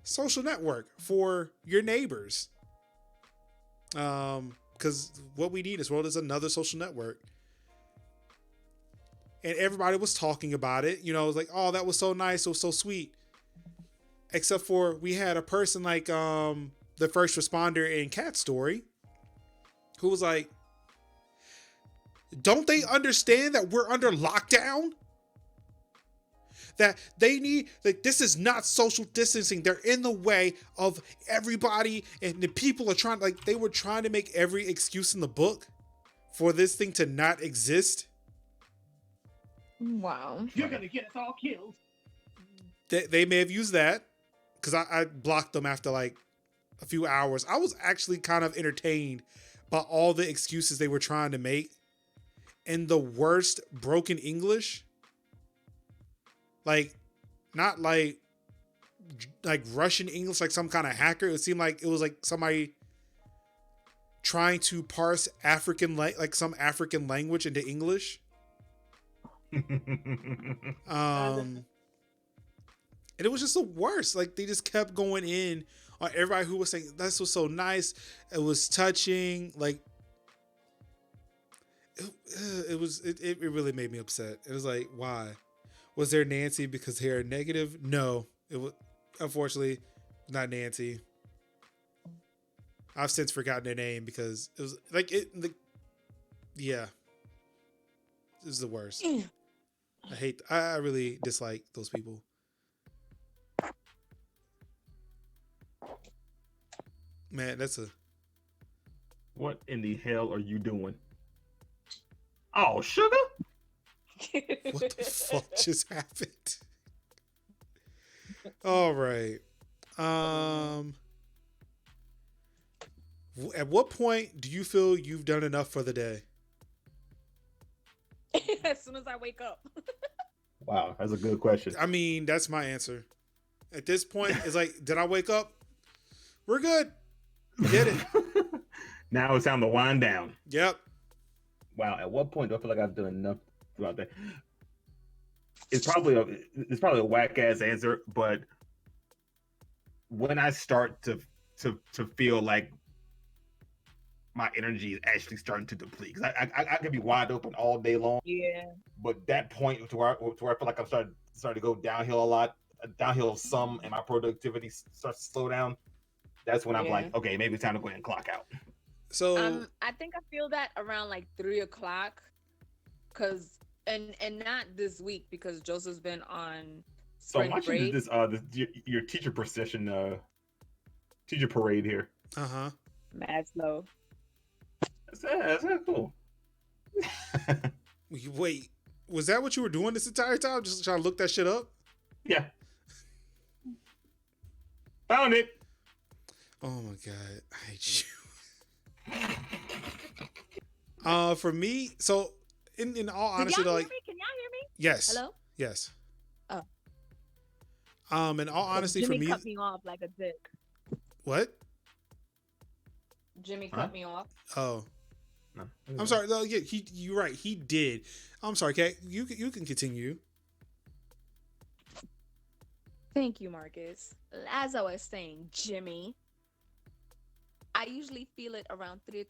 social network for your neighbors. Because what we need in this world is another social network. And everybody was talking about it. It was like, oh, that was so nice. It was so sweet. Except for we had a person like the first responder in Cat's story who was like, don't they understand that we're under lockdown? That they need, like, this is not social distancing. They're in the way of everybody. And the people are trying, like, they were trying to make every excuse in the book for this thing to not exist. Wow. You're gonna get us all killed. They may have used that because I blocked them after like a few hours. I was actually kind of entertained by all the excuses they were trying to make in the worst broken English. Like, not like Russian English, like some kind of hacker. It seemed like it was like somebody trying to parse some African language into English. And it was just the worst. Like, they just kept going in on everybody who was saying this was so nice. It was touching. Like, it really made me upset. It was like, why? Was there Nancy because they are negative? No, it was unfortunately not Nancy. I've since forgotten their name because it was like yeah, it was the worst. I really dislike those people. Man, that's a. What in the hell are you doing? Oh, sugar? What the fuck just happened? All right. At what point do you feel you've done enough for the day? As soon as I wake up. Wow, that's a good question. I mean, that's my answer. At this point, it's like, did I wake up? We're good. Get it. Now it's time to wind down. Yep. Wow, at what point do I feel like I've done enough throughout that? It's probably a whack ass answer, but when I start to feel like my energy is actually starting to deplete, because I can be wide open all day long. Yeah. But that point to where I feel like I'm starting to go downhill a lot, downhill some, and my productivity starts to slow down. That's when I'm like, okay, maybe it's time to go ahead and clock out. So I think I feel that around like 3:00, cause and not this week because Joseph's been on So spring I'm watching break. your teacher procession, teacher parade here. Mad slow. That's cool. wait, was that what you were doing this entire time? Just trying to look that shit up? Yeah. Found it. Oh my god, I hate you. For me, so in all honesty, Can y'all like, hear me? Can y'all hear me? yes, Hello? yes. Oh. In all honesty, Jimmy for me, cut me off like a dick. what? Jimmy cut me off. Oh, No. I'm sorry. No, yeah, you're right. He did. I'm sorry, Kate. You can continue. Thank you, Marcus. As I was saying, Jimmy, I usually feel it around 3:00.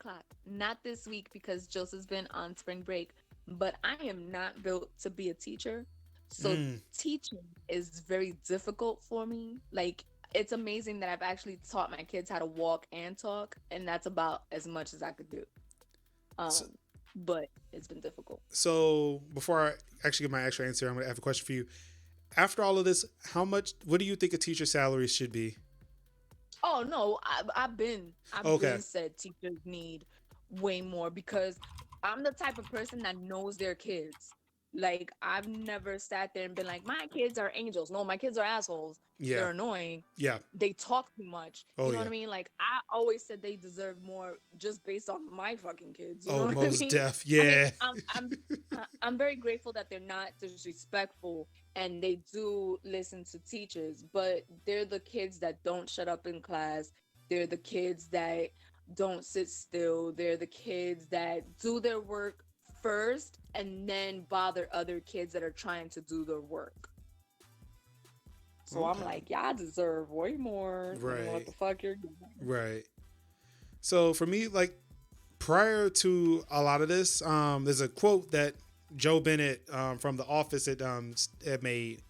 Not this week because Joseph's been on spring break, but I am not built to be a teacher. So teaching is very difficult for me. Like, it's amazing that I've actually taught my kids how to walk and talk, and that's about as much as I could do. But it's been difficult. So before I actually give my actual answer, I'm going to have a question for you. After all of this, what do you think a teacher's salary should be? Oh no, I've been said teachers need way more because I'm the type of person that knows their kids. Like, I've never sat there and been like, my kids are angels. No, my kids are assholes. Yeah. They're annoying. Yeah. They talk too much. Oh, you know what I mean? Like, I always said they deserve more just based on my fucking kids. You know what most I mean? deaf. Yeah. I mean, I'm very grateful that they're not disrespectful and they do listen to teachers, but they're the kids that don't shut up in class. They're the kids that don't sit still. They're the kids that do their work first and then bother other kids that are trying to do their work. So I'm Okay. like, y'all deserve way more than what Right. the fuck you're doing. Right. So for me, like prior to a lot of this, there's a quote that Joe Bennett from The Office had made.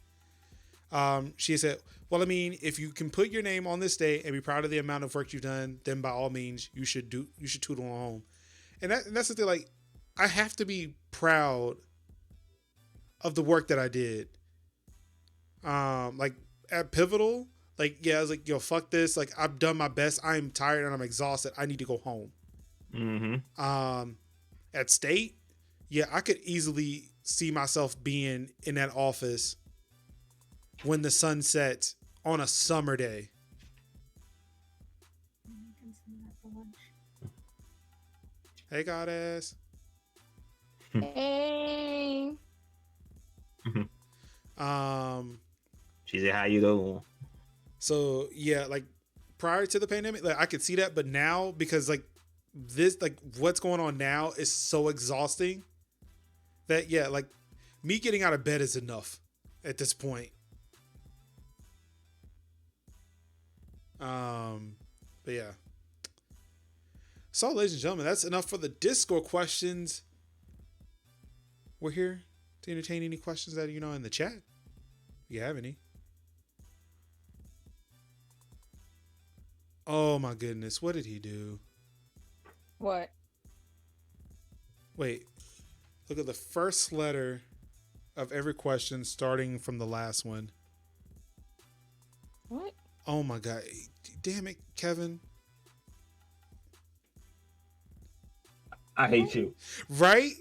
She said, "Well, I mean, if you can put your name on this day and be proud of the amount of work you've done, then by all means, you should tootle on home." And that's the thing. Like, I have to be proud of the work that I did. Like at Pivotal, like yeah, I was like, yo, fuck this. Like I've done my best. I'm tired and I'm exhausted. I need to go home. Mm-hmm. At State, yeah, I could easily see myself being in that office when the sun sets on a summer day. Hey, goddess. Hey. She said, "How you doing?" So yeah, like prior to the pandemic, like I could see that, but now because like this, like what's going on now is so exhausting that yeah, like me getting out of bed is enough at this point. But yeah. So, ladies and gentlemen, that's enough for the Discord questions. We're here to entertain any questions that in the chat. If you have any. Oh my goodness, what did he do? What? Wait. Look at the first letter of every question starting from the last one. What? Oh my god. Damn it, Kevin. I hate you. Right?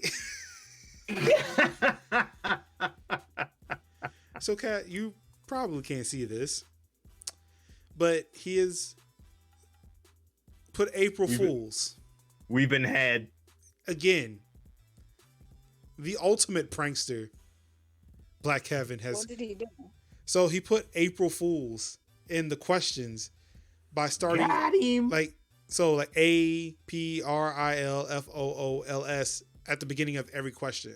So, Kat, you probably can't see this, but he has put April Fools. We've been had. Again, the ultimate prankster, Black Kevin, has. What did he do? So he put April Fools in the questions by starting Got him. like APRILFOOLS at the beginning of every question.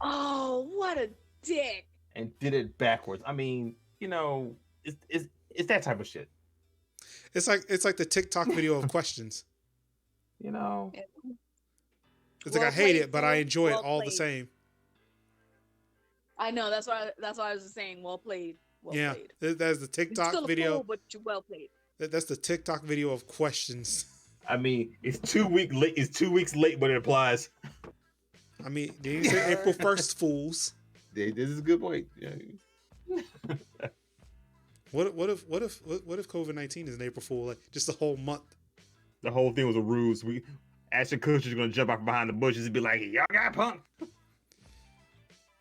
Oh, what a dick. And did it backwards. I mean, it's that type of shit. It's like the TikTok video of questions. You know. It's like I hate it, but I enjoy it all the same. I know, that's why I was just saying, well played. Well played. That's the TikTok still video. A fool, but you well played. That's the TikTok video of questions. I mean, it's 2 weeks late. It's 2 weeks late, but it applies. I mean, did you say April 1st, fools? This is a good point. Yeah. What if COVID-19 is an April Fool? Like just the whole month. The whole thing was a ruse. Ashton Kutcher's gonna jump out behind the bushes and be like, "Y'all got punked."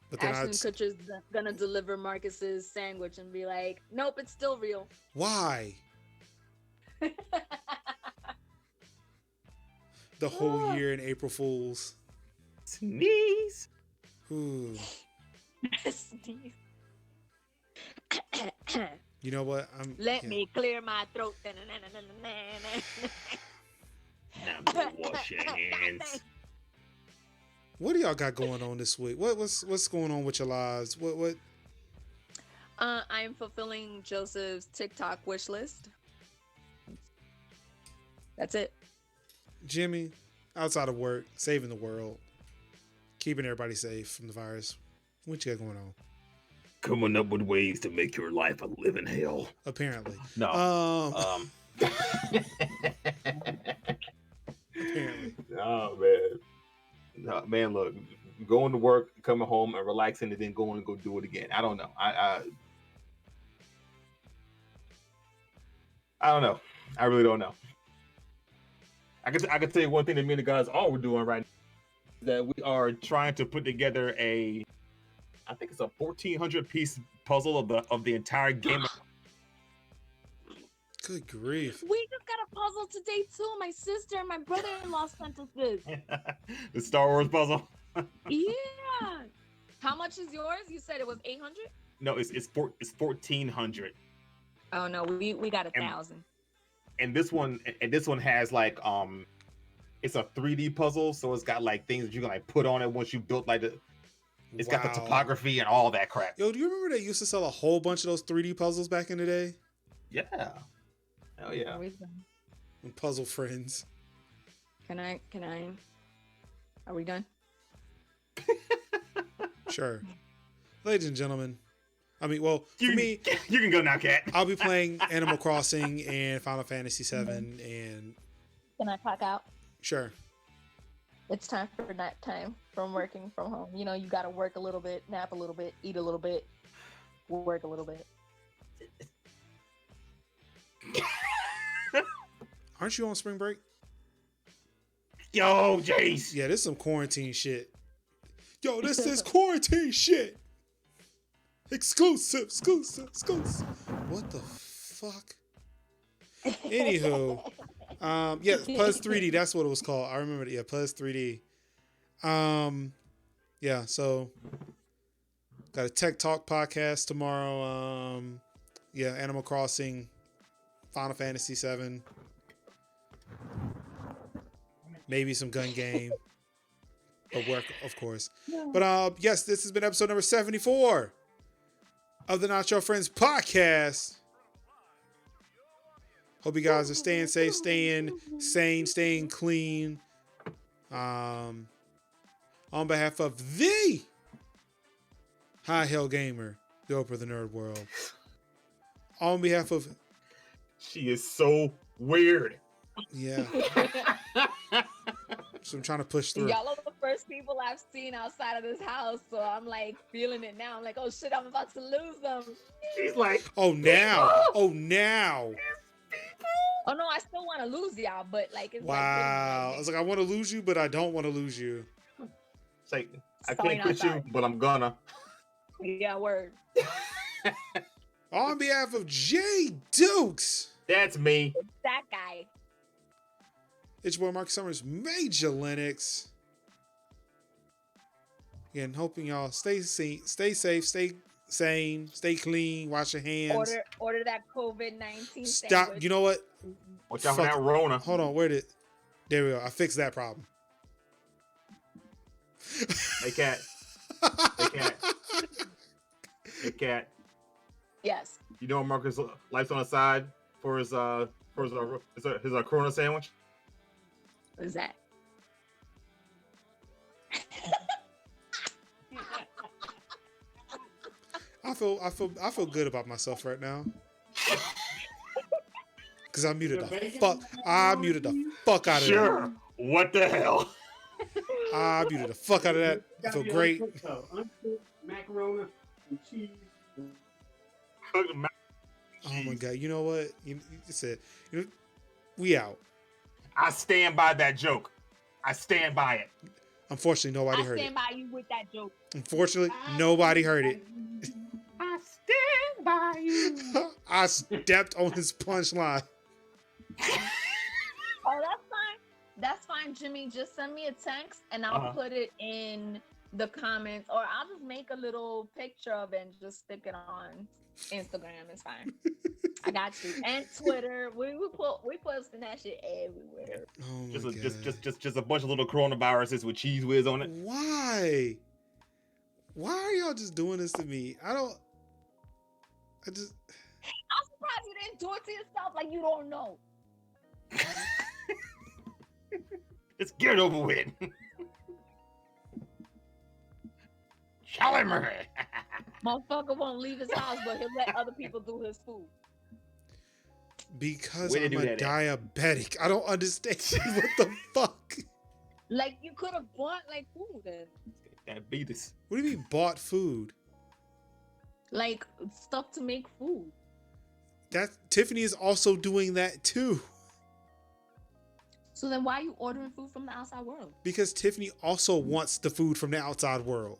But then Ashton Kutcher's gonna deliver Marcus's sandwich and be like, "Nope, it's still real." Why? The whole year in April Fools. Sneeze. Ooh. Sneeze. You know what? Let me clear my throat. Now wash your hands. What do y'all got going on this week? What's going on with your lives? What? I'm fulfilling Joseph's TikTok wish list. That's it. Jimmy, outside of work, saving the world, keeping everybody safe from the virus. What you got going on? Coming up with ways to make your life a living hell. Apparently. No. Apparently. Oh man. No, man, look, going to work, coming home and relaxing and then going to go do it again. I don't know. I don't know. I really don't know. I could tell you one thing that me and the guys all we're doing right now is that we are trying to put together I think it's a 1,400 piece puzzle of the entire game. Good grief. We just got a puzzle today too. My sister and my brother-in-law sent us this. The Star Wars puzzle. Yeah. How much is yours? You said it was 800? No, it's 1,400. Oh no, we got 1,000. and this one has like it's a 3D puzzle, so it's got like things that you can like put on it once you built like the. It's got the topography and all that crap. Yo, do you remember they used to sell a whole bunch of those 3D puzzles back in the day? Yeah. Hell yeah. And Puzzle Friends. Can I? Are we done? Sure. Ladies and gentlemen, I mean, well, for me, you can go now, Kat. I'll be playing Animal Crossing and Final Fantasy VII, and Can I clock out? sure. It's time for nap time from working from home. You know, you got to work a little bit, nap a little bit, eat a little bit, work a little bit. Aren't you on spring break? Yo, Jace. Yeah, this is some quarantine shit. Yo, this is quarantine shit. Exclusive. What the fuck? Anywho, yeah, Puzz 3D. That's what it was called. I remember it. Yeah, Puzz 3D. Yeah. So, got a Tech Talk podcast tomorrow. Yeah, Animal Crossing, Final Fantasy VII, maybe some gun game, but work, of course. But yes, this has been episode number 74 of the Notcho Friends podcast. Hope you guys are staying safe, staying sane, staying clean. On behalf of the High Hell Gamer, the Oprah of the Nerd World. On behalf of... She is so weird. Yeah. So I'm trying to push through. Y'all are the first people I've seen outside of this house, so I'm like feeling it now. I'm like, oh shit, I'm about to lose them. She's like, Oh, now. Oh no, I still want to lose y'all, but like it's Wow. like, I was like, I want to lose you, but I don't want to lose you. it's like I Sorry, can't not quit you, sorry. but I'm gonna. Yeah, word. On behalf of JayDukes, That's me. That guy. it's your boy Mark Summers, Major Linux. Again, hoping y'all stay safe, stay sane, stay clean, wash your hands. Order that COVID-19 Stop. sandwich. You know what? Watch out for Fuck. that Rona. Hold on. There we go. I fixed that problem. Hey, Kat. Hey, Kat. Hey, Kat. Yes. You know Marcus life's on the side for his Corona sandwich. What is that? I feel good about myself right now. Cause I muted the fuck out of that. Sure. What the hell? I muted the fuck out of that. I feel great. Macaroni and cheese. Oh my god! You know what? You said, we out. I stand by that joke. I stand by it. Unfortunately, nobody I heard stand it. by you with that joke. Unfortunately, nobody heard it. I stand by you. I stepped on his punchline. Oh, that's fine. That's fine, Jimmy. Just send me a text and I'll put it in the comments, or I'll just make a little picture of it and just stick it on Instagram. It's fine. I got you. And Twitter. We posting that shit everywhere. Oh my Just a bunch of little coronaviruses with cheese whiz on it. Why? Why are y'all just doing this to me? I'm surprised you didn't do it to yourself like you don't know. Let's get it over with. Charlie. Motherfucker won't leave his house, but he'll let other people do his food. Because Way to I'm do a that, diabetic. I don't understand. What the fuck? Like you could have bought like food then. Diabetes. What do you mean bought food? Like stuff to make food. That Tiffany is also doing that too. So then why are you ordering food from the outside world? Because Tiffany also wants the food from the outside world.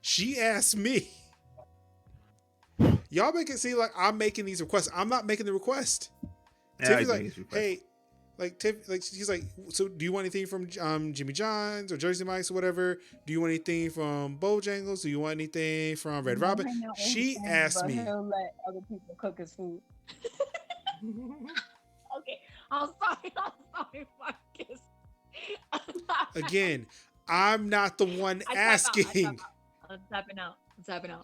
She asked me. Y'all make it seem like I'm making these requests. I'm not making the request. Yeah, Tiffany's like, hey, like Tiff, like she's like, so do you want anything from Jimmy John's or Jersey Mike's or whatever? Do you want anything from Bojangles? Do you want anything from Red Robin? She asked me. He'll let other people cook his food. Okay, I'm sorry, Marcus. Again, I'm not the one asking. I'm tapping out.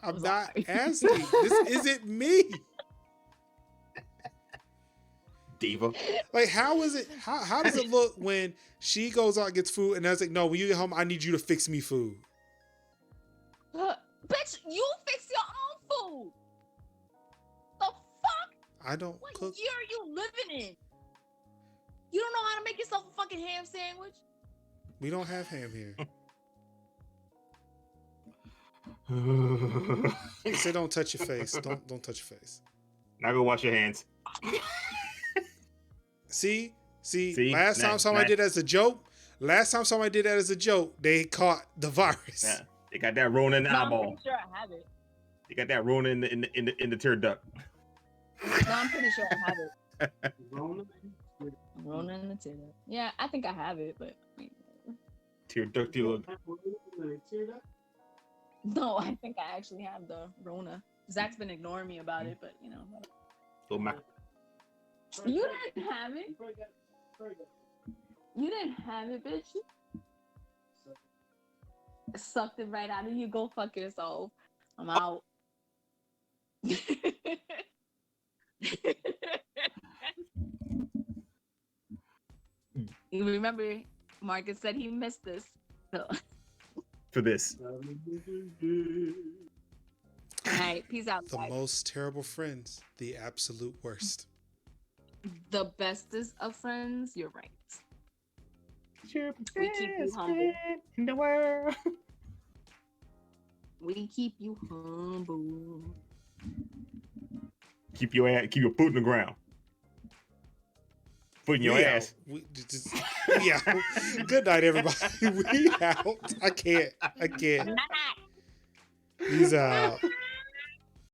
I'm not asking. This isn't me. Diva. Like, how is it? How does it look when she goes out and gets food, and I was like, no, when you get home, I need you to fix me food. Bitch, you fix your own food. The fuck? I don't What cook. year are you living in? You don't know how to make yourself a fucking ham sandwich? We don't have ham here. Say don't touch your face. Don't touch your face. Now go wash your hands. See? See? Last time somebody did that as a joke, they caught the virus. Yeah. They got that Rona in the No, I'm eyeball. pretty sure I have it. They got that Rona in the tear duct. No, I'm pretty sure I have it. Rona? Rona in the tear. Yeah, I think I have it, but Tear duct, you look. no, I think I actually have the Rona. Zach's been ignoring me about it, but you know. Little Mac. You didn't have it. You didn't have it, bitch. Sucked it right out of you. Go fuck yourself. I'm out. You remember, Marcus said he missed this. So. For this. All right, peace out. The guys. most terrible friends, the absolute worst. The bestest of friends. You're right. We keep you humble. in the world. We keep you humble. Keep your foot in the ground. Foot in your We ass. out. We out. Good night, everybody. We out. I can't. He's out.